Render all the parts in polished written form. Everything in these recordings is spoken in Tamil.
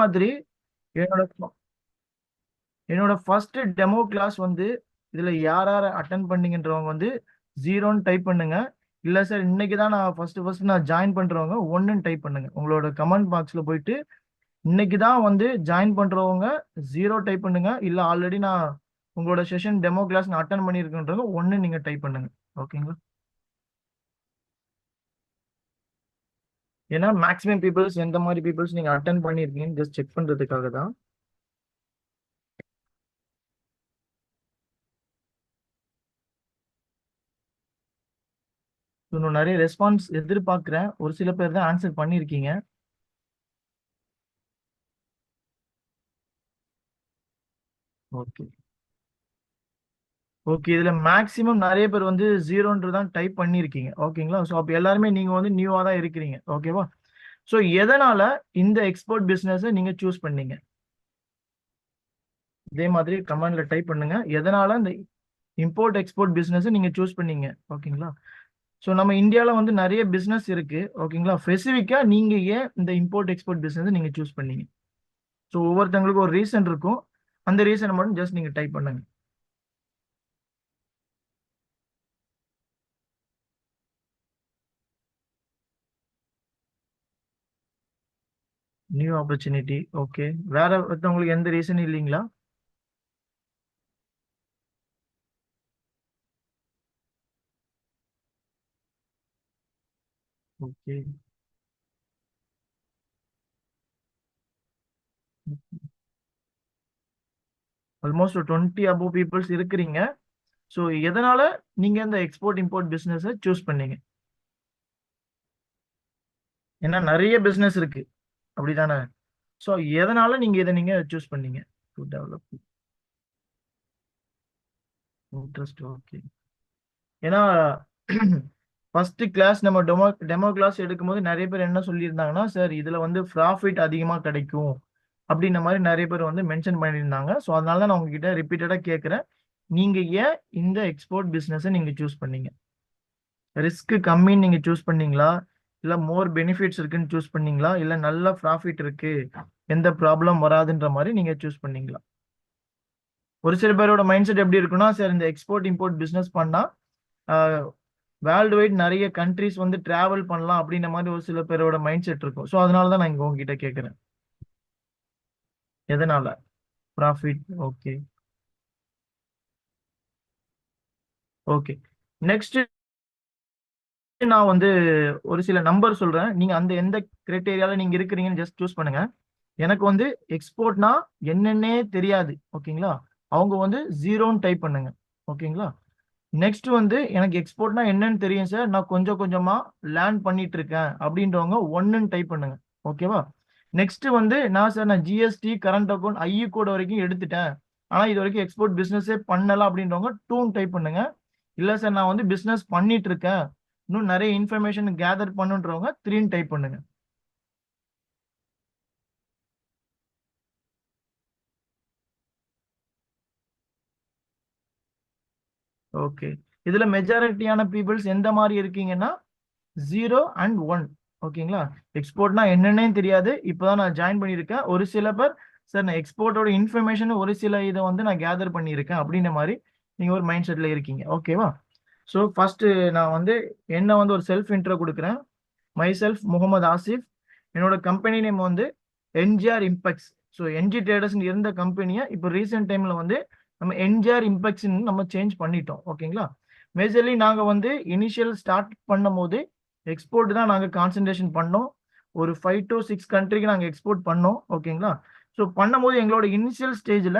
மாதிரி என்னோட என்னோட ஃபர்ஸ்ட் டெமோ கிளாஸ் வந்து இதுல யார் யார் அட்டன் பண்ணீங்கன்றவங்க வந்து 0ன்னு டைப் பண்ணுங்க. இல்ல சார் இன்னைக்கு தான் நான் ஃபர்ஸ்ட் நான் ஜாயின் பண்றவங்க 1ன்னு டைப் பண்ணுங்க. உங்களோட கமெண்ட் பாக்ஸ்ல போயிட்டு இன்னைக்கு தான் வந்து ஜாயின் பண்றவங்க 0 டைப் பண்ணுங்க. இல்ல ஆல்ரெடி நான் உங்களோட செஷன் டெமோ கிளாஸ் நான் அட்டன் பண்ணியிருக்கேன்றவங்க 1 நீங்க டைப் பண்ணுங்க. ஓகேங்களா? ஏன்னா மேக்ஸிமம் பீப்புள்ஸ் எந்த மாதிரி பீப்புள்ஸ் நீங்க அட்டன் பண்ணியிருக்கீங்கன்னு ஜஸ்ட் செக் பண்றதுக்காக தான். இன்னும் நிறைய ரெஸ்பான்ஸ் எதிர்பார்க்கிறேன். ஒரு சில பேர் தான் ஆன்சர் பண்ணியிருக்கீங்க. ஓகே ஓகே, இதுல மேக்ஸிமம் நிறைய பேர் வந்து 0ன்றது தான் டைப் பண்ணியிருக்கீங்க. ஓகேங்களா? ஸோ அப்போ எல்லாருமே நீங்க வந்து நியூவா தான் இருக்கிறீங்க. ஓகேவா? ஸோ எதனால இந்த எக்ஸ்போர்ட் பிசினஸ் நீங்க சூஸ் பண்ணீங்க? இதே மாதிரி கமெண்ட்ல டைப் பண்ணுங்க. எதனால இந்த இம்போர்ட் எக்ஸ்போர்ட் பிசினஸ் நீங்க சூஸ் பண்ணீங்க? ஓகேங்களா? ஸோ நம்ம இந்தியாவில் வந்து நிறைய பிசினஸ் இருக்கு. ஓகேங்களா? ஸ்பெசிஃபிக்கா நீங்க ஏன் இந்த இம்போர்ட் எக்ஸ்போர்ட் பிசினஸ் நீங்க சூஸ் பண்ணீங்க? ஸோ ஒவ்வொருத்தவங்களுக்கும் ஒரு ரீசன் இருக்கும். அந்த ரீசனை மட்டும் ஜஸ்ட் நீங்க டைப் பண்ணுங்க. New opportunity. ஓகே, வேற ஒருத்தவங்களுக்கு எந்த ரீசன் இல்லைங்களா? ஓகே, ஆல்மோஸ்ட் 20 above பீப்புள்ஸ் இருக்கிறீங்க. ஸோ எதனால நீங்க இந்த எக்ஸ்போர்ட் இம்போர்ட் பிசினஸ் சூஸ் பண்ணீங்க? ஏன்னா நிறைய பிசினஸ் இருக்கு, அப்படிதானே? ஸோ எதனால நீங்க இதை நீங்க சூஸ் பண்ணீங்க? To develop interest. ஓகே. ஏன்னா ஃபர்ஸ்ட் கிளாஸ் நம்ம டெமோ கிளாஸ் எடுக்கும்போது நிறைய பேர் என்ன சொல்லியிருந்தாங்கன்னா, சார் இதுல வந்து ப்ராஃபிட் அதிகமா கிடைக்கும் அப்படின்ற மாதிரி நிறைய பேர் வந்து மென்ஷன் பண்ணியிருந்தாங்க. ஸோ அதனால தான் நான் உங்ககிட்ட ரிப்பீட்டடா கேட்குறேன், நீங்க ஏன் இந்த எக்ஸ்போர்ட் பிசினஸ் நீங்க சூஸ் பண்ணீங்க? ரிஸ்க் கம்மின்னு நீங்க சூஸ் பண்ணீங்களா, இல்ல மோர் பெனிஃபிட்ஸ் இருக்குன்னு சூஸ் பண்ணீங்களா, இல்ல நல்ல ப்ராஃபிட் இருக்கு எந்த ப்ராப்ளம் வராதுன்ற மாதிரி நீங்க சூஸ் பண்ணீங்களா? ஒரு சில பேரோட மைண்ட் செட் எப்படி இருக்குன்னா, சார் இந்த எக்ஸ்போர்ட் இம்போர்ட் பிசினஸ் பண்ணா வேர்ல்டு வைட் நிறைய கண்ட்ரிஸ் வந்து டிராவல் பண்ணலாம் அப்படின்ற மாதிரி ஒரு சில பேரோட மைண்ட் செட் இருக்கும். ஸோ அதனால தான் நான் இங்க உங்ககிட்ட கேட்குறேன், எதனால ப்ராஃபிட்? Okay okay. நெக்ஸ்ட் நான் வந்து ஒரு சில நம்பர் சொல்றேன். நீங்க அந்த எந்த கிரைட்டேரியால நீங்க இருக்கிறீங்கன்னு ஜஸ்ட் சூஸ் பண்ணுங்க. எனக்கு வந்து எக்ஸ்போர்ட்னா என்னன்னே தெரியாது. ஓகேங்களா? அவங்க வந்து 0ன்னு டைப் பண்ணுங்க. ஓகேங்களா? நெக்ஸ்ட் வந்து எனக்கு எக்ஸ்போர்ட்னா என்னன்னு தெரியும் சார், நான் கொஞ்சம் கொஞ்சமா லேர்ன் பண்ணிட்டு இருக்கேன் அப்படின்றவங்க 1ன்னு டைப் பண்ணுங்க. ஓகேவா? நெக்ஸ்ட் வந்து நான் GST current account IE code வரைக்கும் எடுத்துட்டேன், ஆனா இது வரைக்கும் எக்ஸ்போர்ட் பிசினஸே பண்ணல அப்படின்றவங்க 2ன்னு டைப் பண்ணுங்க. இல்ல சார் நான் வந்து பிசினஸ் பண்ணிட்டு இருக்கேன், இன்னும் நிறைய இன்ஃபர்மேஷன் கேதர் பண்ணுன்றவங்க 3ன்னு டைப் பண்ணுங்க. ஓகே, இதுல மெஜாரிட்டியான பீப்புள்ஸ் எந்த மாதிரி இருக்கீங்கன்னா 0 and 1. ஓகேங்களா? எக்ஸ்போர்ட்னா என்னன்னே தெரியாது, இப்போதான் நான் ஜாயின் பண்ணியிருக்கேன். ஒரு சில பேர் சார் நான் எக்ஸ்போர்ட்டோட இன்ஃபர்மேஷன் ஒரு சில இதை வந்து நான் கேதர் பண்ணியிருக்கேன் அப்படின்ற மாதிரி நீங்க ஒரு மைண்ட் செட்ல இருக்கீங்க. ஓகேவா? ஸோ ஃபர்ஸ்ட் நான் வந்து என்ன வந்து ஒரு செல்ஃப் இன்ட்ரோ கொடுக்குறேன். My self Mohammed Asif. என்னோட கம்பெனி நேம் வந்து என்ஜிஆர் இம்பெக்ஸ். ஸோ என்ஜி ட்ரேடர்ஸ் இருந்த கம்பெனியை இப்போ ரீசெண்ட் டைம்ல வந்து நம்ம என்ஜிஆர் இம்பெக்ஸ் நம்ம சேஞ்ச் பண்ணிட்டோம். ஓகேங்களா? மேஜர்லி நாங்க வந்து இனிஷியல் ஸ்டார்ட் பண்ணும் போது எக்ஸ்போர்ட் தான் நாங்க கான்சென்ட்ரேஷன் பண்ணோம். ஒரு 5 to 6 கண்ட்ரிக்கு நாங்க எக்ஸ்போர்ட் பண்ணோம். ஓகேங்களா? ஸோ பண்ணும்போது எங்களோட இனிஷியல் ஸ்டேஜ்ல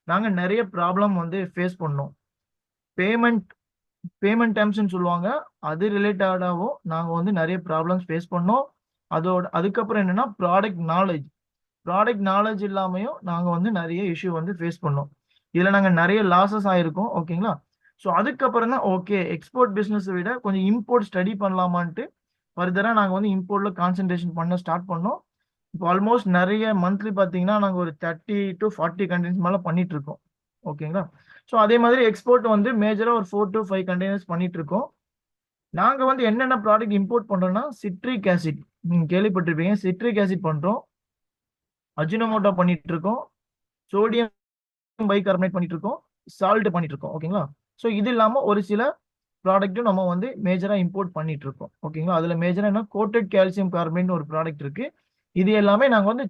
நாங்க நிறைய ப்ராப்ளம் வந்து ஃபேஸ் பண்ணோம். பேமெண்ட் பேமெண்ட் டேர்ம்ஸ்னு சொல்லுவாங்க, அது ரிலேட்டடாகவும் நாங்கள் வந்து நிறைய ப்ராப்ளம்ஸ் ஃபேஸ் பண்ணோம். அதுக்கப்புறம் என்னன்னா ப்ராடக்ட் நாலேஜ் இல்லாமையும் நாங்கள் வந்து நிறைய இஷ்யூ வந்து ஃபேஸ் பண்ணோம். இதில் நாங்கள் நிறைய லாஸஸ் ஆயிருக்கோம். ஓகேங்களா? ஸோ அதுக்கப்புறம் தான் ஓகே எக்ஸ்போர்ட் பிஸ்னஸை விட கொஞ்சம் இம்போர்ட் ஸ்டடி பண்ணலாமான்ட்டு ஃபர்தராக நாங்கள் வந்து இம்போர்ட்டில் கான்சென்ட்ரேஷன் பண்ண ஸ்டார்ட் பண்ணோம். இப்போ ஆல்மோஸ்ட் நிறைய மந்த்லி பார்த்தீங்கன்னா நாங்கள் ஒரு 30 to 40 கண்டெய்னர்ஸ் மேலே பண்ணிட்டு இருக்கோம். ஓகேங்களா? ஸோ அதே மாதிரி எக்ஸ்போர்ட் வந்து மேஜராக ஒரு 4 to 5 கண்டெய்னர்ஸ் பண்ணிட்டு இருக்கோம். நாங்கள் வந்து என்னென்ன ப்ராடக்ட் இம்போர்ட் பண்ணுறோம்னா சிட்ரிக் ஆசிட், நீங்கள் கேள்விப்பட்டிருப்பீங்க, சிட்ரிக் ஆசிட் பண்ணுறோம். அஜினோமோட்டோ பண்ணிட்டு இருக்கோம், சோடியம் பைகார்பனேட் பண்ணிட்டு இருக்கோம், சால்ட் பண்ணிட்டு இருக்கோம். ஓகேங்களா? ஸோ இது இல்லாம ஒரு சில ப்ராடக்ட்டும் நம்ம வந்து மேஜரா இம்போர்ட் பண்ணிட்டு இருக்கோம். ஓகேங்களா? அதுல மேஜரா என்ன கோட்டட் கால்சியம் கார்பனேட்னு ஒரு ப்ராடக்ட் இருக்கு. இது எல்லாமே நாங்க வந்து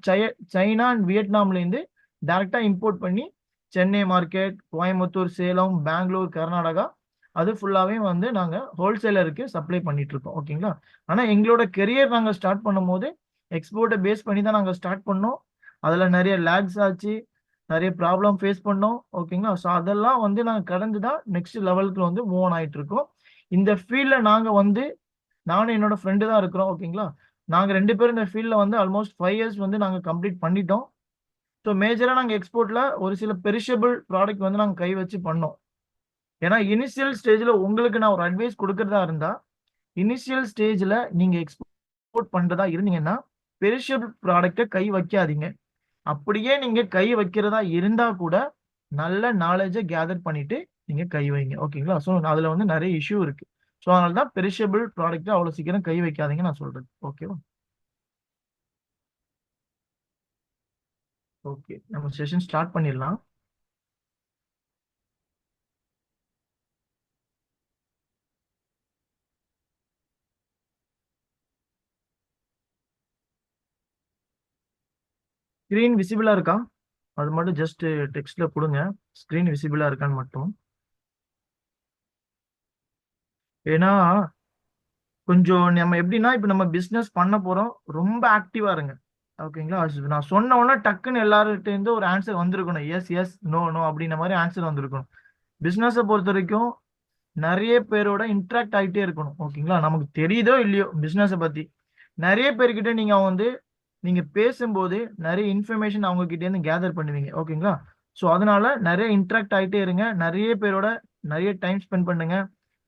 சைனா அண்ட் வியட்நாம்ல இருந்து டைரக்டா இம்போர்ட் பண்ணி சென்னை மார்க்கெட், கோயம்புத்தூர், சேலம், பெங்களூர், கர்நாடகா அது ஃபுல்லாவே வந்து நாங்க ஹோல்சேலருக்கு சப்ளை பண்ணிட்டு இருக்கோம். ஓகேங்களா? ஆனா எங்களோட கெரியர் நாங்க ஸ்டார்ட் பண்ணும்போது எக்ஸ்போர்ட்டை பேஸ் பண்ணி தான் நாங்க ஸ்டார்ட் பண்ணோம். அதுல நிறைய லேக்ஸ் ஆச்சு, நிறைய ப்ராப்ளம் ஃபேஸ் பண்ணோம். ஓகேங்களா? ஸோ அதெல்லாம் வந்து நாங்க கடந்து தான் நெக்ஸ்ட் லெவலுக்கு வந்து மூவ் ஆன் ஆயிட்டு இருக்கோம். இந்த ஃபீல்ட்ல நாங்க வந்து நானும் என்னோட ஃப்ரெண்டு தான் இருக்கிறோம். ஓகேங்களா? நாங்க 2 பேரும் இந்த ஃபீல்ட்ல வந்து ஆல்மோஸ்ட் 5 இயர்ஸ் வந்து நாங்க கம்ப்ளீட் பண்ணிட்டோம். ஸோ மேஜரா நாங்க எக்ஸ்போர்ட்ல ஒரு சில பெரிஷபிள் ப்ராடக்ட் வந்து நாங்க கை வச்சு பண்ணோம். ஏன்னா இனிஷியல் ஸ்டேஜ்ல உங்களுக்கு நான் ஒரு அட்வைஸ் கொடுக்கறதா இருந்தா, இனிஷியல் ஸ்டேஜ்ல நீங்க எக்ஸ்போர்ட் பண்றதா இருந்தீங்கன்னா, பெரிஷபிள் ப்ராடக்ட்ட கை வைக்காதீங்க. அப்படியே நீங்க கை வைக்கிறதா இருந்தா கூட நல்ல நாலேஜ கேதர் பண்ணிட்டு நீங்க கை வைங்க. ஓகேங்களா? ஸோ அதுல வந்து நிறைய இஷ்யூ இருக்கு. ஸோ அதனால தான் பெரிஷபிள் ப்ராடக்ட்ட அவ்வளவு சீக்கிரம் கை வைக்காதீங்கன்னு நான் சொல்றது. ஓகேவா? ஓகே. நம்ம செஷன் ஸ்டார்ட் பண்ணிடலாம். ஸ்கிரீன் விசிபிளா இருக்கா? அது மட்டும் ஜஸ்ட் டெக்ஸ்ட்ல கொடுங்க. ஸ்கிரீன் விசிபிளா இருக்கான்னு மட்டும். ஏன்னா கொஞ்சம் நம்ம எப்படின்னா இப்ப நம்ம பிசினஸ் பண்ண போறோம். ரொம்ப ஆக்டிவா இருங்க. ஓகேங்களா? நான் சொன்ன உடனே டக்குன்னு எல்லார்கிட்ட இருந்து ஒரு ஆன்சர் வந்திருக்கணும். எஸ், எஸ், நோ, நோ அப்படின்ற மாதிரி ஆன்சர் வந்திருக்கணும். பிசினஸை பொறுத்த வரைக்கும் நிறைய பேரோட இன்ட்ராக்ட் ஆகிட்டே இருக்கணும். ஓகேங்களா? நமக்கு தெரியுதோ இல்லையோ பிசினஸை பத்தி நிறைய பேர்கிட்ட நீங்க வந்து நீங்க பேசும்போது நிறைய இன்ஃபர்மேஷன் அவங்க கிட்ட இருந்து கேதர் பண்ணுவீங்க. ஓகேங்களா? ஸோ அதனால நிறைய இன்ட்ராக்ட் ஆகிட்டே இருங்க. நிறைய பேரோட நிறைய டைம் ஸ்பெண்ட் பண்ணுங்க.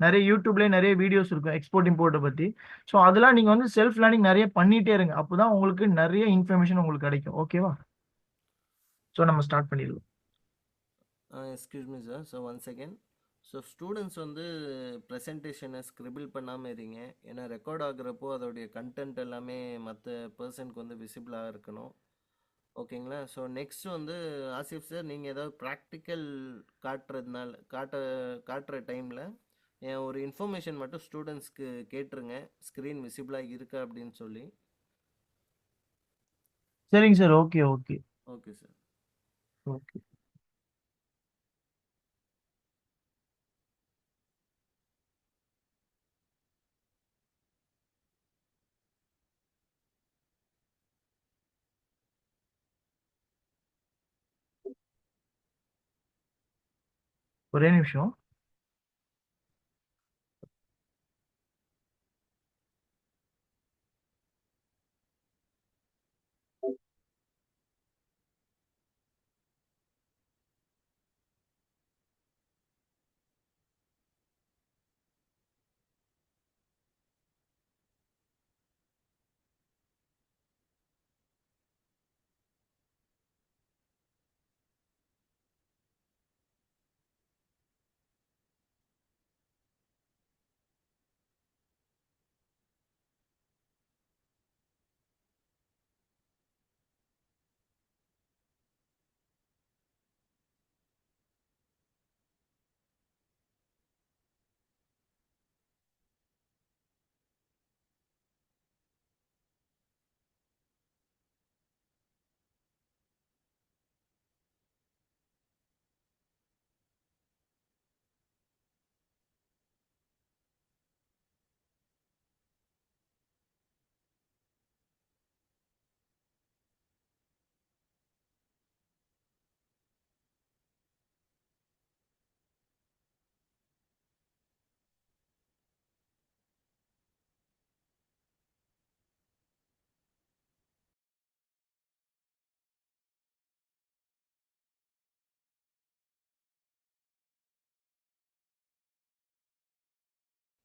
நிறைய யூடியூப்லயே நிறைய வீடியோஸ் இருக்கும் எக்ஸ்போர்ட் இம்போர்ட்டை பத்தி. ஸோ அதெல்லாம் நீங்க வந்து செல்ஃப் லேர்னிங் நிறைய பண்ணிட்டே இருங்க. அப்போதான் உங்களுக்கு நிறைய இன்ஃபர்மேஷன் உங்களுக்கு கிடைக்கும். ஓகேவா? ஸோ நம்ம ஸ்டார்ட் பண்ணிடலாம். Excuse me sir. So one second. So students வந்து ப்ரெசன்டேஷனை ஸ்க்ரிபிள் பண்ணாமல் இருங்க. ஏன்னா ரெக்கார்ட் ஆகுறப்போ அதோடைய கண்டென்ட் எல்லாமே மற்ற பர்சனுக்கு வந்து விசிபிளாக இருக்கணும். ஓகேங்களா? ஸோ நெக்ஸ்ட் வந்து ஆசிஃப் சார், நீங்கள் ஏதாவது ப்ராக்டிக்கல் காட்டுற டைமில் ஒரு இன்ஃபர்மேஷன் மட்டும் ஸ்டூடெண்ட்ஸ்க்கு கேட்டுருங்க, ஸ்க்ரீன் விசிபிளாக இருக்கா அப்படின்னு சொல்லி. சரிங்க sir. Okay, okay, okay sir. Okay. ஒரே நிமிஷம்.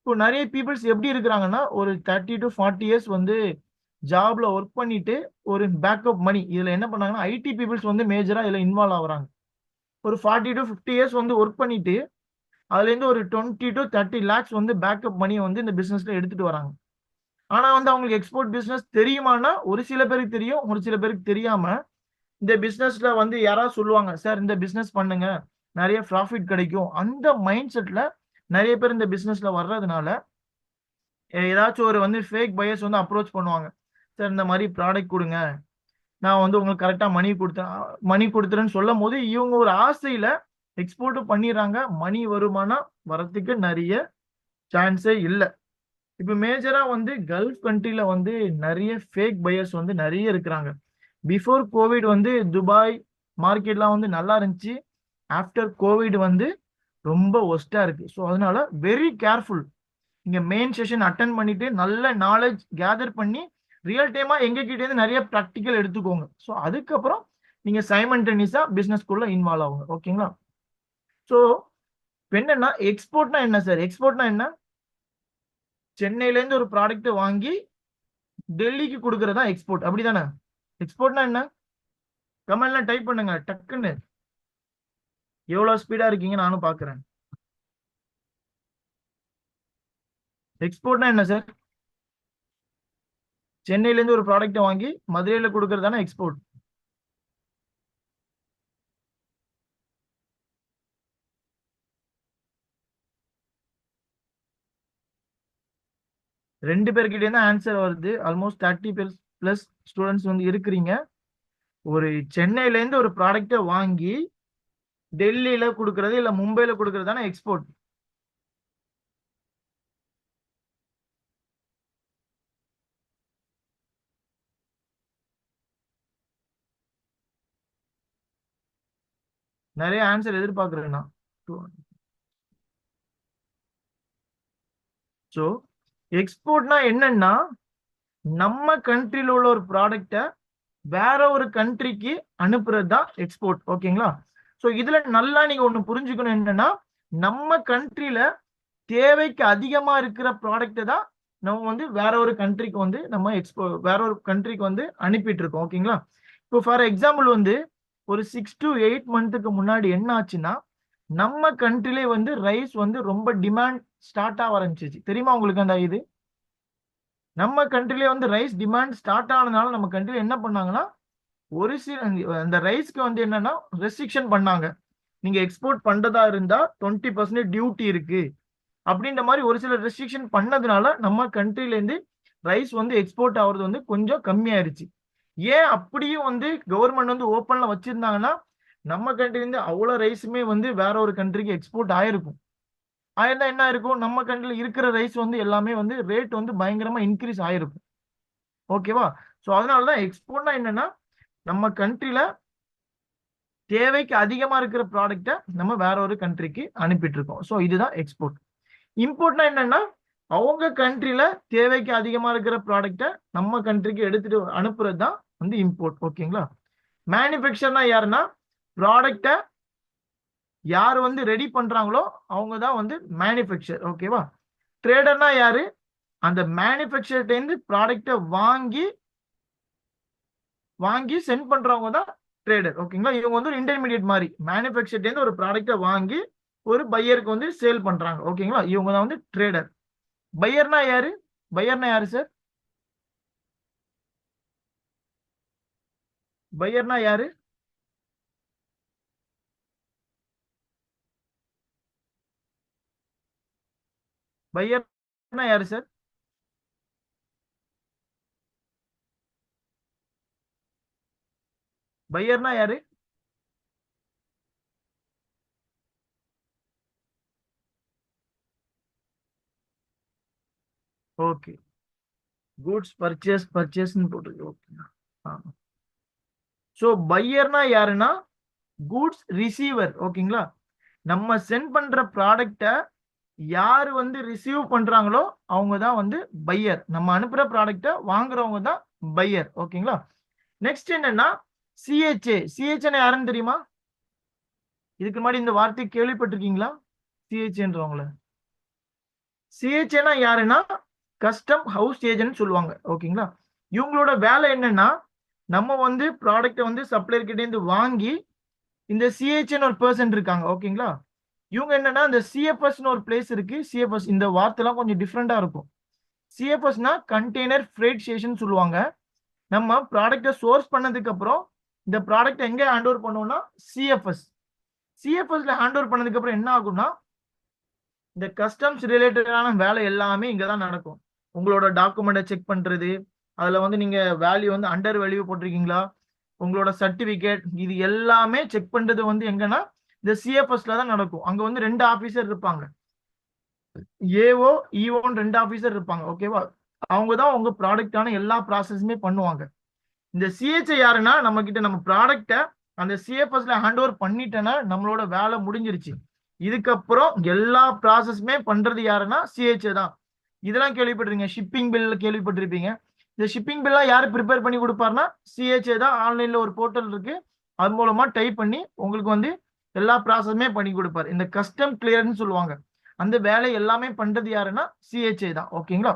இப்போ நிறைய பீப்புள்ஸ் எப்படி இருக்கிறாங்கன்னா ஒரு 30 to 40 இயர்ஸ் வந்து ஜாப்ல ஒர்க் பண்ணிட்டு ஒரு பேக்கப் மணி இதுல என்ன பண்ணாங்கன்னா ஐடி பீப்புள்ஸ் வந்து மேஜரா இதுல இன்வால்வ் ஆகுறாங்க. ஒரு 40 to 50 இயர்ஸ் வந்து ஒர்க் பண்ணிட்டு அதுல இருந்து ஒரு 20 to 30 lakhs வந்து பேக்கப் மணியை வந்து இந்த பிசினஸ்ல எடுத்துட்டு வராங்க. ஆனா வந்து அவங்களுக்கு எக்ஸ்போர்ட் பிசினஸ் தெரியுமானா ஒரு சில பேருக்கு தெரியும், ஒரு சில பேருக்கு தெரியாம இந்த பிசினஸ்ல வந்து யாராவது சொல்லுவாங்க சார் இந்த பிசினஸ் பண்ணுங்க நிறைய ப்ராஃபிட் கிடைக்கும், அந்த மைண்ட் செட்ல நிறைய பேர் இந்த பிசினஸ்ல வர்றதுனால ஏதாச்சும் ஒரு வந்து ஃபேக் பையர்ஸ் வந்து அப்ரோச் பண்ணுவாங்க. சார் இந்த மாதிரி ப்ராடக்ட் கொடுங்க, நான் வந்து உங்களுக்கு கரெக்டா மணி கொடுத்துறேன்னு சொல்லும் போது இவங்க ஒரு ஆசையில எக்ஸ்போர்ட்டும் பண்ணிடுறாங்க. மணி வருமானம் வரத்துக்கு நிறைய சான்ஸே இல்லை. இப்போ மேஜரா வந்து கல்ஃப் கண்ட்ரில வந்து நிறைய ஃபேக் பையர்ஸ் வந்து நிறைய இருக்கிறாங்க. பிஃபோர் கோவிட் வந்து துபாய் மார்க்கெட்லாம் வந்து நல்லா இருந்துச்சு. ஆஃப்டர் கோவிட் வந்து ரொம்ப ஒஸ்டா இருக்கு. ஸோ அதனால வெரி கேர்ஃபுல். இங்க மெயின் செஷன் அட்டன் பண்ணிட்டு நல்ல நாலேஜ் கேதர் பண்ணி ரியல் டைமா எங்க கிட்ட இருந்து நிறைய ப்ராக்டிக்கல் எடுத்துக்கோங்க. ஸோ அதுக்கப்புறம் நீங்க சைமல்டேனியஸா பிசினஸ்க்குள்ள இன்வால்வ் ஆகுங்க. ஓகேங்களா? ஸோ என்னன்னா எக்ஸ்போர்ட்னா என்ன சார்? எக்ஸ்போர்ட்னா என்ன? சென்னையில இருந்து ஒரு ப்ராடக்ட் வாங்கி டெல்லிக்கு கொடுக்கறதா எக்ஸ்போர்ட், அப்படிதானே? எக்ஸ்போர்ட்னா என்ன? கமெண்ட்ல டைப் பண்ணுங்க டக்குன்னு. எவ்வளவு ஸ்பீடா இருக்கீங்க நானும் பாக்குறேன். எக்ஸ்போர்ட்னா என்ன சார்? சென்னையில இருந்து ஒரு ப்ராடக்ட் வாங்கி மதுரையில கொடுக்கறதான எக்ஸ்போர்ட். ரெண்டு பேர்கிட்ட இருந்து ஆன்சர் வருது. ஆல்மோஸ்ட் 30+ ஸ்டூடெண்ட்ஸ் வந்து இருக்கிறீங்க. ஒரு சென்னையில இருந்து ஒரு ப்ராடக்ட வாங்கி டெல்லியில கொடுக்கறது இல்ல மும்பைல கொடுக்கறதான எக்ஸ்போர்ட். நிறைய ஆன்சர் எதிர்பார்க்கிறேன் நான். ஸோ எக்ஸ்போர்ட்னா என்னன்னா நம்ம கண்ட்ரில உள்ள ஒரு ப்ராடக்ட வேற ஒரு கண்ட்ரிக்கு அனுப்புறது தான் எக்ஸ்போர்ட். ஓகேங்களா? ஸோ இதுல நல்லா நீங்க ஒண்ணு புரிஞ்சுக்கணும் என்னன்னா நம்ம கண்ட்ரில தேவைக்கு அதிகமா இருக்கிற ப்ராடக்ட் தான் நம்ம வந்து வேற ஒரு கண்ட்ரிக்கு வந்து நம்ம வேற ஒரு கண்ட்ரிக்கு வந்து அனுப்பிட்டு இருக்கோம். ஓகேங்களா? இப்போ ஃபார் எக்ஸாம்பிள் வந்து ஒரு 6 to 8 மந்த்துக்கு முன்னாடி என்ன ஆச்சுன்னா நம்ம கண்ட்ரிலே வந்து ரைஸ் வந்து ரொம்ப டிமாண்ட் ஸ்டார்ட் ஆக ஆரம்பிச்சிச்சு. தெரியுமா உங்களுக்கு அந்த இது? நம்ம கண்ட்ரிலே வந்து ரைஸ் டிமாண்ட் ஸ்டார்ட் ஆனதுனால நம்ம கண்ட்ரில என்ன பண்ணாங்கன்னா ஒரு சில அந்த ரைஸ்க்கு வந்து என்னன்னா ரெஸ்ட்ரிக்ஷன் பண்ணாங்க. நீங்க எக்ஸ்போர்ட் பண்றதா இருந்தா 20% டியூட்டி இருக்கு அப்படின்ற மாதிரி ஒரு சில ரெஸ்ட்ரிக்ஷன் பண்ணதுனால நம்ம கண்ட்ரில இருந்து ரைஸ் வந்து எக்ஸ்போர்ட் ஆகுறது வந்து கொஞ்சம் கம்மியாயிருச்சு. ஏன் அப்படியும் வந்து கவர்மெண்ட் வந்து ஓப்பன்ல வச்சிருந்தாங்கன்னா நம்ம கண்ட்ரில இருந்து அவ்வளவு ரைஸுமே வந்து வேற ஒரு கண்ட்ரிக்கு எக்ஸ்போர்ட் ஆயிருக்கும். ஆயிருந்தா என்ன இருக்கும், நம்ம கண்ட்ரில இருக்கிற ரைஸ் வந்து எல்லாமே வந்து ரேட் வந்து பயங்கரமா இன்க்ரீஸ் ஆயிருக்கும். ஓகேவா? ஸோ அதனாலதான் எக்ஸ்போர்ட்னா என்னன்னா நம்ம கண்ட்ரில தேவைக்கு அதிகமா இருக்கிற ப்ராடக்ட்டை நம்ம வேற ஒரு கண்ட்ரிக்கு அனுப்பிட்டு இருக்கோம். ஸோ இதுதான் எக்ஸ்போர்ட். இம்போர்ட்னா என்னன்னா அவங்க கண்ட்ரில தேவைக்கு அதிகமா இருக்கிற ப்ராடக்ட்டை நம்ம கண்ட்ரிக்கு எடுத்துட்டு அனுப்புறது தான் வந்து இம்போர்ட். ஓகேங்களா? மேனுஃபேக்சர்னா யாருன்னா ப்ராடக்ட்டை யார் வந்து ரெடி பண்றாங்களோ அவங்க தான் வந்து மேனுஃபேக்சர். ஓகேவா? ட்ரேடர்னா யாரு? அந்த மேனுஃபேக்சர்ட்ட இருந்து ப்ராடக்ட்டை வாங்கி சென்ட் பண்றவங்க தான் ட்ரேடர். ஓகேங்களா? இவங்க வந்து ஒரு இன்டர்மீடியட் மாதிரி மேனுஃபேக்சர்ட்ட இருந்து ஒரு ப்ராடக்ட்டை வாங்கி ஒரு பையருக்கு வந்து சேல் பண்றாங்க. ஓகேங்களா? இவங்க தான் வந்து ட்ரேடர். பையர்னா யாரு? பையர்னா யாரு சார்? பையர்னா யாரு? பையர்னா யாரு சார்? பையர்னா யாரு? ஓகே, கூட்ஸ் பர்ச்சேஸ்ன்னு போட்டுருக்கு. ஓகே. ஸோ பையர்னா யாருன்னா கூட்ஸ் ரிசீவர். ஓகேங்களா? நம்ம சென்ட் பண்ற ப்ராடக்ட்டை யார் வந்து ரிசீவ் பண்றாங்களோ அவங்க தான் வந்து பையர். நம்ம அனுப்புற ப்ராடக்ட்டை வாங்குறவங்க தான் பையர். ஓகேங்களா? நெக்ஸ்ட் என்னன்னா சிஹெச்ஏ யாருன்னு தெரியுமா? இதுக்கு முன்னாடி இந்த வார்த்தை கேள்விப்பட்டிருக்கீங்களா? சிஹெச்ஏன்றவங்கள. சிஹெச்ஏனா யாருன்னா கஸ்டம் ஹவுஸ் ஏஜென்ட் சொல்லுவாங்க. ஓகேங்களா? இவங்களோட வேலை என்னன்னா நம்ம வந்து ப்ராடக்ட்டை வந்து சப்ளையர் கிட்ட இருந்து வாங்கி இந்த சிஹெச்ஏன்னு ஒரு பர்சன் இருக்காங்க. ஓகேங்களா? இவங்க என்னன்னா இந்த சிஎஃப்எஸ்னு ஒரு பிளேஸ் இருக்கு. சிஎஃப்எஸ் இந்த வார்த்தைலாம் கொஞ்சம் டிஃப்ரெண்டா இருக்கும். சிஎஃப்எஸ்னா கண்டெய்னர் ஃப்ரைட் ஸ்டேஷன் சொல்லுவாங்க. நம்ம ப்ராடக்ட்டை சோர்ஸ் பண்ணதுக்கு அப்புறம் இந்த ப்ராடக்ட் எங்க ஹேண்ட் ஓவர் பண்ணுவோம்னா சிஎஃப்எஸ். சிஎஃப்எஸ்ல ஹேண்ட் ஓவர் பண்ணதுக்கு அப்புறம் என்ன ஆகும்னா இந்த கஸ்டம்ஸ் ரிலேட்டடான வேலை எல்லாமே இங்க தான் நடக்கும். உங்களோட டாக்குமெண்ட்டை செக் பண்றது, அதுல வந்து நீங்க வேல்யூ வந்து அண்டர் வேல்யூ போட்டிருக்கீங்களா, உங்களோட சர்டிபிகேட், இது எல்லாமே செக் பண்றது வந்து எங்கன்னா இந்த சிஎஃப்எஸ்ல தான் நடக்கும். அங்க வந்து 2 ஆபீசர் இருப்பாங்க, ஏஓ இஓன்னு 2 ஆபீசர் இருப்பாங்க. ஓகேவா, அவங்க தான் உங்க ப்ராடக்டான எல்லா ப்ராசஸுமே பண்ணுவாங்க. இந்த சிஹெச்ஐ யாருன்னா நம்ம கிட்ட நம்ம ப்ராடக்ட்டை அந்த சிஎஃப்எஸ்ல ஹேண்ட் ஓவர் பண்ணிட்டேன்னா நம்மளோட வேலை முடிஞ்சிருச்சு. இதுக்கப்புறம் எல்லா ப்ராசஸுமே பண்றது யாருன்னா சிஹெச்ஐ தான். இதெல்லாம் கேள்விப்பட்டிருக்கீங்க, ஷிப்பிங் பில் கேள்விப்பட்டிருப்பீங்க. இந்த ஷிப்பிங் பில்லாம் யாரு ப்ரிப்பேர் பண்ணி கொடுப்பாருன்னா சிஹெச்ஐ தான். ஆன்லைன்ல ஒரு போர்ட்டல் இருக்கு, அது மூலமா டைப் பண்ணி உங்களுக்கு வந்து எல்லா ப்ராசஸுமே பண்ணி கொடுப்பாரு. இந்த கஸ்டம் கிளியர்னு சொல்லுவாங்க, அந்த வேலை எல்லாமே பண்றது யாருன்னா சிஹெச்ஐ தான். ஓகேங்களா,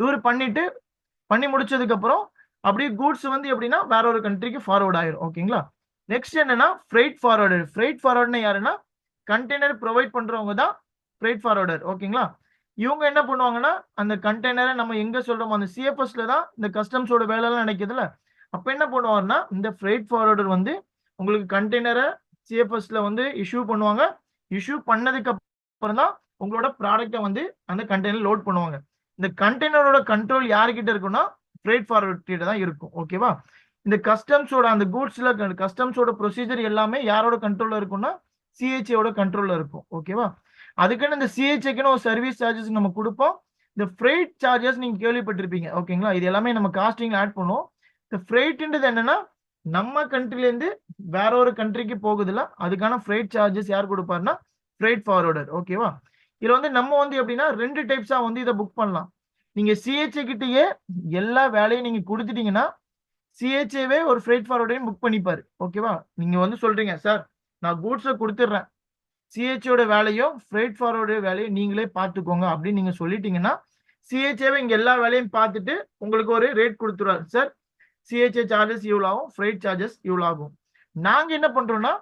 இவர் பண்ணி முடிச்சதுக்கு அப்புறம் அப்படியே கூட்ஸ் வந்து எப்படின்னா வேற ஒரு கண்ட்ரிக்கு ஃபார்வர்ட் ஆயிரும். ஓகேங்களா, நெக்ஸ்ட் என்னன்னா ஃப்ரைட் ஃபார்வர்டர். ஃப்ரைட் ஃபார்வர்ட்னா யாருன்னா கண்டெய்னர் ப்ரொவைட் பண்றவங்க தான் ஃப்ரைட் ஃபார்வர்டர். ஓகேங்களா, இவங்க என்ன பண்ணுவாங்கன்னா அந்த கண்டெய்னரை நம்ம எங்க சொல்றோமோ அந்த சிஎஃப்எஸ்ல தான் இந்த கஸ்டம்ஸோட வேலை எல்லாம் நடக்குதுல்ல. அப்ப என்ன பண்ணுவாருன்னா இந்த ஃப்ரைட் ஃபார்வர்டர் வந்து உங்களுக்கு கண்டெய்னரை சிஎஃப்எஸ்ல வந்து இஷ்யூ பண்ணுவாங்க. இஷ்யூ பண்ணதுக்கு அப்புறம் தான் உங்களோட ப்ராடக்ட்டை வந்து அந்த கண்டெய்னர் லோட் பண்ணுவாங்க. இந்த கண்டெய்னரோட கண்ட்ரோல் யாருக்கிட்ட இருக்குன்னா ஃப்ரைட் ஃபார்வர்ட் கிட்ட தான் இருக்கும். ஓகேவா, இந்த கஸ்டம்ஸோட அந்த கூட்ஸ்ல கஸ்டம்ஸோட ப்ரொசீஜர் எல்லாமே யாரோட கண்ட்ரோல்ல இருக்கும்னா சிஹெச்ஐயோட கண்ட்ரோல்ல இருக்கும். ஓகேவா, அதுக்குன்னு இந்த சிஹெச்ஐக்குன்னு ஒரு சர்வீஸ் சார்ஜஸ் நம்ம கொடுப்போம். இந்த ஃப்ரைட் சார்ஜஸ் நீங்க கேள்விப்பட்டிருப்பீங்க. ஓகேங்களா, இது எல்லாமே நம்ம காஸ்டிங்ல ஆட் பண்ணுவோம். இந்த ஃப்ரைட்ன்றது என்னன்னா நம்ம கண்ட்ரில இருந்து வேற ஒரு கண்ட்ரிக்கு போகுதுல, அதுக்கான ஃப்ரைட் சார்ஜஸ் யார் கொடுப்பாருன்னா ஃப்ரைட் ஃபார்வர்டர். ஓகேவா, இதுல வந்து நம்ம வந்து எப்படின்னா 2 டைப்ஸா வந்து இதை புக் பண்ணலாம். நீங்க சிஹெச்ஐ கிட்டயே எல்லா வேலையும் நீங்க கொடுத்துட்டீங்கன்னா சிஹெச்ஏவே ஒரு ஃப்ரைட் ஃபார்வர்டையும் புக் பண்ணிப்பாரு. ஓகேவா, நீங்க வந்து சொல்றீங்க சார் நான் கூட்ஸை கொடுத்துட்றேன், சிஹெச்ஓட வேலையும் ஃப்ரைட் ஃபார்வர்டு வேலையும் நீங்களே பார்த்துக்கோங்க அப்படின்னு நீங்க சொல்லிட்டீங்கன்னா சிஹெச்ஏவே இங்க எல்லா வேலையும் பார்த்துட்டு உங்களுக்கு ஒரு ரேட் கொடுத்துருவாரு. சார் சிஹெச்ஏ சார்ஜஸ் இவ்வளோ ஆகும், ஃப்ரைட் சார்ஜஸ் இவ்வளோ ஆகும். நாங்க என்ன பண்றோம்னா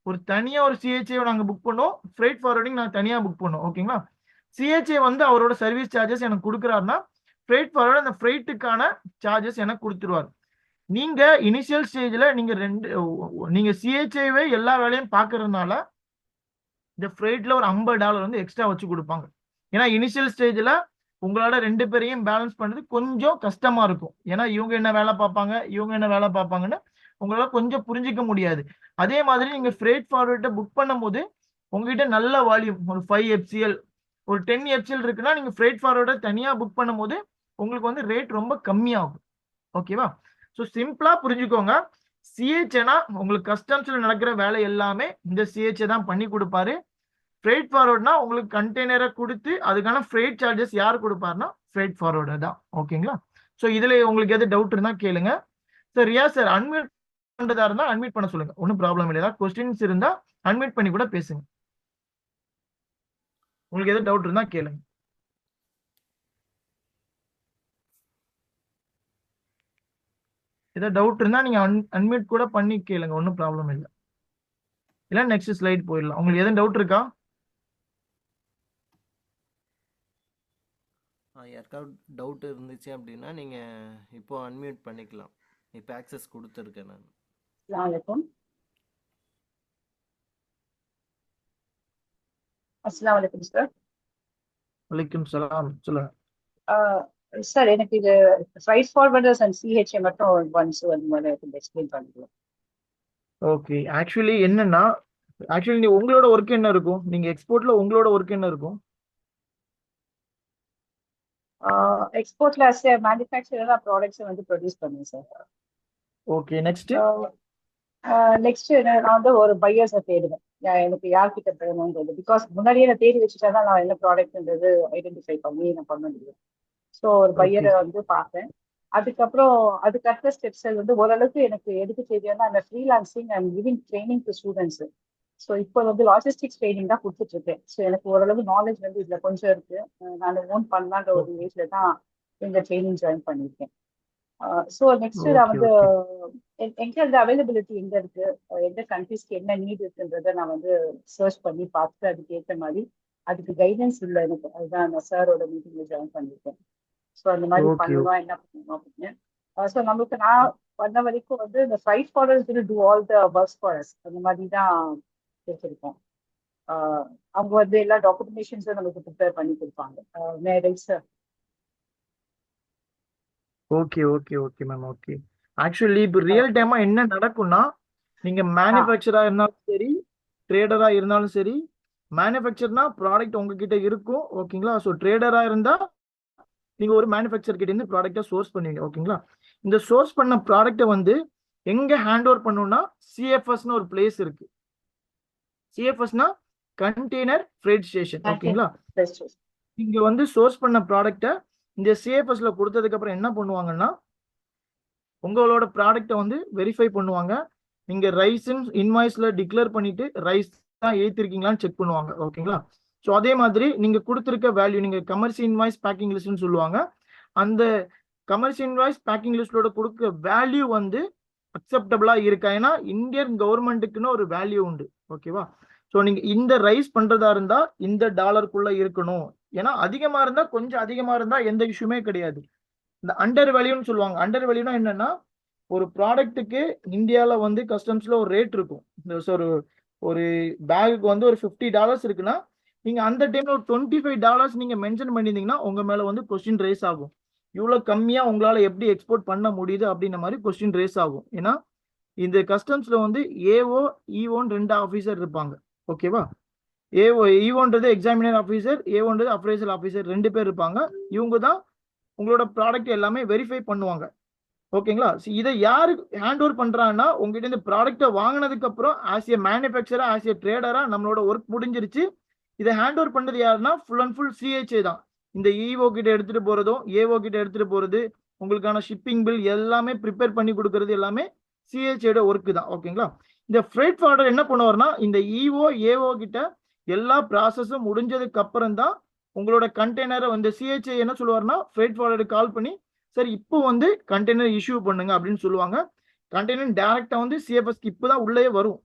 ஒரு தனியா ஒரு சிஹெச்ஏ நாங்க புக் பண்ணோம், ஃப்ரைட் ஃபார்வர்டிங் நாங்க தனியா புக் பண்ணோம். ஓகேங்களா, சிஹெச்ஏ வந்து அவரோட சர்வீஸ் சார்ஜஸ் எனக்கு கொடுக்குறாருன்னா ஃப்ரைட் ஃபார்வர்டு அந்த ஃப்ரைட்டுக்கான சார்ஜஸ் எனக்கு கொடுத்துருவாரு. நீங்க இனிஷியல் ஸ்டேஜ்ல நீங்க சிஹெச்ஐவே எல்லா வேலையும் பாக்குறதுனால இந்த ஃப்ரைட்ல ஒரு $50 வந்து எக்ஸ்ட்ரா வச்சு கொடுப்பாங்க. ஏன்னா இனிஷியல் ஸ்டேஜ்ல உங்களால 2 பேரையும் பேலன்ஸ் பண்றது கொஞ்சம் கஷ்டமா இருக்கும். ஏன்னா இவங்க என்ன வேலை பார்ப்பாங்க, இவங்க என்ன வேலை பார்ப்பாங்கன்னு உங்களால கொஞ்சம் புரிஞ்சிக்க முடியாது. அதே மாதிரி நீங்க ஃப்ரைட் ஃபார்வர்ட புக் பண்ணும்போது உங்ககிட்ட நல்ல வால்யூம் ஒரு 5 FCL ஒரு 10 FCL இருக்குன்னா நீங்க ஃப்ரைட் ஃபார்வர்ட தனியா புக் பண்ணும்போது உங்களுக்கு வந்து ரேட் ரொம்ப கம்மியாகும். ஓகேவா, ஸோ சிம்பிளா புரிஞ்சுக்கோங்க, சிஹெச்ஏனா உங்களுக்கு கஸ்டம்ஸ்ல நடக்கிற வேலை எல்லாமே இந்த சிஹெச்ஏ தான் பண்ணி கொடுப்பாரு. ஃப்ரைட் ஃபார்வர்ட்னா உங்களுக்கு கண்டெய்னரை கொடுத்து அதுக்கான ஃப்ரைட் சார்ஜஸ் யார் கொடுப்பாருன்னா ஃப்ரைட் ஃபார்வர்டர் தான். ஓகேங்களா, ஸோ இதுல உங்களுக்கு எது டவுட் இருந்தா கேளுங்க. சார் ரியா சார் அன்மியூட் பண்றதா இருந்தா அன்மியூட் பண்ண சொல்லுங்க, ஒன்றும் ப்ராப்ளம் இல்லை. ஏதாவது கொஸ்டின்ஸ் இருந்தா அன்மியூட் பண்ணி கூட பேசுங்க, உங்களுக்கு எது டவுட் இருந்தா கேளுங்க. ஏதாவது டவுட் இருந்தா நீங்க அன்மியூட் கூட பண்ணி கேளுங்க, ஒன்றும் ப்ராப்ளம் இல்லை. இல்லை நெக்ஸ்ட் ஸ்லைட் போயிடலாம். உங்களுக்கு எதுவும் டவுட் இருக்கா? யாருக்காவது டவுட் இருந்துச்சு அப்படின்னா நீங்கள் இப்போ அன்மியூட் பண்ணிக்கலாம். இப்போ ஆக்சஸ் கொடுத்துருக்கேன் நான். அஸ்ஸலாமு அலைக்கும் சார். வலைக்கும் சலாம், சொல்லுங்க. சார் எனக்கு இது ஃப்ரைட் ஃபார்வர்டர்ஸ் அண்ட் சிஹெச்ஏ மட்டும் ஒன்ஸ் வந்து முதல்ல எக்ஸ்பிளைன் பண்ணுங்க. ஓகே, ஆக்சுவலி என்னன்னா ஆக்சுவலி உங்களோட ஒர்க் என்ன இருக்கும், நீங்க எக்ஸ்போர்ட்ல உங்களோட ஒர்க் என்ன இருக்கும்? எக்ஸ்போர்ட்ல மேனுஃபேக்சரரா ப்ராடக்ட்ஸை வந்து ப்ரொடியூஸ் பண்ணுவேன் சார். ஓகே, நெக்ஸ்ட் நெக்ஸ்ட் நான் வந்து ஒரு பையர்ஸை தேடுவேன், எனக்கு யார்கிட்ட போகணுன்றது. பிகாஸ் முன்னாடியே நான் தேடி வச்சுட்டா தான் நான் என்ன ப்ராடக்ட்ன்றது ஐடென்டிஃபை பண்ணி நான் பண்ண முடியும். ஸோ ஒரு பையரை வந்து பார்ப்பேன். அதுக்கப்புறம் அதுக்கு அடுத்த ஸ்டெப்ஸ் வந்து ஓரளவுக்கு எனக்கு எதுக்கு தெரியும்னா அந்த freelancing and giving training to students. So இப்போ வந்து லாஜிஸ்டிக்ஸ் ட்ரைனிங் தான் கொடுத்துட்டு இருக்கேன். ஸோ எனக்கு ஓரளவு நாலேஜ் வந்து இதுல கொஞ்சம் இருக்கு. நான் ஓன் பண்ணலான்ற ஒரு ஏஜ்ல தான் இந்த ட்ரைனிங் ஜாயின் பண்ணியிருக்கேன். ஸோ நெக்ஸ்ட் நான் வந்து எங்க இந்த அவைலபிலிட்டி எங்க இருக்கு, எந்த கண்ட்ரிஸ்க்கு என்ன நீட் இருக்குன்றத நான் வந்து சர்ச் பண்ணி பார்த்து அதுக்கு ஏற்ற மாதிரி அதுக்கு கைடன்ஸ் இல்லை எனக்கு. அதுதான் நான் சாரோட மீட்டிங்ல ஜாயின் பண்ணியிருக்கேன். ஸோ அந்த மாதிரி பண்ணணும் என்ன பண்ணணும் அப்படின்னு. ஸோ நம்மளுக்கு நான் பண்ண வரைக்கும் வந்து இந்த fried forwarders will do all the work for us அந்த மாதிரி தான் வச்சிருக்கோம். அவங்க வந்து எல்லா டாக்குமெண்டேஷன்ஸும் நமக்கு ப்ரிப்பேர் பண்ணி கொடுப்பாங்க. Sir okay okay okay ma'am okay. Actually இப்போ ரியல் டைமா என்ன நடக்கும்னா, நீங்க மேனுஃபேக்சரா இருந்தாலும் சரி, ட்ரேடரா இருந்தாலும் சரி, மேனுஃபேக்சர்னா ப்ராடக்ட் உங்ககிட்ட இருக்கும் ஓகேங்களா. ஸோ ட்ரேடரா இருந்தா நீங்க ஒரு மேனுஃபேக்சர் கிட்ட இருந்து ப்ராடக்ட்டை சோர்ஸ் பண்ணுவீங்க ஓகேங்களா. இந்த சோர்ஸ் பண்ண ப்ராடக்ட்டை வந்து எங்க ஹேண்ட் ஓவர் பண்ணணும்னா சிஎஃப்எஸ்னு ஒரு பிளேஸ் இருக்கு. சிஎஃப்எஸ்னா கண்டெய்னர் ஃப்ரைட் ஸ்டேஷன் ஓகேங்களா. இங்க வந்து சோர்ஸ் பண்ண ப்ராடக்ட்டை இந்த சிஎஃப்எஸ்ல கொடுத்ததுக்கு அப்புறம் என்ன பண்ணுவாங்கன்னா, உங்களோட ப்ராடக்ட்டை வந்து வெரிஃபை பண்ணுவாங்க. நீங்க ரைஸ் இன்வாய்ஸ்ல டிக்ளேர் பண்ணிட்டு ரைஸ் தான் ஏத்திருக்கீங்களான்னு செக் பண்ணுவாங்க ஓகேங்களா. ஸோ அதே மாதிரி நீங்க கொடுத்துருக்க வேல்யூ, நீங்க கமர்ஷியல் இன்வாய்ஸ் பேக்கிங் லிஸ்ட்னு சொல்லுவாங்க. அந்த கமர்ஷியல் இன்வாய்ஸ் பேக்கிங் லிஸ்டோட கொடுக்க வேல்யூ வந்து அக்செப்டபிளா இருக்கா? ஏன்னா இந்தியன் கவர்மெண்ட்டுக்குன்னு ஒரு வேல்யூ உண்டு ஓகேவா. ஸோ நீங்க இந்த ரைஸ் பண்றதா இருந்தா இந்த டாலருக்குள்ள இருக்கணும். ஏன்னா அதிகமா இருந்தா, கொஞ்சம் அதிகமா இருந்தா எந்த இஷ்யூமே கிடையாது. இந்த அண்டர் வேல்யூன்னு சொல்லுவாங்க. அண்டர் வேல்யூனா என்னன்னா, ஒரு ப்ராடக்ட்டுக்கு இந்தியால வந்து கஸ்டம்ஸ்ல ஒரு ரேட் இருக்கும். ஒரு ஒரு பேகுக்கு வந்து ஒரு $50 இருக்குன்னா, நீங்க அந்த டைம்ல ஒரு $25 நீங்க மென்ஷன் பண்ணியிருந்தீங்கன்னா உங்க மேல வந்து கொஸ்டின் ரேஸ் ஆகும். இவ்வளவு கம்மியா உங்களால எப்படி எக்ஸ்போர்ட் பண்ண முடியுது அப்படின்ற மாதிரி கொஸ்டின் ரேஸ் ஆகும். ஏன்னா இந்த கஸ்டம்ஸ்ல வந்து ஏஓ இஓன்னு 2 ஆஃபீஸர் இருப்பாங்க ஓகேவா. ஏஓ இஓன்றது எக்ஸாமினர் ஆஃபீஸர், ஏஓன்றது அப்ரைசல் ஆஃபீஸர், 2 பேர் இருப்பாங்க. இவங்க தான் உங்களோட ப்ராடக்ட் எல்லாமே வெரிஃபை பண்ணுவாங்க ஓகேங்களா. இதை யாரு ஹேண்ட் ஓவர் பண்றாங்கன்னா, உங்ககிட்ட இந்த ப்ராடக்ட்டை வாங்கினதுக்கு அப்புறம் ஆஸ் ஏ மேனுஃபேக்சரா, ஆஸ் ஏ ட்ரேடரா நம்மளோட ஒர்க் முடிஞ்சிருச்சு. இதை ஹேண்ட் ஓவர் பண்றது யாருன்னா ஃபுல் அண்ட் ஃபுல் சிஹெச்ஏ தான். இந்த இஓ கிட்ட எடுத்துட்டு போறதும் ஏஓ கிட்ட எடுத்துட்டு போறது, உங்களுக்கான ஷிப்பிங் பில் எல்லாமே ப்ரிப்பேர் பண்ணி கொடுக்கறது எல்லாமே சிஹெச்ஏட ஒர்க்கு தான் ஓகேங்களா. இந்த ஃப்ரைட் ஃபார்வர்டர் என்ன பண்ணுவார்னா, இந்த இஓ ஏஓ கிட்ட எல்லா ப்ராசஸும் முடிஞ்சதுக்கு அப்புறம் தான் உங்களோட கண்டெய்னரை வந்து சிஹெச்ஏ என்ன சொல்லுவார்னா ஃப்ரைட் ஃபார்வர்டர் கால் பண்ணி, சரி இப்போ வந்து கண்டெய்னர் இஷ்யூ பண்ணுங்க அப்படின்னு சொல்லுவாங்க. கண்டெய்னர் டைரக்டா வந்து சிஎஃப்எஸ்க்கு இப்போதான் உள்ளே வரும்.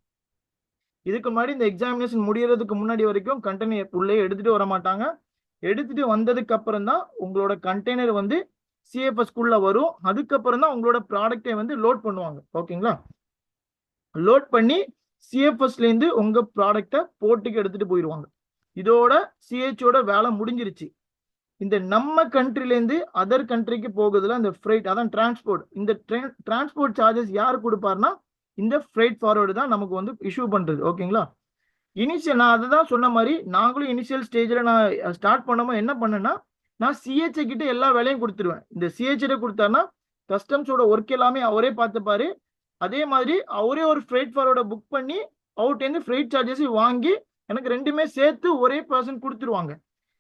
இதுக்கு முன்னாடி இந்த எக்ஸாமினேஷன் முடியறதுக்கு முன்னாடி வரைக்கும் கண்டெய்னர் உள்ளே எடுத்துட்டு வர மாட்டாங்க. எடுத்துட்டு வந்ததுக்கு அப்புறம் தான் உங்களோட கண்டெய்னர் வந்து சிஎஃப்எஸ்க்குள்ள வரும். அதுக்கப்புறம் தான் உங்களோட ப்ராடக்டை வந்து லோட் பண்ணுவாங்க ஓகேங்களா. லோட் பண்ணி சிஎஃப்எஸ்ல இருந்து உங்க ப்ராடக்டை போர்ட்டுக்கு எடுத்துட்டு போயிடுவாங்க. இதோட சிஹெச்சோட வேலை முடிஞ்சிருச்சு. இந்த நம்ம கண்ட்ரில இருந்து அதர் கண்ட்ரிக்கு போகுதுல இந்த ஃப்ரைட், அதான் டிரான்ஸ்போர்ட். இந்த டிரான்ஸ்போர்ட் சார்ஜஸ் யார் கொடுப்பாருன்னா இந்த ஃப்ரைட் ஃபார்வர்டு தான் நமக்கு வந்து இஷ்யூ பண்றது ஓகேங்களா. இனிஷியல் நான் அதுதான் சொன்ன மாதிரி, நாங்களும் இனிஷியல் ஸ்டேஜ்ல நான் ஸ்டார்ட் பண்ணும்போது என்ன பண்ணேன்னா, நான் சிஹெச்ஏ கிட்ட எல்லா வேலையும் கொடுத்துருவேன். இந்த சிஹெச்ஏ கொடுத்தாருன்னா கஸ்டம்ஸோட ஒர்க் எல்லாமே அவரே பார்த்துப்பாரு. அதே மாதிரி அவரே ஒரு ஃப்ரைட் ஃபார்வர்டை புக் பண்ணி அவர்கிட்ட ஃப்ரைட் சார்ஜஸ் வாங்கி எனக்கு ரெண்டுமே சேர்த்து ஒரே பர்சன் கொடுத்துருவாங்க.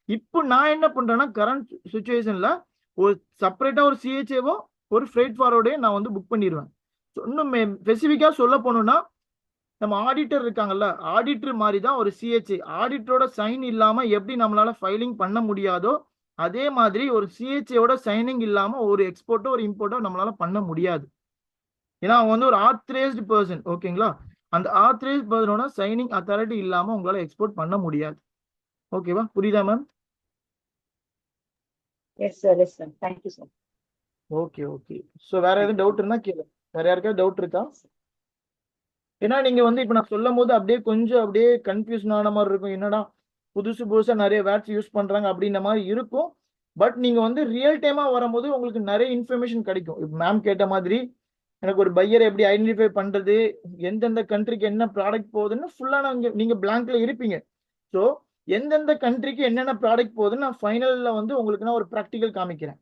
இப்போ நான் என்ன பண்றேன்னா, கரண்ட் சுச்சுவேஷன்ல ஒரு செப்பரேட்டா ஒரு சிஹெச்ஏவோ ஒரு ஃப்ரைட் ஃபார்வர்டையும் நான் வந்து புக் பண்ணிடுவேன். இன்னும் ஸ்பெசிஃபிக்கா சொல்ல போனோம்னா, நம்ம ஆடிட்டர் இருக்காங்கல்ல, ஆடிட்டர் மாதிரி தான் ஒரு சிஹெச்ஏ. ஆடிட்டரோட சைன் இல்லாம எப்படி நம்மளால ஃபைலிங் பண்ண முடியாதோ, அதே மாதிரி ஒரு சிஹெச்ஏவோட சைனிங் இல்லாம ஒரு எக்ஸ்போர்ட்டோ ஒரு இம்போர்ட்டோ நம்மளால பண்ண முடியாது. ஏன்னா அவங்க வந்து ஒரு ஆத்தரைஸ்டு பர்சன் ஓகேங்களா. அந்த ஆத்தரைஸ்டு பர்சனோட சைனிங் அத்தாரிட்டி இல்லாம உங்களால எக்ஸ்போர்ட் பண்ண முடியாது. ஓகேவா, புரியுதா ma'am? Yes sir, yes sir, thank you sir. Okay okay. So வேற எதுவும் டவுட் இருந்தா கேளு. வேற யாருக்காவது டவுட் இருக்கா? ஏன்னா நீங்க வந்து இப்ப நான் சொல்லும் போது அப்படியே கொஞ்சம் அப்படியே கன்ஃபியூஷன் ஆன மாதிரி இருக்கும். என்னடா புதுசு புதுசா நிறைய வேர்ட்ஸ் யூஸ் பண்றாங்க அப்படின்ற மாதிரி இருக்கும். பட் நீங்க வந்து ரியல் டைமா வரும்போது உங்களுக்கு நிறைய இன்ஃபர்மேஷன் கிடைக்கும். இப்போ மேம் கேட்ட மாதிரி எனக்கு ஒரு பையரை எப்படி ஐடென்டிஃபை பண்றது, எந்தெந்த கண்ட்ரிக்கு என்ன ப்ராடக்ட் போகுதுன்னு ஃபுல்லா நீங்க பிளாங்க்ல இருப்பீங்க. ஸோ எந்தெந்த கண்ட்ரிக்கு என்னென்ன ப்ராடக்ட் போகுதுன்னு நான் ஃபைனல்ல வந்து உங்களுக்கு நான் ஒரு ப்ராக்டிக்கல் காமிக்கிறேன்.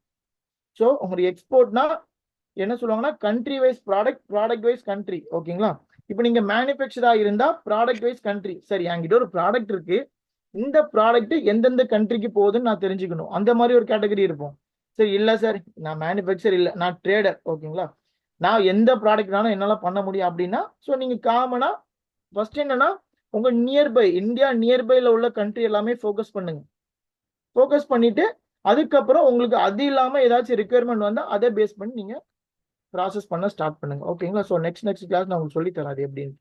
ஸோ உங்களுக்கு எக்ஸ்போர்ட்னா என்ன சொல்லுவாங்கன்னா country wise product, product wise country ஓகேங்களா. இப்போ நீங்க மேனுஃபேக்சரா இருந்தா ப்ராடக்ட் வைஸ் கண்ட்ரி. சரி, என்கிட்ட ஒரு ப்ராடக்ட் இருக்கு, இந்த ப்ராடக்ட் எந்தெந்த கண்ட்ரிக்கு போகுதுன்னு நான் தெரிஞ்சுக்கணும். அந்த மாதிரி ஒரு கேட்டகரி இருப்போம். சரி, இல்ல சார் நான் மேனுஃபேக்சர் இல்லை, நான் ட்ரேடர் ஓகேங்களா, நான் எந்த ப்ராடக்ட்னாலும் என்னால பண்ண முடியும் அப்படின்னா, ஸோ நீங்க காமனா ஃபர்ஸ்ட் என்னன்னா உங்க நியர்பை, இந்தியா நியர்பைல உள்ள கண்ட்ரி எல்லாமே ஃபோக்கஸ் பண்ணுங்க. ஃபோக்கஸ் பண்ணிட்டு அதுக்கப்புறம் உங்களுக்கு அது இல்லாம ஏதாச்சும் ரிக்யர்மெண்ட் வந்தா அதை பேஸ் பண்ணி நீங்க ப்ராசஸ் பண்ண ஸ்டார்ட் பண்ணுங்க ஓகேங்களா. ஸோ நெக்ஸ்ட் கிளாஸ் நான் உங்களுக்கு சொல்லி தரேன் அது எப்படின்னு.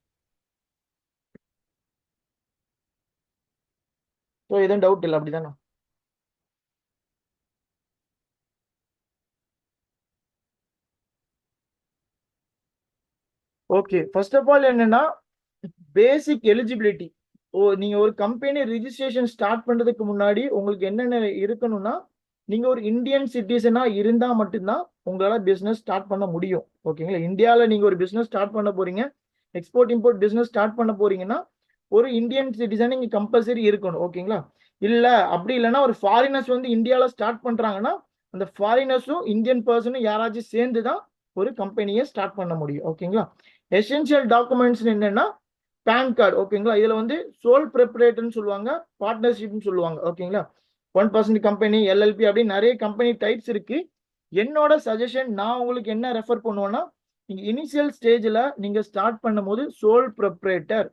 ஸோ எதுவும் டவுட் இல்லை அப்படிதானே? ஓகே, ஃபர்ஸ்ட் ஆஃப் ஆல் என்னன்னா பேசிக் எலிஜிபிலிட்டி. நீங்க ஒரு கம்பெனி ரிஜிஸ்ட்ரேஷன் ஸ்டார்ட் பண்றதுக்கு முன்னாடி உங்களுக்கு என்னென்ன இருக்கணும்னா, நீங்க ஒரு இந்தியன் சிட்டிசனா இருந்தா மட்டும்தான் உங்களால பிசினஸ் ஸ்டார்ட் பண்ண முடியும். ஓகேங்களா? இந்தியாவில் நீங்க ஒரு பிசினஸ் ஸ்டார்ட் பண்ண போறீங்க, எக்ஸ்போர்ட் இம்போர்ட் பிசினஸ் ஸ்டார்ட் பண்ண போறீங்கன்னா ஒரு இந்தியன் சிட்டிசன் நீங்க கம்பல்சரி இருக்கணும். ஓகேங்களா? இல்ல அப்படி இல்லைன்னா ஒரு ஃபாரினர்ஸ் வந்து இந்தியாவில் ஸ்டார்ட் பண்றாங்கன்னா அந்த ஃபாரினர்ஸும் இந்தியன் பர்சனும் யாராச்சும் சேர்ந்து தான் ஒரு கம்பெனியை ஸ்டார்ட் பண்ண முடியும். ஓகேங்களா? எசென்ஷியல் டாக்குமெண்ட்ஸ் என்னன்னா பேன் கார்டு. ஓகேங்களா? இதுல வந்து சோல் ப்ரொப்ரைட்டர்னு சொல்லுவாங்க, பார்ட்னர்ஷிப்னு சொல்லுவாங்க. ஓகேங்களா? 1% கம்பெனி, எல்எல்பி அப்படின்னு நிறைய கம்பெனி டைப்ஸ் இருக்கு. என்னோட சஜஷன், நான் உங்களுக்கு என்ன ரெஃபர் பண்ணுவேன்னா, நீங்க இனிஷியல் ஸ்டேஜ்ல நீங்க ஸ்டார்ட் பண்ணும்போது சோல் ப்ரொப்ரைட்டர்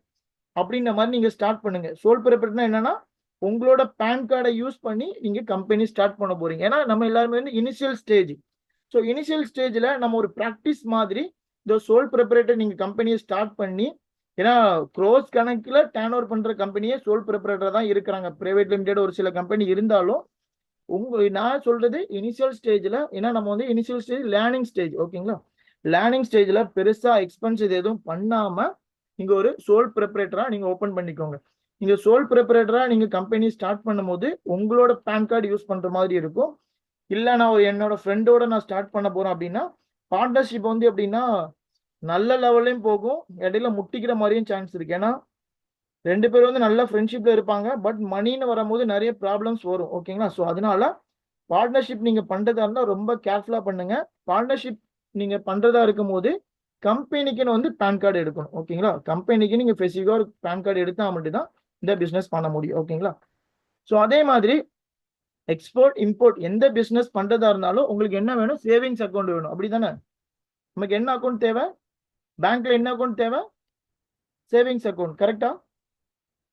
அப்படின்ற மாதிரி நீங்க ஸ்டார்ட் பண்ணுங்க. சோல் ப்ரொப்ரைட்டர்னா என்னன்னா உங்களோட பேன் கார்டை யூஸ் பண்ணி நீங்க கம்பெனி ஸ்டார்ட் பண்ண போறீங்க. ஏன்னா நம்ம எல்லாருமே வந்து இனிஷியல் ஸ்டேஜ். ஸோ இனிஷியல் ஸ்டேஜ்ல நம்ம ஒரு ப்ராக்டிஸ் மாதிரி இந்த சோல் ப்ரொப்ரைட்டர் நீங்க கம்பெனியை ஸ்டார்ட் பண்ணி, ஏன்னா க்ரோஸ் கணக்கில் டேர்ன் ஓவர் பண்ற கம்பெனியே சோல் ப்ரொப்ரைட்டர் தான் இருக்கிறாங்க. பிரைவேட் லிமிடெட் ஒரு சில கம்பெனி இருந்தாலும் நான் சொல்றது இனிஷியல் ஸ்டேஜ்ல, ஏன்னா நம்ம வந்து இனிஷியல் ஸ்டேஜ் லேர்னிங் ஸ்டேஜ். ஓகேங்களா? லேர்னிங் ஸ்டேஜ்ல பெருசா எக்ஸ்பென்ஸ் எதுவும் பண்ணாம நீங்க ஒரு சோல் ப்ரொப்ரைட்டரா நீங்க ஓபன் பண்ணிக்கோங்க. நீங்க சோல் ப்ரொப்ரைட்டரா நீங்க கம்பெனி ஸ்டார்ட் பண்ணும்போது உங்களோட பேன் கார்டு யூஸ் பண்ற மாதிரி இருக்கும். இல்ல நான் என்னோட ஃப்ரெண்டோட நான் ஸ்டார்ட் பண்ண போறேன் அப்படின்னா பார்ட்னர்ஷிப் வந்து எப்படின்னா நல்ல லெவல்லையும் போகும், இடையில முட்டிக்கிற மாதிரியும் சான்ஸ் இருக்கு. ஏன்னா 2 பேரும் வந்து நல்ல ஃப்ரெண்ட்ஷிப்ல இருப்பாங்க, பட் மணின்னு வரும்போது நிறைய ப்ராப்ளம்ஸ் வரும். ஓகேங்களா? ஸோ அதனால பார்ட்னர்ஷிப் நீங்க பண்றதா இருந்தா ரொம்ப கேர்ஃபுல்லா பண்ணுங்க. பார்ட்னர்ஷிப் நீங்க பண்றதா இருக்கும் போது கம்பெனிக்குன்னு வந்து பேன் கார்டு எடுக்கணும். ஓகேங்களா? கம்பெனிக்கு நீங்க ஸ்பெசிஃபிக்கா ஒரு பேன் கார்டு எடுத்தா மட்டும்தான் இந்த பிசினஸ் பண்ண முடியும். ஓகேங்களா? ஸோ அதே மாதிரி எக்ஸ்போர்ட் இம்போர்ட் எந்த பிசினஸ் பண்றதா இருந்தாலும் உங்களுக்கு என்ன வேணும்? சேவிங்ஸ் அக்கௌண்ட் வேணும். அப்படிதானே? நமக்கு என்ன அக்கௌண்ட் தேவை? பேங்க்ல என்ன அக்கௌண்ட் தேவை? Savings account. கரெக்டா?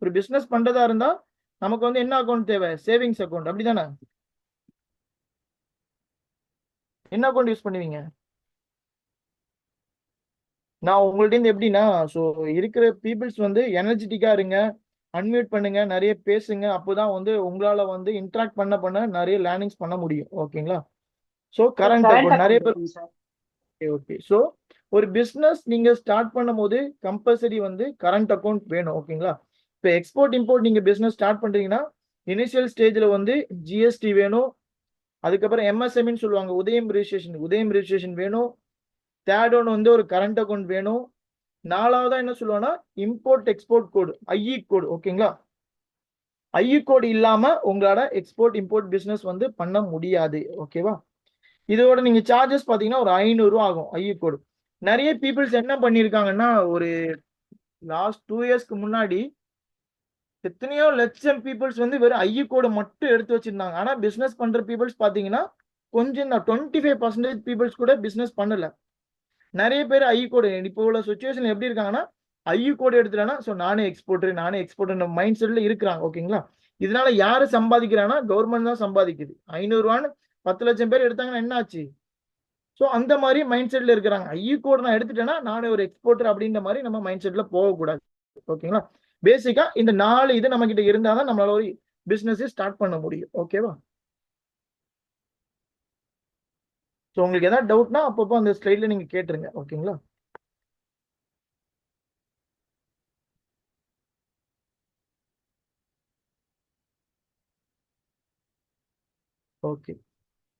ஒரு பிசினஸ் பண்றதா இருந்தா நமக்கு வந்து என்ன அக்கௌண்ட் தேவை? Savings account. அப்படிதானே? என்ன அக்கௌண்ட் யூஸ் பண்ணுவீங்க? நான் உங்கள்ட்ட எப்படின்னா, ஸோ இருக்கிற பீப்புள்ஸ் வந்து எனர்ஜெட்டிக்கா இருங்க, அன்மியூட் பண்ணுங்க, நிறைய பேசுங்க. அப்போதான் வந்து உங்களால வந்து இன்ட்ராக்ட் பண்ண நிறைய லேர்னிங்ஸ் பண்ண முடியும். ஓகேங்களா? ஸோ கரண்ட் அக்கௌண்ட் நிறைய பேர். சார். ஓகே. ஸோ ஒரு பிஸ்னஸ் நீங்க ஸ்டார்ட் பண்ணும்போது கம்பல்சரி வந்து கரண்ட் அக்கௌண்ட் வேணும். ஓகேங்களா? இப்போ எக்ஸ்போர்ட் இம்போர்ட் நீங்க பிஸ்னஸ் ஸ்டார்ட் பண்றீங்கன்னா இனிஷியல் ஸ்டேஜ்ல வந்து ஜிஎஸ்டி வேணும். அதுக்கப்புறம் எம்எஸ்எம்இன்னு சொல்லுவாங்க, உதயம் ரிஜிஸ்ட்ரேஷன் வேணும். தேர்ட் ஒன் வந்து ஒரு கரண்ட் அக்கௌண்ட் வேணும். நாலாவதா என்ன சொல்லுவாங்கன்னா import export code, IE code. ஓகேங்களா? ஐஇ கோடு இல்லாம உங்களால எக்ஸ்போர்ட் இம்போர்ட் பிசினஸ் வந்து பண்ண முடியாது. ஓகேவா? இதோட நீங்க சார்ஜஸ் பாத்தீங்கன்னா ஒரு 500 ரூபா ஆகும் ஐஇ கோடு. நிறைய பீப்புள்ஸ் என்ன பண்ணிருக்காங்கன்னா, ஒரு லாஸ்ட் 2 இயர்ஸ்க்கு முன்னாடி எத்தனையோ லட்சம் பீப்புள்ஸ் வந்து வெறும் ஐஇ கோடு மட்டும் எடுத்து வச்சிருந்தாங்க. ஆனா பிசினஸ் பண்ற பீப்புள்ஸ் பாத்தீங்கன்னா கொஞ்சம் தான், 25% பீப்புள்ஸ் கூட பிசினஸ் பண்ணல. நிறைய பேர் ஐஇ கோடு இப்போ உள்ள சுச்சுவேஷன் எப்படி இருக்காங்கன்னா, ஐஇ கோடு எடுத்துட்டேன்னா ஸோ நானே எக்ஸ்போர்ட்டர் மைண்ட் செட்ல இருக்கிறாங்க. ஓகேங்களா? இதனால யாரு சம்பாதிக்கிறாங்கன்னா கவர்மெண்ட் தான் சம்பாதிக்குது. 500 ரூபான்னு 10 லட்சம் பேர் எடுத்தாங்கன்னா என்ன ஆச்சு? ஸோ அந்த மாதிரி மைண்ட் செட்ல இருக்கிறாங்க. ஐஇ கோடு நான் எடுத்துட்டேன்னா நானே ஒரு எக்ஸ்போர்ட்டர் அப்படின்ற மாதிரி நம்ம மைண்ட் செட்ல போகக்கூடாது. ஓகேங்களா? பேசிக்கா இந்த 4 இது நம்ம கிட்ட இருந்தாதான் நம்மளால ஒரு பிசினஸ் ஸ்டார்ட் பண்ண முடியும். ஓகேவா? ஸோ உங்களுக்கு ஏதாவது டவுட்னா அப்பப்போ அந்த ஸ்லைட்ல நீங்க கேட்டுருங்க. ஓகேங்களா? ஓகே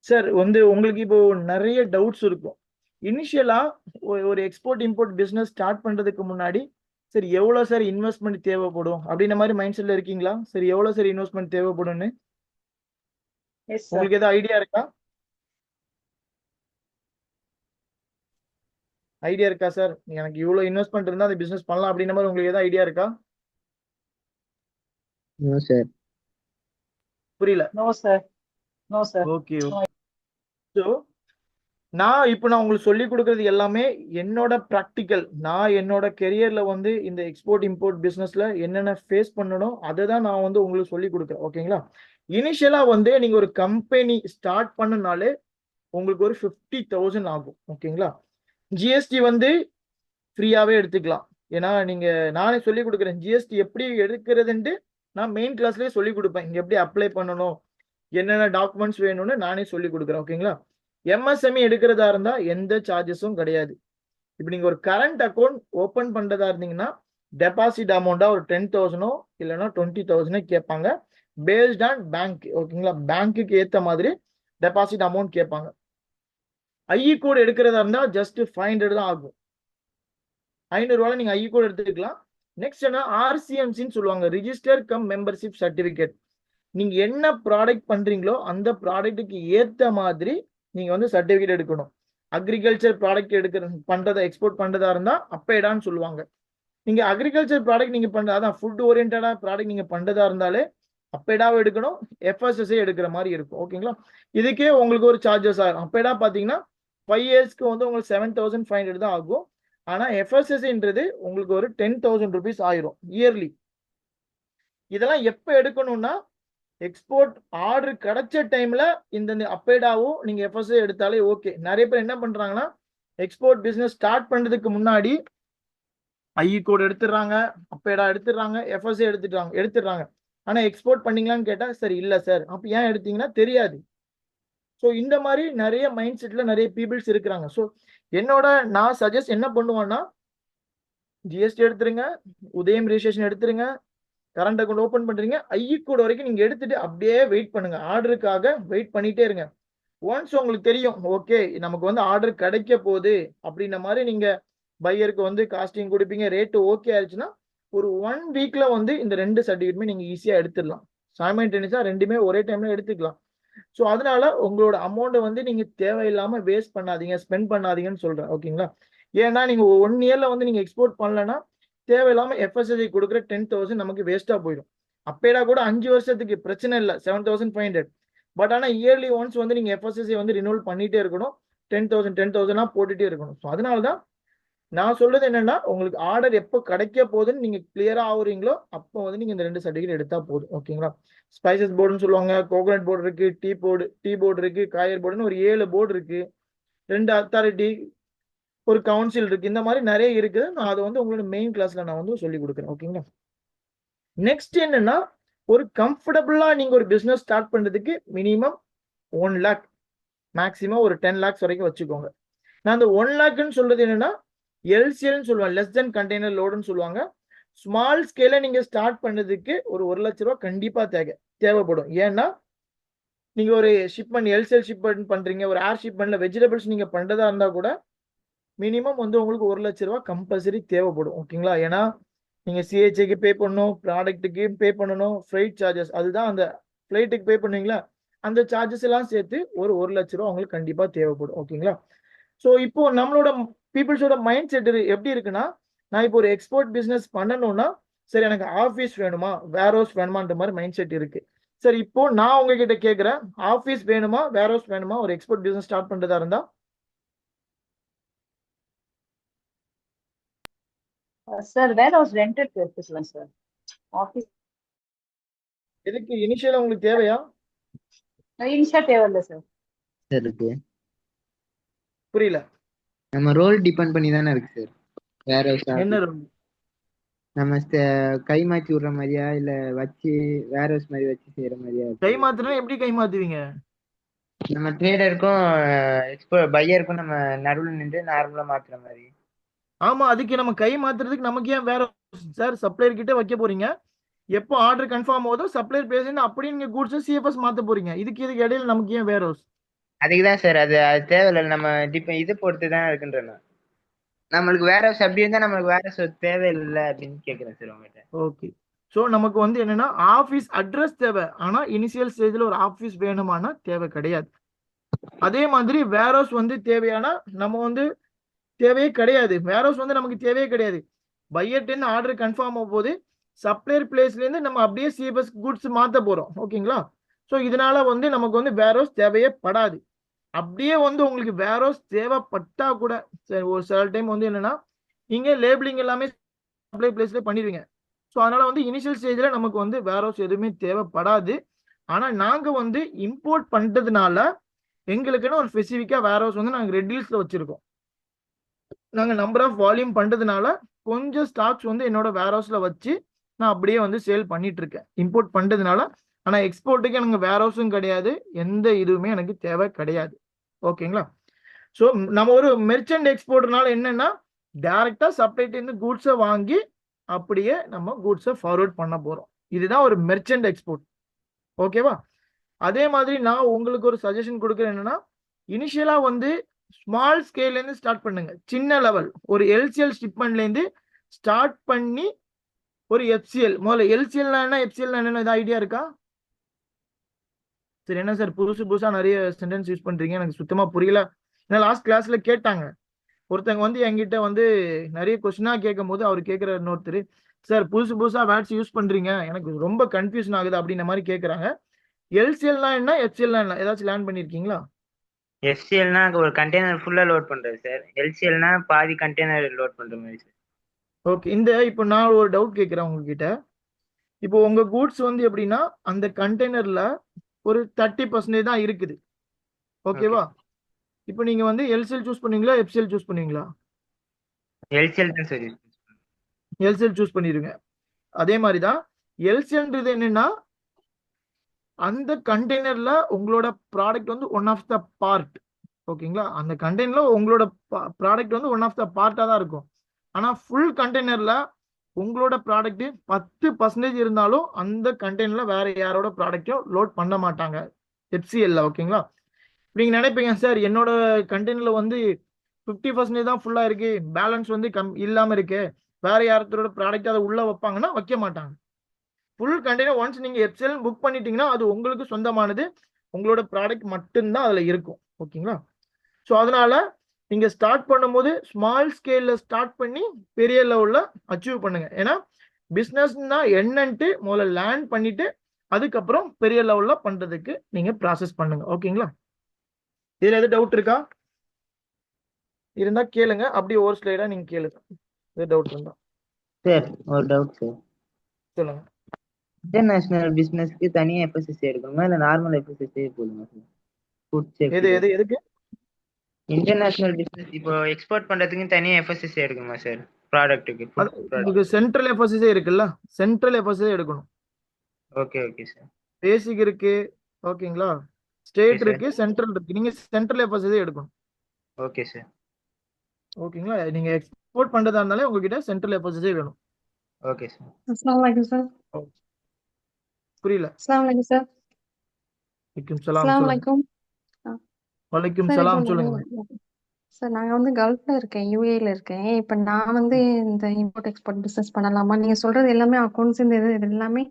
சார், வந்து உங்களுக்கு இப்போ நிறைய டவுட்ஸ் இருக்கும். இனிஷியலா ஒரு எக்ஸ்போர்ட் இம்போர்ட் பிசினஸ் ஸ்டார்ட் பண்றதுக்கு முன்னாடி சரி எவ்வளவு சார் இன்வெஸ்ட்மெண்ட் தேவைப்படும் அப்படின்ற மாதிரி மைண்ட் செட்ல இருக்கீங்களா? சரி எவ்வளவு சார் இன்வெஸ்ட்மெண்ட் தேவைப்படும்னு எஸ் சார். உங்களுக்கு ஏதாவது ஐடியா இருக்கா? ஐடியா இருக்கா சார்? எனக்கு இவ்வளவு இன்வெஸ்ட்மெண்ட் இருந்தா அந்த பிசினஸ் பண்ணலாம் அப்படின்ற மாதிரி உங்களுக்கு ஏதாவது ஐடியா இருக்கா? No sir. புரியல. No sir. No sir. Okay. So நான் உங்களுக்கு சொல்லி கொடுக்கறது எல்லாமே என்னோட ப்ராக்டிக்கல். நான் என்னோட கெரியர்ல வந்து இந்த எக்ஸ்போர்ட் இம்போர்ட் பிசினஸ்ல என்னென்ன ஃபேஸ் பண்ணணும் அதை தான் நான் வந்து உங்களுக்கு சொல்லி கொடுக்குறேன். ஓகேங்களா? இனிஷியலா வந்து நீங்க ஒரு கம்பெனி ஸ்டார்ட் பண்ணனாலே உங்களுக்கு ஒரு 50,000 ஆகும். ஓகேங்களா? ஜிஎஸ்டி வந்து ஃப்ரீயாவே எடுத்துக்கலாம். ஏன்னா நீங்க நானே சொல்லி கொடுக்குறேன் ஜிஎஸ்டி எப்படி எடுக்கிறதுன்ட்டு. நான் மெயின் கிளாஸ்லயே சொல்லி கொடுப்பேன், இங்க எப்படி அப்ளை பண்ணணும், என்னென்ன டாக்குமெண்ட்ஸ் வேணும்னு நானே சொல்லி கொடுக்குறேன். ஓகேங்களா? எம்எஸ்எம்இ எடுக்கிறதா இருந்தா எந்த சார்ஜஸும் கிடையாது. இப்போ நீங்க ஒரு கரண்ட் அக்கௌண்ட் ஓபன் பண்றதா இருந்தீங்கன்னா டெபாசிட் அமௌண்டா ஒரு 10,000 இல்லைன்னா 20,000 கேட்பாங்க பேஸ்ட் ஆன் பேங்க். ஓகேங்களா, பேங்க்குக்கு ஏத்த மாதிரி டெபாசிட் அமௌண்ட் கேட்பாங்க. ஐஇ கோட் எடுக்கிறதா இருந்தா ஜஸ்ட் 500 தான் ஆகும். 500 ரூபாய் நீங்க ஐஇ கோட் எடுத்துக்கலாம். நெக்ஸ்ட் என்ன ஆர்சிஎம்சின்னு சொல்லுவாங்க, ரிஜிஸ்டர் கம் மெம்பர்ஷிப் சர்டிபிகேட். நீங்க என்ன ப்ராடக்ட் பண்றீங்களோ அந்த ப்ராடக்ட்டுக்கு ஏத்த மாதிரி நீங்க வந்து சர்டிபிகேட் எடுக்கணும். அக்ரிகல்ச்சர் ப்ராடக்ட் பண்றதா எக்ஸ்போர்ட் பண்றதா இருந்தா அப்பேடான்னு சொல்லுவாங்க. நீங்க அக்ரிகல்ச்சர் ப்ராடக்ட் நீங்க பண்ற அதான் ஃபுட் ஓரியன்டா ப்ராடக்ட் நீங்க பண்றதா இருந்தாலே அப்பேடாவை எடுக்கணும், எஃப்எஸ்எஸ்ஐ எடுக்கிற மாதிரி இருக்கும். ஓகேங்களா, இதுக்கே உங்களுக்கு ஒரு சார்ஜஸ் ஆகும். அப்பேடா பாத்தீங்கன்னா 5 இயர்ஸ்க்கு வந்து உங்களுக்கு 7,500 தான் ஆகும். ஆனா எஃப்எஸ்எஸ்ஐன்றது உங்களுக்கு ஒரு 10,000 rupees ஆயிரும் இயர்லி. இதெல்லாம் எப்ப எடுக்கணும்னா எக்ஸ்போர்ட் ஆர்டர் கிடைச்ச டைம்ல இந்த அப்பேடாவும் நீங்க எஃப்எஸ்ஐ எடுத்தாலே ஓகே. நிறைய பேர் என்ன பண்றாங்கன்னா எக்ஸ்போர்ட் பிசினஸ் ஸ்டார்ட் பண்றதுக்கு முன்னாடி ஐஇ கோட் எடுத்துடுறாங்க, அப்பேடா எடுத்துடுறாங்க, எஃப்எஸ்ஐ எடுத்துடுறாங்க. ஆனா எக்ஸ்போர்ட் பண்ணீங்களான்னு கேட்டா சரி இல்ல சார், அப்ப ஏன் எடுத்தீங்கன்னா தெரியாது. ஸோ இந்த மாதிரி நிறைய மைண்ட் செட்ல நிறைய பீப்புள்ஸ் இருக்கிறாங்க. ஸோ நான் சஜஸ்ட் என்ன பண்ணுவேன்னா ஜிஎஸ்டி எடுத்துருங்க, உதயம் ரிஜிஸ்ட்ரேஷன் எடுத்துருங்க, கரண்ட் அக்கௌண்ட் ஓபன் பண்றீங்க, ஐஇ கோட் வரைக்கும் நீங்க எடுத்துட்டு அப்படியே வெயிட் பண்ணுங்க. ஆர்டருக்காக வெயிட் பண்ணிட்டே இருங்க. ஒன்ஸ் உங்களுக்கு தெரியும் ஓகே நமக்கு வந்து ஆர்டர் கிடைக்க போகுது அப்படின்ற மாதிரி நீங்க பையருக்கு வந்து காஸ்டிங் கொடுப்பீங்க, ரேட்டு ஓகே ஆயிடுச்சுன்னா ஒரு 1 வீக்ல வந்து இந்த 2 சர்டிஃபிகேட்டுமே நீங்க ஈஸியா எடுத்துடலாம். சைமல்டேனியஸா ரெண்டுமே ஒரே டைம்ல எடுத்துக்கலாம். ஸோ அதனால உங்களோட அமௌண்ட்டை வந்து நீங்க தேவையில்லாம வேஸ்ட் பண்ணாதீங்க, ஸ்பெண்ட் பண்ணாதீங்கன்னு சொல்றேன். ஓகேங்களா, ஏன்னா நீங்க 1 இயர்ல வந்து நீங்க எக்ஸ்போர்ட் பண்ணலன்னா தேவையில்லாம எஃப்எஸ்எஸ்ஐ கொடுக்குற 10,000 நமக்கு வேஸ்டா போயிடும். அப்பேடா கூட 5 வருஷத்துக்கு பிரச்சனை இல்லை 7,500. பட் ஆனா இயர்லி ஒன்ஸ் வந்து நீங்க எஃப்எஸ்எஸ்ஐ வந்து ரினியூவல் பண்ணிட்டே இருக்கணும், 10,000 போட்டுட்டே இருக்கணும். ஸோ அதனாலதான் நான் சொல்றது என்னன்னா உங்களுக்கு ஆர்டர் எப்போ கிடைக்க போகுதுன்னு நீங்க கிளியரா ஆகுறீங்களோ அப்போ வந்து நீங்க இந்த 2 சர்டிஃபிகேட் எடுத்தா போதும். ஓகேங்களா, ஸ்பைசஸ் போர்டுன்னு சொல்லுவாங்க, கோகோனட் போர்டு இருக்கு, டீ போர்டு இருக்கு, காயர் போர்டுன்னு ஒரு 7 போர்டு இருக்கு, 2 அத்தாரிட்டி, ஒரு கவுன்சில் இருக்கு. இந்த மாதிரி நிறைய இருக்குது. நான் அதை வந்து உங்களோட மெயின் கிளாஸ்ல நான் வந்து சொல்லி கொடுக்குறேன். ஓகேங்களா, நெக்ஸ்ட் என்னன்னா ஒரு கம்ஃபர்டபுளா நீங்க ஒரு பிசினஸ் ஸ்டார்ட் பண்றதுக்கு மினிமம் 1 lakh, மேக்ஸிமம் ஒரு 10 lakhs வரைக்கும் வச்சுக்கோங்க. நான் அந்த 1 lakhன்னு சொல்றது என்னன்னா எல்சிஎல்னு சொல்லுவாங்க, லெஸ் தென் கண்டெய்னர் லோடுன்னு சொல்லுவாங்க. ஸ்மால் ஸ்கேல நீங்க ஸ்டார்ட் பண்ணதுக்கு ஒரு 1 லட்ச ரூபாய் கண்டிப்பா தேவைப்படும். ஏன்னா நீங்க ஒரு ஷிப்மெண்ட் எல்சிஎல் ஷிப்மெண்ட் பண்றீங்க, ஒரு ஏர் ஷிப்மெண்ட்ல வெஜிடபிள்ஸ் நீங்க பண்றதா இருந்தா கூட மினிமம் வந்து உங்களுக்கு 1 லட்ச ரூபாய் கம்பல்சரி தேவைப்படும். ஓகேங்களா, ஏன்னா நீங்க சிஹெச்ஐக்கு பே பண்ணணும், ப்ராடக்ட்டுக்கு பே பண்ணணும், ஃப்ளைட் சார்ஜஸ், அதுதான் அந்த ஃப்ளைட்டுக்கு பே பண்ணுவீங்களா அந்த சார்ஜஸ் எல்லாம் சேர்த்து ஒரு 1 லட்ச ரூபாய் உங்களுக்கு கண்டிப்பா தேவைப்படும். ஓகேங்களா, ஸோ இப்போ நம்மளோட பீப்புள்ஸோட மைண்ட் செட் எப்படி இருக்குன்னா நான் இப்போ ஒரு எக்ஸ்போர்ட் பிசினஸ் பண்ணணும்னா சரி எனக்கு ஆஃபீஸ் வேணுமா வேர் ஹவுஸ் வேணுமான்ற மாதிரி மைண்ட் செட் இருக்கு. சரி இப்போ நான் உங்ககிட்ட கேட்குறேன், ஆஃபீஸ் வேணுமா வேர் ஹவுஸ் வேணுமா ஒரு எக்ஸ்போர்ட் பிசினஸ் ஸ்டார்ட் பண்றதா இருந்தா? சார் வேர் ஹவுஸ் ரெண்டட் எடுத்துக்கலாம் சார். ஆஃபீஸ் எதுக்கு இனிஷியலா உங்களுக்கு தேவையா? இனிஷியா தேவையில்லை சார். இருக்கு புரியல. நம்ம ரோல் டிபெண்ட் பண்ணி தானே இருக்கு சார். வேற என்ன role? நம்ம கை மாத்தி விடுற மாதிரியா இல்ல வச்சு வேற மாதிரி வச்சு செய்யற மாதிரியா? கை மாத்துனா எப்படி கை மாத்துவீங்க? நம்ம ட்ரேடருக்கும் பையருக்கும் நம்ம நடுவில் நின்று நார்மலா மாத்துற மாதிரி. ஆமா, அதுக்கு நம்ம கை மாத்துறதுக்கு நமக்கு ஏன் வேற சார்? சப்ளையர் கிட்ட வைக்க போறீங்க, எப்போ ஆர்டர் கன்ஃபார்ம் ஆகுதோ சப்ளையர் பேசுன்னு அப்படியே நீங்க கூட்ஸ் சிஎஃப்எஸ் மாத்த போறீங்க. இதுக்கு இடையில நமக்கு ஏன் வேர் ஹவுஸ்? அதுக்குதான் சார் அது தேவையில்லை. நம்ம இது பொறுத்து தான் இருக்குன்றேன். நம்மளுக்கு வேற ஹவுஸ் அப்படி இருந்தா நம்மளுக்கு வேற ஹவுஸ் தேவையில்லை அப்படின்னு கேக்குறேன் சார் உங்ககிட்ட. ஓகே, ஸோ நமக்கு வந்து என்னன்னா ஆஃபீஸ் அட்ரஸ் தேவை, ஆனா இனிஷியல் ஸ்டேஜ்ல ஒரு ஆஃபீஸ் வேணுமானா தேவை கிடையாது. அதே மாதிரி வேர் ஹவுஸ் வந்து தேவையானா நம்ம வந்து தேவையே கிடையாது. வேர் ஹவுஸ் வந்து நமக்கு தேவையே கிடையாது. பையர்டேன்னு ஆர்டர் கன்ஃபார்ம் ஆகும் போது சப்ளையர் பிளேஸ்ல இருந்து நம்ம அப்படியே சிஎஃப்எஸ் கூட்ஸ் மாத்த போறோம். ஓகேங்களா, ஸோ இதனால வந்து நமக்கு வந்து வேர் ஹவுஸ் தேவையே படாது. அப்படியே வந்து உங்களுக்கு வேர் ஹவுஸ் தேவைப்பட்டா கூட ஒரு சில டைம் வந்து என்னன்னா நீங்க லேபிளிங் எல்லாமே சப்ளை பிளேஸ்ல பண்ணிடுவீங்க. ஸோ அதனால வந்து இனிஷியல் ஸ்டேஜ்ல நமக்கு வந்து வேர் ஹவுஸ் எதுவுமே தேவைப்படாது. ஆனா நாங்க வந்து இம்போர்ட் பண்றதுனால எங்களுக்குன்னு ஒரு ஸ்பெசிஃபிக்கா வேர் ஹவுஸ் வந்து நாங்க ரெட் ஹில்ஸ்ல வச்சிருக்கோம். நாங்க நம்பர் ஆஃப் வால்யூம் பண்றதுனால கொஞ்சம் ஸ்டாக்ஸ் வந்து என்னோட வேர் ஹவுஸ்ல வச்சு நான் அப்படியே வந்து சேல் பண்ணிட்டு இருக்கேன் இம்போர்ட் பண்றதுனால. ஆனா எக்ஸ்போர்ட்டுக்கு எனக்கு வேர் ஹவுஸும் கிடையாது, எந்த இதுவுமே எனக்கு தேவை கிடையாது. ஓகேங்களா, ஸோ நம்ம ஒரு மெர்ச்சன்ட் எக்ஸ்போர்ட்னால என்னன்னா டைரக்டா சப்ளைட்ட இருந்து கூட்ஸை வாங்கி அப்படியே நம்ம கூட்ஸை ஃபார்வர்ட் பண்ண போறோம். இதுதான் ஒரு மெர்ச்சன்ட் எக்ஸ்போர்ட். ஓகேவா? அதே மாதிரி நான் உங்களுக்கு ஒரு சஜஷன் கொடுக்குறேன். என்னன்னா, இனிஷியலா வந்து ஸ்மால் ஸ்கேல்ல இருந்து ஸ்டார்ட் பண்ணுங்க. சின்ன லெவல் ஒரு எல்சிஎல் ஷிப்மெண்ட்ல இருந்து ஸ்டார்ட் பண்ணி ஒரு எஃப்சிஎல். முதல்ல எல்சிஎல்னா என்ன, எஃப்சிஎல்னா என்ன, இது ஐடியா இருக்கா? சரி, என்ன சார் புதுசு புதுசா நிறைய சென்டென்ஸ் யூஸ் பண்றீங்க, எனக்கு சுத்தமா புரியல. ஏன்னா லாஸ்ட் கிளாஸ்ல கேட்டாங்க, ஒருத்தங்க வந்து என்கிட்ட வந்து நிறைய கொஸ்டினா கேட்கும் போது அவர் கேட்கிற இன்னொருத்தர், சார் புதுசு புதுசா வேர்ட்ஸ் யூஸ் பண்றீங்க, எனக்கு ரொம்ப கன்ஃபியூஷன் ஆகுது அப்படின்ற மாதிரி கேட்கறாங்க. எல்சிஎல்னா என்ன, எஃப்சிஎல்னா என்ன, ஏதாச்சும் லேர்ன் பண்ணிருக்கீங்களா? எஃப்சிஎல்னா ஒரு கண்டெய்னர் ஃபுல்லா லோட் பண்றது சார். எல்சிஎல்னா பாதி கண்டெய்னர் லோட் பண்ற மாதிரி சார். ஓகே, இப்போ நான் ஒரு டவுட் கேட்கிறேன் உங்ககிட்ட. இப்போ உங்க கூட்ஸ் வந்து எப்படின்னா அந்த கண்டெய்னர்ல ஒரு 30% தான் இருக்குது. ஓகேவா? இப்போ நீங்க வந்து எல்சிஎல் சூஸ் பண்ணுவீங்களா, எஃப்சிஎல் சூஸ் பண்ணுவீங்களா? எல்சிஎல் தான் சார். எல்சிஎல் சூஸ் பண்ணிருங்க. அதே மாதிரி தான் எல்சிஎல்ன்றது என்னன்னா, அந்த கண்டெய்னர்ல உங்களோட ப்ராடக்ட் வந்து ஒன் ஆஃப் த பார்ட். ஓகேங்களா? அந்த கண்டெய்னர்ல உங்களோட ப்ராடக்ட் வந்து ஒன் ஆஃப் த பார்ட்டா தான் இருக்கும். ஆனா ஃபுல் கண்டெய்னர்ல உங்களோட ப்ராடக்ட் 10% இருந்தாலும் அந்த கண்டெய்னர்ல வேற யாரோட ப்ராடக்ட்டும் லோட் பண்ண மாட்டாங்க எஃப்சிஎல்ல. ஓகேங்களா? நீங்க நினைப்பீங்க, சார் என்னோட கண்டெய்னர்ல வந்து 50% தான் ஃபுல்லா இருக்கு, பேலன்ஸ் வந்து இல்லாம இருக்கு, வேற யாரோட ப்ராடக்ட் அதை உள்ள வைப்பாங்கன்னா வைக்க மாட்டாங்க. ஃபுல் கண்டெய்னர் ஒன்ஸ் நீங்க எஃப்சிஎல் புக் பண்ணிட்டீங்கன்னா அது உங்களுக்கு சொந்தமானது, உங்களோட ப்ராடக்ட் மட்டும்தான் அதுல இருக்கும். ஓகேங்களா? ஸோ அதனால நீங்க ஸ்டார்ட் பண்ணும்போது ஸ்மால் ஸ்கேல்ல ஸ்டார்ட் பண்ணி பெரிய லெவல்ல அச்சீவ் பண்ணுங்க. ஏன்னா பிசினஸ்னா என்னன்ட்டு முதல்ல லேர்ன் பண்ணிட்டு அதுக்கப்புறம் பெரிய லெவல்ல பண்றதுக்கு நீங்க ப்ராசஸ் பண்ணுங்க. ஓகேங்களா? இதுல எது டவுட் இருக்கா? இருந்தா கேளுங்க, அப்படியே ஒரு ஸ்லைடா நீங்க கேளுங்க, எது டவுட் இருந்தா. சார் ஒரு டவுட் சார். சொல்லுங்க. இன்டர்நேஷனல் பிசினஸ்க்கு தனியா எஃப்எஸ்எஸ்ஐ எடுக்கணுமா இல்ல நார்மல் எஃப்எஸ்எஸ்ஐ போதுமா சார்? ஃபுட் சேஃப்டி எதுக்கு இன்டர்நேஷனல் பிசினஸ் இப்போ எக்ஸ்போர்ட் பண்றதுக்கு தனியா எஃப்எஸ்எஸ்ஐ எடுக்கணுமா சார்? ப்ராடக்ட்டுக்கு ஃபுட் ப்ராடக்ட். உங்களுக்கு சென்ட்ரல் எஃப்எஸ்எஸ்ஐ இருக்குல்ல, சென்ட்ரல் எஃப்எஸ்எஸ்ஐ எடுக்கணும். Okay sir. பேசிக் இருக்கு. ஓகேங்களா? ஸ்டேட் இருக்கு, சென்ட்ரல் இருக்கு. நீங்க சென்ட்ரல் எஃப்எஸ்எஸ்ஐ எடுக்கணும். Okay sir. ஓகேங்களா? நீங்க எக்ஸ்போர்ட் பண்றதா இருந்தாலே உங்ககிட்ட சென்ட்ரல் எஃப்எஸ்எஸ்ஐ வேணும். Okay sir. அஸ்ஸலாமு அலைக்கும் சார். புரியல. அஸ்ஸலாமு அலைக்கும் சார். வலைக்கும் சலாம் அஸ்ஸலாமு சொல்லுங்க. அலைக்கும். வலைக்கும் சார் இப்போ சலாம் சொல்லுங்க. சார் நாங்கள் வந்து கல்ஃப்ல இருக்கேன், யூஏல இருக்கேன். இப்போ நான் வந்து இந்த இம்போர்ட் எக்ஸ்போர்ட் பிஸ்னஸ் பண்ணலாமா? நீங்கள் சொல்றது எல்லாமே அக்கௌண்ட்ஸ் இந்த இது எல்லாமே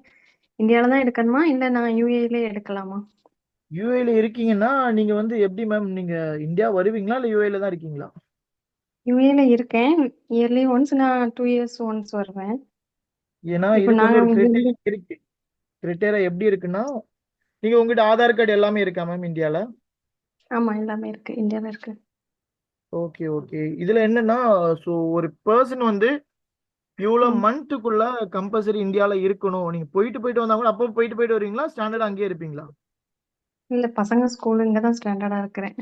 இந்தியாவில் தான் எடுக்கணுமா இல்லை நான் யூஏல எடுக்கலாமா? யூஏல இருக்கீங்கன்னா நீங்க வந்து எப்படி மேம், நீங்க இந்தியா வருவீங்களா இல்ல யூஏல தான் இருக்கீங்களா? யூஏல இருக்கேன். இயர்லி ஒன்ஸ் நான் 2 years ஒன்ஸ் வருவேன். ஏன்னா இப்போ இதுக்கு வந்து ஒரு நாங்கள் கிரைட்டீரியா இருக்கு. கிரைட்டீரியா எப்படி இருக்குன்னா, நீங்க உங்ககிட்ட ஆதார் கார்டு எல்லாமே இருக்கா மேம் இந்தியால? ஆமாம் எல்லாமே இருக்கு, இந்தியாவில் இருக்கு. ஓகே. இதுல என்னன்னா, ஸோ ஒரு பர்சன் வந்து இவ்வளவு ம். மந்த்துக்குள்ள கம்பல்சரி இந்தியால இருக்கணும். நீங்க போயிட்டு வந்தா கூட அப்போ போயிட்டு வருவீங்களா, ஸ்டாண்டர்ட் அங்கேயே இருப்பீங்களா? இல்லை பசங்க ஸ்கூல் இங்கே தான் ஸ்டாண்டர்டாக இருக்கிறேன்.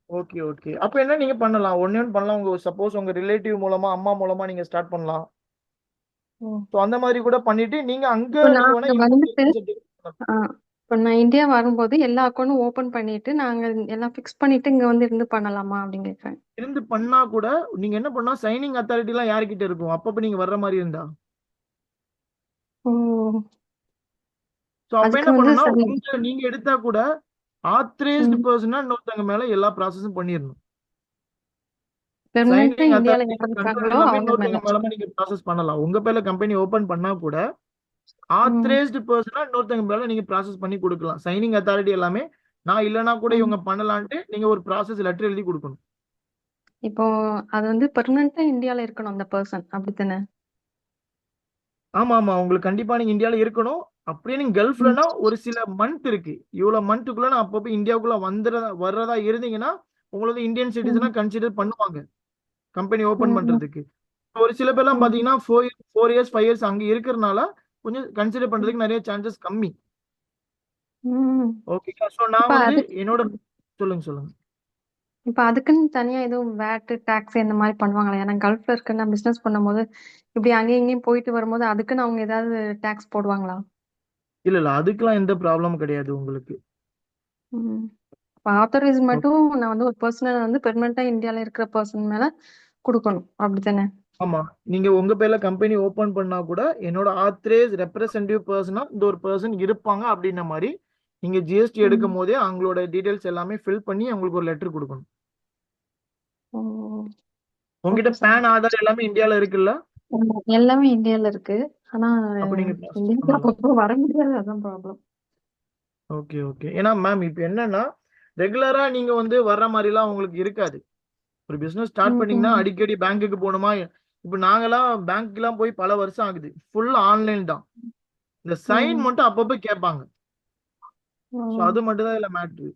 ஓகே. அப்ப என்ன நீங்க பண்ணலாம், ஒண்ணு பண்ணலாம். உங்க சப்போஸ் உங்க ரிலேட்டிவ் மூலமா, அம்மா மூலமா நீங்க ஸ்டார்ட் பண்ணலாம். ஓ ஸோ அந்த மாதிரி கூட பண்ணிட்டு நீங்க அங்க இப்போ நீங்க நான் வேணா அங்கே import வந்துட்டு certificate பண்ணலாம். இப்போ நான் இந்தியா வரும்போது எல்லா அக்கௌண்ட்டும் ஓப்பன் பண்ணிட்டு நாங்கள் எல்லாம் ஃபிக்ஸ் பண்ணிட்டு இங்கே வந்து இருந்து பண்ணலாமா அப்படின்னு கேட்குறேன். இருந்து பண்ணா கூட நீங்க என்ன பண்ணா, சைனிங் அத்தாரிட்டி எல்லாம் யார்கிட்ட இருக்கும், அப்பப்ப நீங்க வர்ற மாதிரி இருந்தா. ஓ ஸோ அப்ப அதுக்கு என்ன வந்து பண்ணணும்னா, சரி. நீங்க எடுத்தா கூட ஆத்தரைஸ்டு ம். பர்சனா இன்னொருத்தவங்க மேல எல்லா ப்ராசஸும் பண்ணிடணும். பெர்மனண்டா சைனிங் இந்தியால அத்தாரிட்டி யார் கண்ட்ரோல் இருக்காங்களோ எல்லாமே அவங்க மேல. இன்னொருத்தவங்க மேலமா நீங்க ப்ராசஸ் பண்ணலாம். உங்க பேர்ல கம்பெனி ஓபன் பண்ணா கூட ம். ஆத்தரைஸ்டு பர்சனா இன்னொருத்தவங்க மேல நீங்க ப்ராசஸ் பண்ணி கொடுக்கலாம். சைனிங் அத்தாரிட்டி எல்லாமே நான் இல்லைன்னா கூட ம். இவங்க பண்ணலான்ட்டு நீங்க ஒரு ப்ராசஸ் லெட்டர் எழுதி கொடுக்கணும். இப்போ அது வந்து பெர்மனண்டா இந்தியால இருக்கணும் அந்த பர்சன், அப்படித்தானே? ஆமா, உங்களுக்கு கண்டிப்பா நீங்க இந்தியால இருக்கணும். அப்படியே நீங்க ம். கல்ஃப்லனா ஒரு சில மந்த் இருக்கு, இவ்வளவு மந்த்துக்குள்ள நான் அப்பப்போ இந்தியாவுக்குள்ள வர்றதா இருந்தீங்கன்னா உங்களை வந்து இந்தியன் சிட்டிசனா ம். கன்சிடர் பண்ணுவாங்க கம்பெனி ஓபன் ம். ம். பண்றதுக்கு. ஒரு சில பேர்லாம் ம். பாத்தீங்கன்னா 4 இயர்ஸ் 5 இயர்ஸ் அங்க இருக்கிறதுனால கொஞ்சம் கன்சிடர் ம். பண்றதுக்கு நிறைய சான்சஸ் கம்மி. ம். ஓகேங்களா? ஸோ இப்ப நான் வந்து அதுக்கு என்னோட சொல்லுங்க. இப்ப அதுக்குன்னு தனியா எதுவும் வேட் டாக்ஸ் இந்த மாதிரி பண்ணுவாங்களா? ஏன்னா கல்ஃப்ல இருக்க நான் பிசினஸ் பண்ணும்போது இப்படி அங்கேயும் இங்கேயும் போயிட்டு வரும்போது அதுக்குன்னு அவங்க ஏதாவது டாக்ஸ் போடுவாங்களா? இல்ல அதுக்கெல்லாம் எந்த ப்ராப்ளமும் கிடையாது உங்களுக்கு. ம். இப்போ ஆத்தரைஸ் மட்டும் நான் வந்து ஒரு பர்சனை வந்து பெர்மனண்டா இந்தியால இருக்கிற பர்சன் மேல கொடுக்கணும் அப்படித்தானே? ஆமா, நீங்க உங்க பேர்ல கம்பெனி ஓபன் பண்ணா கூட என்னோட ஆத்தரைஸ் ரெப்ரசன்டேட்டிவ் பர்சனா இந்த ஒரு பர்சன் இருப்பாங்க அப்படின்ன மாதிரி நீங்க ஜிஎஸ்டி ம். எடுக்கும் போதே அவங்களோட டீடைல்ஸ் எல்லாமே ஃபில் பண்ணி அவங்களுக்கு ஒரு லெட்டர் கொடுக்கணும். ஓ, உங்ககிட்ட ஓகே சார். பேன் ஆதார் எல்லாமே இந்தியால இருக்குல்ல? எல்லாமே இந்தியால இருக்கு. ஆனா அப்ப நீங்க process இந்தியாவுக்கு பண்ணலாம். அப்பப்போ வர முடியாது, அதான் ப்ராப்ளம். Okay okay. ஏன்னா மேம் இப்போ என்னன்னா ரெகுலரா நீங்க வந்து வர்ற மாதிரிலாம் உங்களுக்கு இருக்காது. ஒரு பிசினஸ் ஸ்டார்ட் பண்ணீங்கன்னா ம். அடிக்கடி பேங்க்குக்கு போகணுமா? இப்போ நாங்கெல்லாம் பேங்க்லாம் போய் பல வருஷம் ஆகுது. ஃபுல் ஆன்லைன் தான். இந்த சைன் ம். மட்டும் அப்பப்போ கேட்பாங்க. ஸோ அது மட்டும் தான் இதில் மேட்ரு.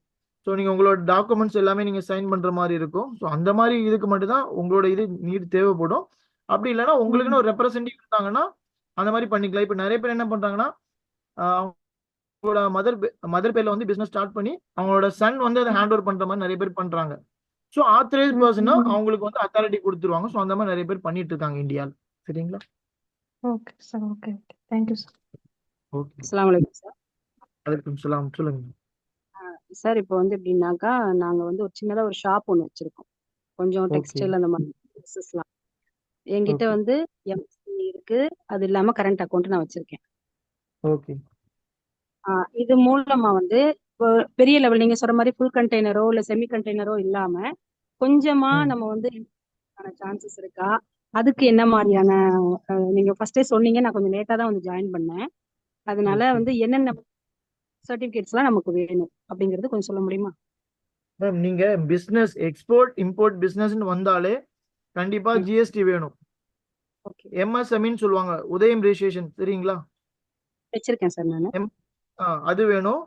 ஸோ நீங்கள் உங்களோட டாக்குமெண்ட்ஸ் எல்லாமே நீங்கள் சைன் பண்ணுற மாதிரி இருக்கும். ஸோ அந்த மாதிரி இதுக்கு மட்டும் தான் உங்களோட இது நீட் தேவைப்படும். அப்படி இல்லைன்னா உங்களுக்குன்னு ஒரு ரெப்ரசன்டேட்டிவ் இருந்தாங்கன்னா அந்த மாதிரி பண்ணிக்கலாம். இப்போ நிறைய பேர் என்ன பண்ணுறாங்கன்னா அவங்களோட மதர் பேர்ல வந்து பிசினஸ் ஸ்டார்ட் பண்ணி அவங்களோட சன் வந்து அதை ஹேண்ட் ஓவர் பண்ற மாதிரி நிறைய பேர் பண்றாங்க. ஸோ ஆத்தரைஸ் பர்சனா அவங்களுக்கு வந்து அத்தாரிட்டி கொடுத்துருவாங்க. ஸோ அந்த மாதிரி நிறைய பேர் பண்ணிட்டு இருக்காங்க இந்தியாவில். சரிங்களா? Okay sir. Okay okay, thank you sir. Okay, அஸ்ஸலாமு அலைக்கும் சார். வலைக்கும் சலாம். சொல்லுங்க. சார் இப்போ வந்து எப்படின்னாக்கா நாங்க வந்து ஒரு சின்னதா ஒரு ஷாப் ஒன்று வச்சிருக்கோம். கொஞ்சம் ஓகே டெக்ஸ்டைல் அந்த மாதிரி ட்ரெஸ்ஸஸ்லாம். என்கிட்ட ஓகே வந்து எம்சி இருக்கு, அது இல்லாம கரண்ட் அக்கௌண்ட் நான் வச்சிருக்கேன். ஓகே இது மூலமா வந்து இப்போ பெரிய லெவல் நீங்க சொல்ற மாதிரி ஃபுல் கண்டெய்னரோ இல்ல செமி கண்டெய்னரோ இல்லாம கொஞ்சமா ம் நம்ம வந்து சான்சஸ் இருக்கா? அதுக்கு என்ன மாதிரியான நீங்க ஃபர்ஸ்டே சொன்னீங்க, நான் கொஞ்சம் லேட்டா தான் வந்து ஜாயின் பண்ணேன். அதனால ஓகே வந்து என்னென்ன சர்டிபிகேட்ஸ்லாம் நமக்கு வேணும் அப்படிங்கறது கொஞ்சம் சொல்ல முடியுமா? மேம், நீங்க பிசினஸ் எக்ஸ்போர்ட் இம்போர்ட் பிசினஸ்னு வந்தாலே கண்டிப்பா ஜிஎஸ்டி வேணும். ஓகே, எம்எஸ்எம்இன்னு சொல்லுவாங்க, உதயம் ரெஜிஸ்ட்ரேஷன், சரிங்களா? வச்சிருக்கேன் சார் நானு. அது வேணும்.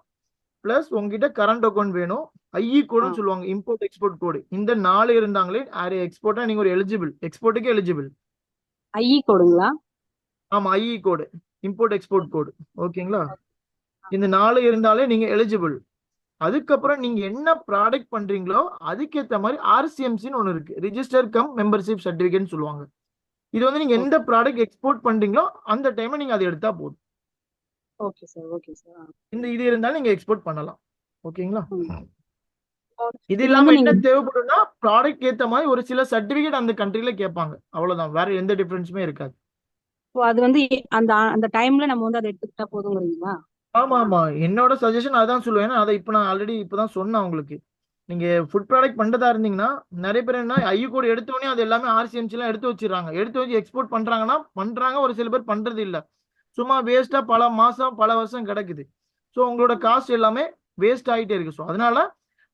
பிளஸ் உங்ககிட்ட கரண்ட் அக்கௌண்ட் வேணும். ஐஇ ஆ, கோடுன்னு சொல்லுவாங்க, இம்போர்ட் எக்ஸ்போர்ட் கோடு. இந்த 4 இருந்தாங்களே எக்ஸ்போர்ட்டா நீங்க ஒரு எலிஜிபிள், எக்ஸ்போர்ட்டுக்கு எலிஜிபிள். ஐஇ கோடுங்களா? ஆமா, IE code, import export code. ஓகேங்களா? இந்த 4 இருந்தாலே நீங்க எலிஜிபிள். அதுக்கப்புறம் நீங்க என்ன ப்ராடக்ட் பண்றீங்களோ அதுக்கேற்ற மாதிரி ஆர்சிஎம்சின்னு ஒன்று இருக்கு, ரிஜிஸ்டர் கம் மெம்பர்ஷிப் சர்டிஃபிகேட்னு சொல்லுவாங்க. இது வந்து நீங்க எந்த ப்ராடக்ட் எக்ஸ்போர்ட் பண்றீங்களோ அந்த டைம்ல நீங்க அதை எடுத்தா போதும். Okay sir, okay sir. இந்த இது இருந்தாலும் நீங்க எக்ஸ்போர்ட் பண்ணலாம். ஓகேங்களா? இது இது இல்லாம வந்து என்ன நீங்க தேவைப்படும்னா ப்ராடக்ட் ஏத்த மாதிரி ஒரு சில சர்டிபிகேட் அந்த கண்ட்ரில கேட்பாங்க. அவ்வளவுதான், வேற எந்த டிஃபரன்ஸுமே இருக்காது. அது வந்து அந்த அந்த டைம்ல நம்ம வந்து அதை எடுத்துக்கிட்டா போதுங்கிறீங்களா? ஆமா ஆமா, என்னோட சஜஷன் அதான் சொல்லுவேன். ஏன்னா அதை இப்போ நான் ஆல்ரெடி இப்பதான் சொன்னேன் உங்களுக்கு. நீங்க ஃபுட் ப்ராடக்ட் பண்றதா இருந்தீங்கன்னா நிறைய பேர் என்ன ஐயு கோட் எடுத்தோடனே அது எல்லாமே ஆர்சிஎம்சி எல்லாம் எடுத்து வச்சிடறாங்க. எடுத்து வச்சு எக்ஸ்போர்ட் பண்றாங்கன்னா பண்றாங்க, ஒரு சில பேர் பண்றது இல்ல. சும்மா வேஸ்டா பல மாசம் பல வருஷம் கிடக்குது. ஸோ உங்களோட காஸ்ட் எல்லாமே வேஸ்ட் ஆகிட்டே இருக்கு. ஸோ அதனால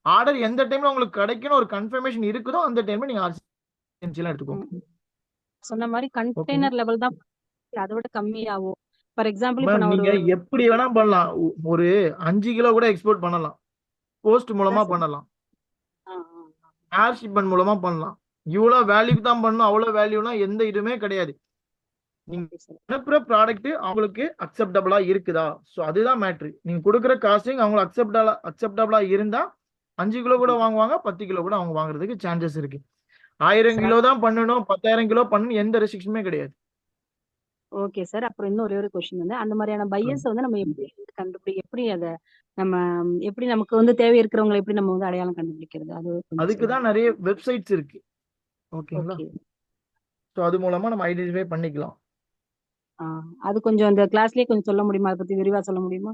ஆர்டர் எந்த டைம்ல உங்களுக்கு கிடைக்குன்னு ஒரு கன்ஃபர்மேஷன் இருக்குதோ அந்த டைம்ல நீங்க ஆர்சிஎம்சி எல்லாம் எடுத்துக்கோங்க. சொன்ன மாதிரி ஓகேங்களா? கண்டெய்னர் லெவல் தான், அதை விட கம்மியாகும். ஃபார் எக்ஸாம்பிள் இப்போ மேம், நான் ஒரு நீங்க எப்படி வேணா பண்ணலாம். ஒரு 5 கிலோ கூட எக்ஸ்போர்ட் பண்ணலாம். போஸ்ட் மூலமா சார், பண்ணலாம், ஏர் ஷிப்மெண்ட் மூலமா பண்ணலாம். இவ்வளவு வேல்யூக்கு தான் பண்ணணும், அவ்வளவு வேல்யூலாம் எந்த இதுவுமே கிடையாது. நீங்க ஓகே சார். அனுப்புற ப்ராடக்ட் அவங்களுக்கு அக்செப்டபிளா இருக்குதா? ஸோ அதுதான் மேட்ரு. நீங்க கொடுக்குற காஸ்டிங் அவங்களுக்கு அக்செப்டபிளா இருந்தா 5 கிலோ கூட வாங்குவாங்க, 10 கிலோ கூட அவங்க வாங்குறதுக்கு சான்சஸ் இருக்கு. 1000 கிலோ தான் பண்ணணும், 10,000 கிலோ பண்ணணும், எந்த ரெஸ்ட்ரிக்ஷனுமே கிடையாது. Okay sir. அப்புறம் இன்னும் ஒரே ஒரு கொஸ்டின் வந்து அந்த மாதிரியான பையர்ஸ் வந்து நம்ம எப்படி எப்படி அதை நம்ம எப்படி நமக்கு வந்து தேவை இருக்கிறவங்களை எப்படி நம்ம வந்து அடையாளம் கண்டுபிடிக்கிறது? அது கொஞ்சம் அதுக்கு தான் நிறைய வெப்சைட்ஸ் இருக்கு. ஓகேங்களா? ஓகே. ஸோ அது மூலமா நம்ம ஐடென்டிஃபை பண்ணிக்கலாம். அது கொஞ்சம் அந்த கிளாஸ்லயே கொஞ்சம் சொல்ல முடியுமா? அதை பத்தி விரிவா சொல்ல முடியுமா?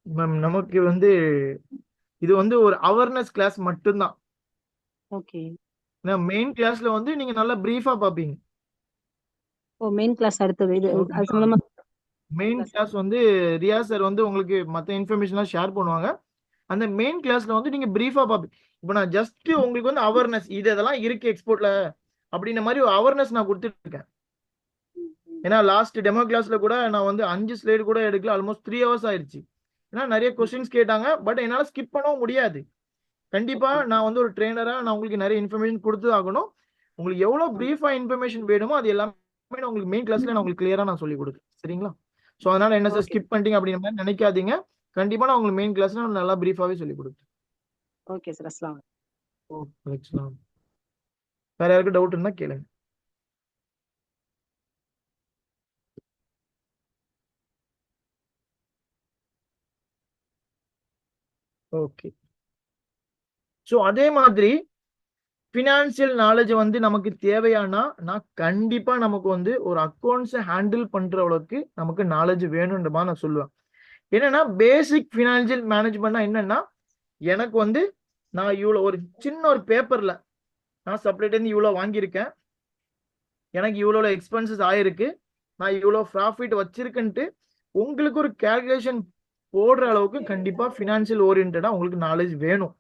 மேம், நமக்கு வந்து இது வந்து ஒரு அவேர்னஸ் கிளாஸ் மட்டும்தான். ஓகே. மெயின் கிளாஸ்ல வந்து நீங்க நல்லா பிரீஃபா பாப்பீங்க. மெயின் கிளாஸ் அடுத்தது இது அது ஓகேங்களா? சம்பந்தமா மெயின் கிளாஸ் வந்து ரியா சார் வந்து உங்களுக்கு மற்ற இன்ஃபர்மேஷன்லாம் ஷேர் பண்ணுவாங்க. அந்த மெயின் கிளாஸ்ல வந்து நீங்க பிரீஃபா பாப்பீங்க. இப்போ நான் ஜஸ்ட் உங்களுக்கு வந்து அவேர்னஸ் இதெல்லாம் இருக்கு எக்ஸ்போர்ட்ல அப்படின்ற மாதிரி ஒரு அவேர்னஸ் நான் கொடுத்துட்டு இருக்கேன். ஏன்னா லாஸ்ட் டெமோ கிளாஸ்ல கூட நான் வந்து 5 ஸ்லைடு கூட எடுக்கல, ஆல்மோஸ்ட் 3 ஹவர்ஸ் ஆயிடுச்சு. ஏன்னா நிறைய கொஸ்டின்ஸ் கேட்டாங்க, பட் என்னால ஸ்கிப் பண்ணவும் முடியாது. கண்டிப்பா நான் வந்து ஒரு ட்ரெயினரா நான் உங்களுக்கு நிறைய இன்ஃபர்மேஷன் கொடுத்து ஆகணும். உங்களுக்கு எவ்வளவு பிரீஃபா இன்ஃபர்மேஷன் வேணுமோ அது எல்லாமே நான் உங்களுக்கு மெயின் கிளாஸ்ல நான் உங்களுக்கு கிளியரா நான் சொல்லி கொடுக்குறேன். சரிங்களா? ஸோ அதனால என்ன சார் ஸ்கிப் பண்ணிட்டீங்க அப்படின்ற மாதிரி நினைக்காதீங்க. கண்டிப்பா நான் உங்களுக்கு மெயின் கிளாஸ்ல நல்லா பிரீஃபாவே சொல்லி கொடுக்குறேன். Okay sir. அஸ்லாம். வேற யாருக்கு டவுட் இருந்தா கேளுங்க. ஓகே. ஸோ அதே மாதிரி ஃபினான்சியல் நாலேஜ் வந்து நமக்கு தேவையானா நான் கண்டிப்பா நமக்கு வந்து ஒரு அக்கௌண்ட்ஸை ஹேண்டில் பண்ற அளவுக்கு நமக்கு நாலேஜ் வேணுன்ற மாதிரி நான் சொல்லுவேன். என்னன்னா பேசிக் ஃபினான்சியல் மேனேஜ்மெண்ட்னா என்னன்னா, எனக்கு வந்து நான் இவ்வளோ ஒரு சின்ன ஒரு பேப்பர்ல நான் செப்பரேட் இருந்து இவ்வளோ வாங்கியிருக்கேன், எனக்கு இவ்வளோ எக்ஸ்பென்சஸ் ஆயிருக்கு, நான் இவ்வளோ ப்ராஃபிட் வச்சிருக்கேன்ட்டு உங்களுக்கு ஒரு கால்குலேஷன் போடுற அளவுக்கு கண்டிப்பா ஃபினான்சியல் ஓரியன்டா உங்களுக்கு நாலேஜ் வேணும்.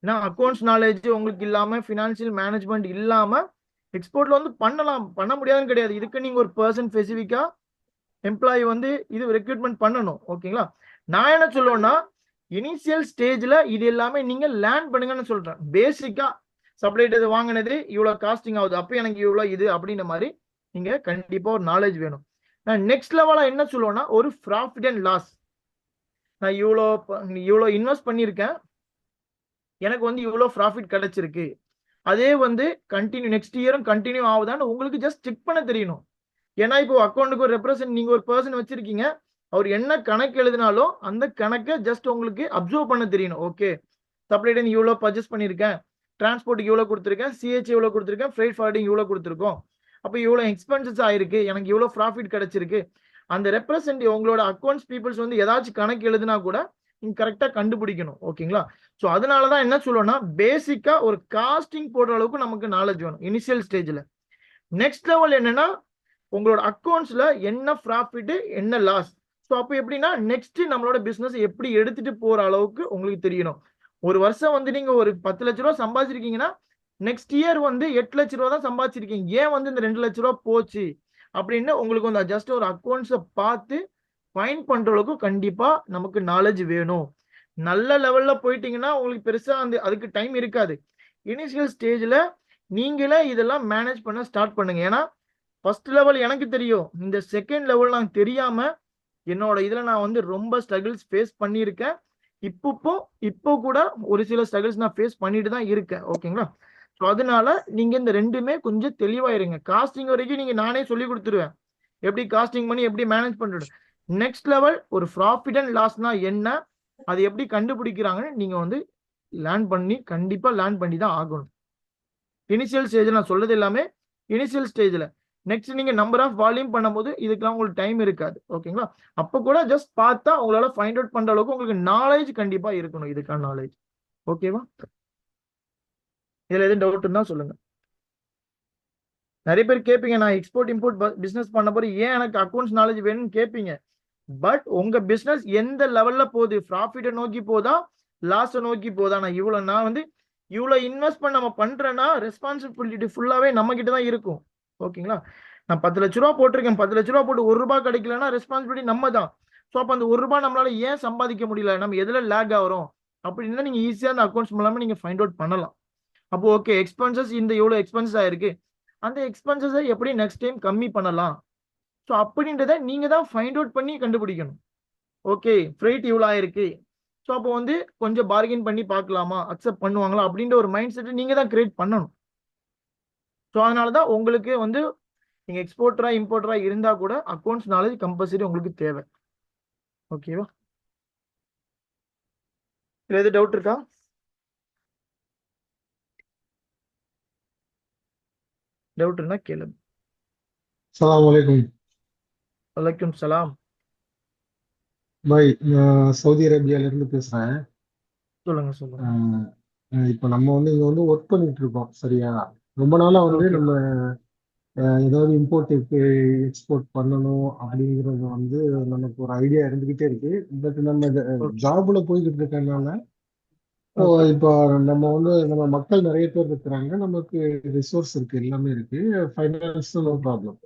ஏன்னா அக்கௌண்ட்ஸ் நாலேஜ் உங்களுக்கு இல்லாம ஃபினான்சியல் மேனேஜ்மெண்ட் இல்லாம எக்ஸ்போர்ட்ல வந்து பண்ணலாம், பண்ண முடியாதுன்னு கிடையாது. இதுக்கு நீங்க ஒரு பர்சன் ஸ்பெசிஃபிக்கா எம்ப்ளாயி வந்து இது ரெக்ரூட்மெண்ட் பண்ணணும். ஓகேங்களா? நான் என்ன சொல்லுவேன்னா, இனிஷியல் ஸ்டேஜ்ல இது எல்லாமே நீங்க லேர்ன் பண்ணுங்கன்னு சொல்றேன். பேசிக்கா சப்ளைட் இது வாங்கினது இவ்வளவு காஸ்டிங் ஆகுது, அப்ப எனக்கு இவ்வளவு இது அப்படின்ற மாதிரி நீங்க கண்டிப்பா ஒரு நாலேஜ் வேணும். நான் நெக்ஸ்ட் லெவலா என்ன சொல்லுவேன்னா, ஒரு ப்ராஃபிட் அண்ட் லாஸ். நான் இவ்வளோ இன்வெஸ்ட் பண்ணியிருக்கேன், எனக்கு வந்து இவ்வளோ ப்ராஃபிட் கிடைச்சிருக்கு, அதே வந்து நெக்ஸ்ட் இயரும் கண்டினியூ ஆகுதான்னு உங்களுக்கு ஜஸ்ட் செக் பண்ண தெரியணும். ஏன்னா இப்போ அக்கௌண்ட்டுக்கு ஒரு ரெப்ரசன்ட் நீங்க ஒரு பர்சன் வச்சிருக்கீங்க, அவர் என்ன கணக்கு எழுதினாலும் அந்த கணக்கை ஜஸ்ட் உங்களுக்கு அப்சர்வ் பண்ண தெரியணும். ஓகே, சப்ளைடன் இவ்வளோ பர்ச்சேஸ் பண்ணியிருக்கேன், டிரான்ஸ்போர்ட்டுக்கு இவ்வளோ கொடுத்துருக்கேன், சிஹெச் இவ்வளோ கொடுத்துருக்கேன், ஃப்ரைட் ஃபார்வர்டிங் இவ்வளோ கொடுத்துருக்கோம், அப்போ இவ்வளோ எக்ஸ்பென்சஸ் ஆயிருக்கு, எனக்கு இவ்வளோ ப்ராஃபிட் கிடைச்சிருக்கு. அந்த ரெப்ரசன்ட் உங்களோட அக்கௌண்ட்ஸ் பீப்புள்ஸ் வந்து ஏதாச்சும் கணக்கு எழுதினா கூட நீங்க கரெக்டா கண்டுபிடிக்கணும். ஓகேங்களா? ஸோ அதனாலதான் என்ன சொல்லுவோம்னா, பேசிக்கா ஒரு காஸ்டிங் போடுற அளவுக்கு நமக்கு நாலேஜ் வேணும் இனிஷியல் ஸ்டேஜ்ல. நெக்ஸ்ட் லெவல் என்னன்னா, உங்களோட அக்கௌண்ட்ஸ்ல என்ன ப்ராஃபிட் என்ன லாஸ். ஸோ அப்போ எப்படின்னா நெக்ஸ்ட் நம்மளோட பிசினஸ் எப்படி எடுத்துட்டு போற அளவுக்கு உங்களுக்கு தெரியணும். ஒரு வருஷம் வந்து நீங்க ஒரு 10 லட்ச ரூபா சம்பாதிச்சிருக்கீங்கன்னா நெக்ஸ்ட் இயர் வந்து 8 லட்ச ரூபா தான் சம்பாதிச்சிருக்கீங்க, ஏன் வந்து இந்த 2 லட்ச ரூபா போச்சு அப்படின்னு உங்களுக்கு வந்து ஜஸ்ட் ஒரு அக்கௌண்ட்ஸை பார்த்து ஃபைன் பண்ற அளவுக்கு கண்டிப்பா நமக்கு நாலேஜ் வேணும். நல்ல லெவல்ல போயிட்டீங்கன்னா உங்களுக்கு பெருசா அந்த அதுக்கு டைம் இருக்காது. இனிஷியல் ஸ்டேஜ்ல நீங்களே இதெல்லாம் மேனேஜ் பண்ண ஸ்டார்ட் பண்ணுங்க. ஏன்னா ஃபர்ஸ்ட் லெவல் எனக்கு தெரியும், இந்த செகண்ட் லெவல் நான் தெரியாம என்னோட இதுல நான் வந்து ரொம்ப ஸ்ட்ரகிள்ஸ் ஃபேஸ் பண்ணியிருக்கேன். இப்போ கூட ஒரு சில ஸ்ட்ரகிள்ஸ் நான் ஃபேஸ் பண்ணிட்டு தான் இருக்கேன். ஓகேங்களா? ஸோ அதனால நீங்க இந்த ரெண்டுமே கொஞ்சம் தெளிவாயிருங்க. காஸ்டிங் வரைக்கும் நீங்க நானே சொல்லி கொடுத்துருவேன், எப்படி காஸ்டிங் பண்ணி எப்படி மேனேஜ் பண்றது. நெக்ஸ்ட் லெவல் ஒரு ப்ராஃபிட் அண்ட் லாஸ்னா என்ன, அது எப்படி கண்டுபிடிக்கிறாங்கன்னு நீங்க வந்து கண்டிப்பா லேர்ன் பண்ணி தான் ஆகணும். இனிஷியல் ஸ்டேஜ் நான் சொல்றது எல்லாமே இனிஷியல் ஸ்டேஜ்ல. நெக்ஸ்ட் நீங்க நம்பர் ஆஃப் வால்யூம் பண்ணும்போது இதுக்கெல்லாம் உங்களுக்கு டைம் இருக்காது. ஓகேங்களா? அப்ப கூட ஜஸ்ட் பார்த்தா உங்களால ஃபைண்ட் அவுட் பண்ற அளவுக்கு உங்களுக்கு நாலேஜ் கண்டிப்பா இருக்கணும், இதுக்கான நாலேஜ். ஓகேவா? இதுல எதுவும் டவுட் இருந்தா சொல்லுங்க. நிறைய பேர் கேட்பீங்க, நான் எக்ஸ்போர்ட் இம்போர்ட் பிசினஸ் பண்ண போறேன், ஏன் எனக்கு அக்கௌண்ட்ஸ் நாலேஜ் வேணும்னு கேட்பீங்க. பட் உங்க பிசினஸ் எந்த லெவல்ல போகுது, ப்ராஃபிட்டை நோக்கி போதா லாஸை நோக்கி போதா. நான் வந்து இவ்வளவு இன்வெஸ்ட்மெண்ட் நம்ம பண்றேன்னா ரெஸ்பான்சிபிலிட்டி ஃபுல்லாவே நம்ம கிட்ட தான் இருக்கும். ஓகேங்களா? நான் 10 லட்ச ரூபா போட்டிருக்கேன், 10 லட்ச ரூபா போட்டு 1 ரூபாய் கிடைக்கலன்னா ரெஸ்பான்சிபிலிட்டி நம்ம தான். ஸோ அப்போ அந்த 1 ரூபாய் நம்மளால ஏன் சம்பாதிக்க முடியல, நம்ம எதுல லேக் ஆகிறோம் அப்படின்னா நீங்க ஈஸியா அந்த அக்கௌண்ட்ஸ் மூலமா நீங்க ஃபைண்ட் அவுட் பண்ணலாம். அப்போ ஓகே, எக்ஸ்பென்சஸ் இந்த இவ்வளவு எக்ஸ்பென்சஸ் ஆயிருக்கு, அந்த எக்ஸ்பென்சஸை எப்படி நெக்ஸ்ட் டைம் கம்மி பண்ணலாம். ஸோ அப்படின்றத நீங்க தான் ஃபைண்ட் அவுட் பண்ணி கண்டுபிடிக்கணும். ஓகே, ஃப்ரைட் இவ்வளோ ஆயிருக்கு, ஸோ அப்போ வந்து கொஞ்சம் பார்கெயின் பண்ணி பார்க்கலாமா, அக்செப்ட் பண்ணுவாங்களா அப்படின்ற ஒரு மைண்ட் செட்டை நீங்க தான் கிரியேட் பண்ணணும். ஸோ அதனால தான் உங்களுக்கு வந்து நீங்க எக்ஸ்போர்ட்டரா இம்போர்ட்டரா இருந்தா கூட அக்கௌண்ட்ஸ் நாலேஜ் கம்பல்சரி உங்களுக்கு தேவை. ஓகேவா? இதுல எது டவுட் இருக்கா? டவுட் இருந்தா கேளுங்க. अस्सलाम वालेकुम வலைக்கும் சலாம். भाई நான் சவுதி அரேபியால இருந்து பேசுறேன். சொல்லுங்க. இப்போ நம்ம வந்து இங்க வந்து ஒர்க் பண்ணிட்டு இருக்கோம், சரியா? ரொம்ப நாளா வந்து ஓகே. நம்ம ஏதாவது இம்போர்ட் எக்ஸ்போர்ட் பண்ணணும் அப்படிங்கிறது வந்து நமக்கு ஒரு ஐடியா இருந்துகிட்டே இருக்கு. பட் நம்ம ஜாப்ல போய்கிட்டு இருக்கனால ஓகே. இப்போ நம்ம வந்து நம்ம மக்கள் நிறைய பேர் இருக்கிறாங்க, நமக்கு ரிசோர்ஸ் இருக்கு, எல்லாமே இருக்கு, ஃபைனான்ஸ் நோ ப்ராப்ளம்.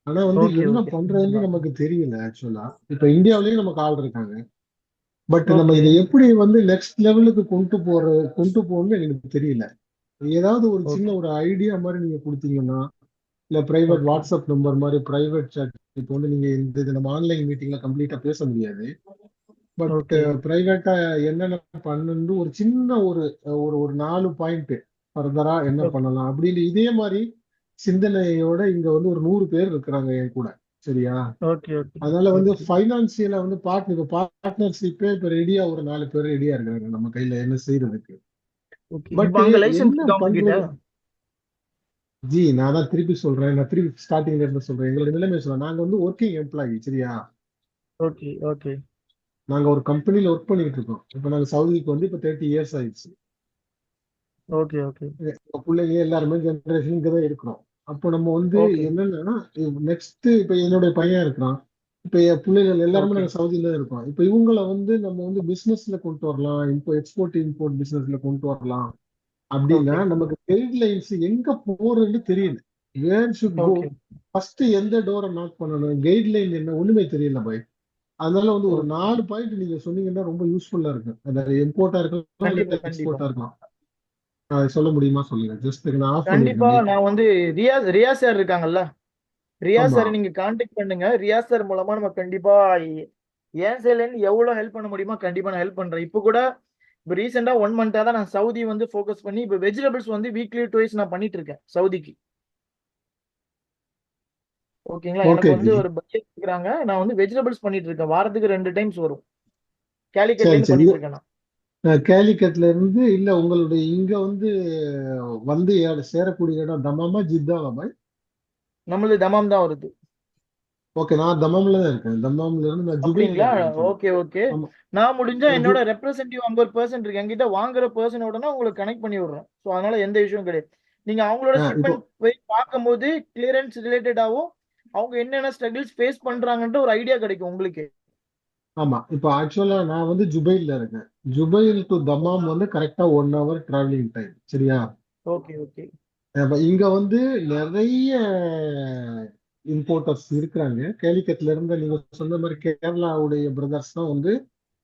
ஆனா வந்து ஓகே. என்ன ஓகே. பண்றதுன்னு நமக்கு தெரியல ஆக்சுவலா. இப்போ இந்தியாவிலேயே நமக்கு ஆள் இருக்காங்க, பட் நம்ம ஓகே. இதை எப்படி வந்து நெக்ஸ்ட் லெவலுக்கு கொண்டு போகணும்னு எனக்கு தெரியல. ஏதாவது ஒரு சின்ன ஓகே. ஒரு ஐடியா மாதிரி நீங்க கொடுத்தீங்கன்னா, இல்ல பிரைவேட் ஓகே. வாட்ஸ்அப் நம்பர் மாதிரி பிரைவேட் chat. இப்போ வந்து நீங்க இது நம்ம ஆன்லைன் மீட்டிங்ல கம்ப்ளீட்டா பேச முடியாது, பட் ஓகே. பிரைவேட்டா என்னென்ன பண்ணு ஒரு சின்ன ஒரு ஒரு ஒரு 4 பாயிண்ட் ஃபர்தரா என்ன ஓகே. பண்ணலாம் அப்படின்னு இதே மாதிரி சிந்தனையோட இங்க வந்து ஒரு 100 பேர் இருக்கிறாங்க என் கூட, சரியா? ஓகே. அதனால வந்து ஓகே. ஃபைனான்சியலா வந்து பார்ட்னர்ஷிப்பே இப்ப ரெடியா ஒரு 4 பேர் ரெடியா இருக்காங்க நம்ம கையில என்ன செய்யறதுக்கு. ஓகே பட் இப்போ அங்க லைசன்ஸ் என்ன இருக்கா உங்ககிட்ட? பண்றது ஜி, நான் தான் திருப்பி சொல்றேன். நான் திருப்பி ஸ்டார்டிங்ல இருந்து சொல்றேன். எங்களோட நிலைமை சொல்றேன். நாங்க வந்து ஒர்க்கிங் எம்ப்ளாயி, சரியா? ஓகே ஓகே நாங்க ஒரு கம்பெனில ஒர்க் பண்ணிட்டு இருக்கோம். இப்போ நாங்க சவுதிக்கு வந்து இப்போ 30 இயர்ஸ் ஆயிடுச்சு. ஓகே ஓகே எங்க பிள்ளைங்க எல்லாருமே ஜெனரேஷன் இங்க தான் இருக்கிறோம். அப்போ நம்ம வந்து ஓகே என்னன்னா, நெக்ஸ்ட் இப்போ என்னுடைய பையன் இருக்கிறான். இப்போ என் பிள்ளைகள் எல்லாருமே ஓகே நாங்க சவுதியில தான் இருக்கோம். இப்போ இவங்களை வந்து நம்ம வந்து பிசினஸ்ல கொண்டு வரலாம், இப்போ எக்ஸ்போர்ட் இம்போர்ட் பிசினஸ்ல கொண்டு வரலாம் அப்படின்னா ஓகே நமக்கு கைட்லைன்ஸ் எங்க போறதுன்னு தெரியல. Where should go, okay first எந்த டோரை நாக் பண்ணணும், கைட்லைன் என்ன, ஒண்ணுமே தெரியல பாய். அதனால வந்து ஒரு ஓகே 4 பாயிண்ட் நீங்க சொன்னீங்கன்னா ரொம்ப யூஸ்ஃபுல்லா இருக்கும். அது இம்போர்ட்டா இருக்கலாம் இல்ல கண்டிப்பா கண்டிப்பா எக்ஸ்போர்ட்டா இருக்கலாம். அதை சொல்ல முடியுமா சொல்லுங்க. ஜஸ்ட் நான் ஆஃப் கண்டிப்பா. பண்ணிருக்கேன் மைக். நான் வந்து ரியாஸ் ரியாஸ் சார் இருக்காங்கல்ல, ரியாஸ் ஆமா. சார் நீங்க காண்டாக்ட் பண்ணுங்க. ரியாஸ் சார் மூலமா நம்ம கண்டிப்பா ஏன் சைட்ல இருந்து எவ்வளவு ஹெல்ப் பண்ண முடியுமோ கண்டிப்பா நான் ஹெல்ப் பண்றேன். இப்போ கூட இப்போ ரீசெண்டா 1 மந்த்தா தான் நான் சவுதி வந்து ஃபோக்கஸ் பண்ணி இப்போ வெஜிடபிள்ஸ் வந்து வீக்லி டுவைஸ் நான் பண்ணிட்டு இருக்கேன் சவுதிக்கு. ஓகேங்களா, ஓகே எனக்கு வந்து ஜி. ஒரு பட்ஜெட் இருக்கிறாங்க. நான் வந்து வெஜிடபிள்ஸ் பண்ணிட்டு இருக்கேன். வாரத்துக்கு 2 டைம்ஸ் வரும். கேலிக்கட்ல சரி இருந்து சரி. பண்ணிட்டு இருக்கேன் நான். கேலிக்கட்ல இருந்து இல்ல உங்களுடைய இங்க வந்து வந்து சேரக்கூடிய இடம் தமாமா ஜித்தாவா பாய்? நம்மளது தமாம் தான் வருது. ஓகே, நான் தமாம்ல தான் இருக்கேன். தமாம்ல இருந்து நான் ஜுபைல்ல அப்படிங்களா? இருக்கேன் actually. Okay okay. ஆமா. நான் முடிஞ்சா நான் என்னோட ரெப்ரசன்டேட்டிவ் 50% இருக்கு என்கிட்ட. வாங்குற பர்சனோட உங்களுக்கு கனெக்ட் பண்ணி விடுறேன். ஸோ அதனால எந்த இஷ்யூவும் கிடையாது. நீங்க அவங்களோட இப்போ ஷிப்மெண்ட் போய் பார்க்கும்போது கிளியரன்ஸ் ரிலேட்டடாகவும் அவங்க என்னென்ன ஸ்ட்ரகிள்ஸ் ஃபேஸ் பண்றாங்கன்ற ஒரு ஐடியா கிடைக்கும் உங்களுக்கு. ஆமா, இப்போ ஆக்சுவலா நான் வந்து ஜுபைல்ல இருக்கேன். ஜுபைல் டு தமாம் வந்து கரெக்டா 1 hour டிராவலிங் டைம், சரியா? ஓகே ஓகே அப்ப இங்க வந்து நிறைய இம்போர்ட்டர்ஸ் இருக்கிறாங்க. கேலிக்கட்ல இருந்து நீங்க சொன்ன மாதிரி கேரளாவுடைய பிரதர்ஸ் தான் வந்து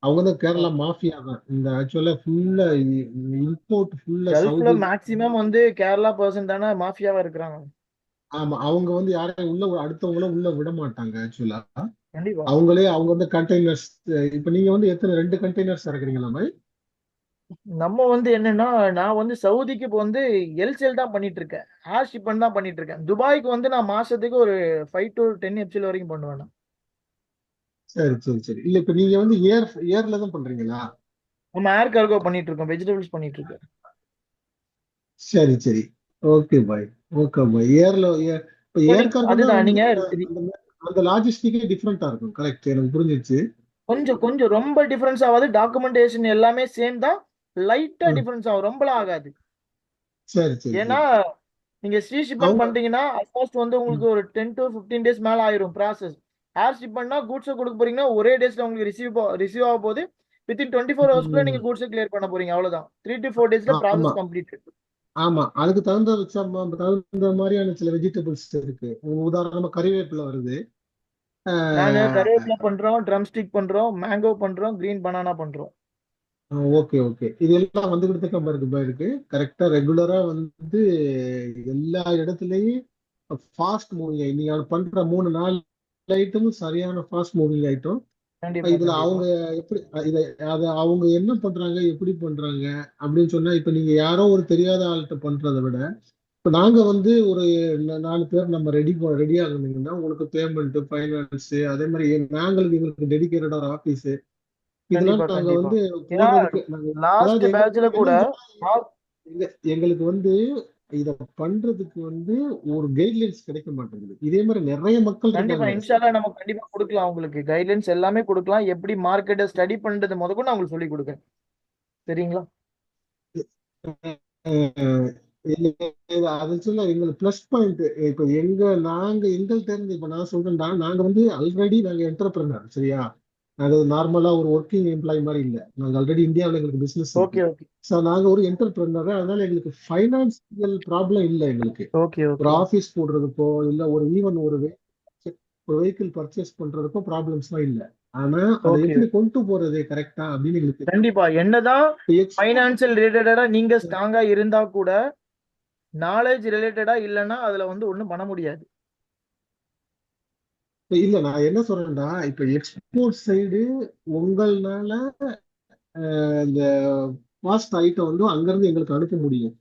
அவங்க தான் கேரளா ஓகே. மாஃபியா தான். இந்த ஆக்சுவலா ஃபுல்லா இம்போர்ட் ஃபுல்லா கல்ஃப்ல சவுதி. மேக்ஸிமம் வந்து கேரளா பர்சன் தானே மாஃபியாவா இருக்கிறாங்க. ஆமா, அவங்க வந்து யாரையும் அடுத்தவங்கள உள்ள விட மாட்டாங்க ஆக்சுவலா. கண்டிப்பா. அவங்க வந்து கண்டெய்னர்ஸ். இப்ப நீங்க வந்து எத்தனை 2 கண்டெய்னர்ஸ் இறக்குறீங்களா பாய்? நம்ம வந்து என்னன்னா, நான் வந்து சவுதிக்கு இப்போ வந்து எல்செல் தான் பண்ணிட்டு இருக்கேன். ஏர் ஷிப்மெண்ட் தான் பண்ணிட்டு இருக்கேன். துபாய்க்கு வந்து நான் மாசத்துக்கு ஒரு 5 to 10 எப்சில் வரைக்கும் பண்ணுவேன் நான். சரி சரி சரி. இல்ல இப்ப நீங்க வந்து ஏர்ல தான் பண்றீங்களா? நம்ம ஏர் கார்கோ பண்ணிட்டு இருக்கோம். வெஜிடபிள்ஸ் பண்ணிட்டு இருக்கேன். சரி சரி. Okay bye. Okay bye. இப்ப இப்போ ஏர் கார்கோனா அதுதான் வந்து நீங்க அந்த அந்த லாஜிஸ்டிக்கே டிஃப்ரெண்டா இருக்கும். கரெக்ட், எனக்கு புரிஞ்சிருச்சு. கொஞ்சம் கொஞ்சம் ரொம்ப டிஃபரன்ஸ் ஆகாது. டாக்குமெண்டேஷன் எல்லாமே சேம் தான். லைட்டா ம். டிஃபரன்ஸ் ஆகும். ரொம்பலாம் ஆகாது. சரி சரி ஏன்னா சரி. நீங்க ஸ்ரீ ஷிப்மெண்ட் அவங்க பண்ணிட்டீங்கன்னா ஆல்மோஸ்ட் வந்து ம், உங்களுக்கு ஒரு 10 to 15 டேஸ் மேல ஆயிரும் ப்ராசஸ். ஏர் ஷிப்மெண்ட்னா கூட்ஸை கொடுக்க போறீங்கன்னா ஒரே டேஸ்ல உங்களுக்கு ரிசீவ் ஆக போகுது. வித்தின் 24 ஹவர்ஸ்க்குள்ள நீங்க ம். கூட்ஸை கிளியர் பண்ண போறீங்க. அவ்வளவுதான். 3 to 4 டேஸ்ல ஆமா ப்ராசஸ் கம்ப்ளீட். ஆமா, அதுக்கு தகுந்த மாதிரியான சில வெஜிடபிள்ஸ் இருக்கு. உதாரணமா கறிவேப்பிலை வருது. நாங்க கருவேப்பிலை பண்றோம், ட்ரம் ஸ்டிக் பண்றோம், மேங்கோ பண்றோம், கிரீன் பனானா பண்றோம். ஓகே ஓகே, இது எல்லாம் வந்துகிட்டு தான் இருக்கு. கரெக்டா ரெகுலரா வந்து எல்லா இடத்துலயும் ஃபாஸ்ட் மூவிங். நீங்க பண்ற 3-4 ஐட்டமும் சரியான ஃபாஸ்ட் மூவிங் ஐட்டம். கண்டிப்பா இதுல கண்டிப்பா. அவங்க எப்படி இத அத அவங்க என்ன பண்றாங்க, எப்படி பண்றாங்க அப்படின்னு சொன்னா, இப்ப நீங்க யாரோ ஒரு தெரியாத ஆள்கிட்ட பண்றதை விட இப்ப நாங்க வந்து ஒரு 4 பேர் நம்ம ரெடி ஆகணுங்கன்னா உங்களுக்கு பேமெண்ட், ஃபைனான்ஸ், அதே மாதிரி எங்களுக்கு டெடிகேட்டட் ஒரு ஆபீஸ், இதெல்லாம் கண்டிப்பா நாங்க கண்டிப்பா. வந்து ஏன்னா போடுறதுக்கு நாங்க லாஸ்ட் அதாவது பேட்ச்ல எங்களுக்கு கூட என்னன்னு சொன்னா, எங்களுக்கு வந்து இத பண்றதுக்கு வந்து ஒரு கைட்லைன்ஸ் கிடைக்க மாட்டேங்குது. இதே மாதிரி நிறைய மக்கள் கண்டிப்பா இருக்காங்க. இன்ஷால்லா நம்ம கண்டிப்பா கொடுக்கலாம். உங்களுக்கு கைட்லைன்ஸ் எல்லாமே கொடுக்கலாம். எப்படி மார்க்கெட்டை ஸ்டடி பண்றது முதற்கொண்டு நான் உங்களுக்கு சொல்லி கொடுக்குறேன். சரிங்களா? அஹ் அது சொல்ல எங்களுக்கு பிளஸ் பாயிண்ட். இப்ப எங்கள்கிட்ட இருந்து இப்ப நான் சொல்றேன்டா, நாங்க வந்து ஆல்ரெடி நாங்க என்டர்பிரனர், சரியா? அது நார்மலா ஒரு ஒர்க்கிங் எம்ப்ளாயி மாதிரி இல்ல. நாங்க ஆல்ரெடி இந்தியாவில் எங்களுக்கு பிசினஸ் இருக்கு. ஓகே ஓகே ஸோ நாங்க ஒரு என்டர்பிரனர். அதனால எங்களுக்கு ஃபைனான்சியல் ப்ராப்ளம் இல்லை. எங்களுக்கு ஓகே ஒரு ஓகே. ஆபீஸ் போடுறதுக்கோ இல்ல ஒரு வெஹிக்கிள் பர்ச்சேஸ் பண்றதுக்கோ ப்ராப்ளம்ஸ்லாம் இல்லை. ஆனா அதை ஓகே எப்படி கொண்டு போறது கரெக்டா அப்படின்னு எங்களுக்கு தெரியல. கண்டிப்பா. என்னதான் எக்ஸ்போர்ட் ஃபைனான்சியல் ரிலேட்டடா நீங்க ஸ்ட்ராங்கா இருந்தா கூட நாலேஜ் ரிலேட்டடா இல்லைன்னா அதுல வந்து ஒண்ணும் பண்ண முடியாது. இல்ல, நான் என்ன சொல்றேன்டா, இப்ப எக்ஸ்போர்ட் சைடு உங்களால இந்த ஃபாஸ்ட் ஐட்டம் வந்து அங்க இருந்து எங்களுக்கு அனுப்ப முடியும்.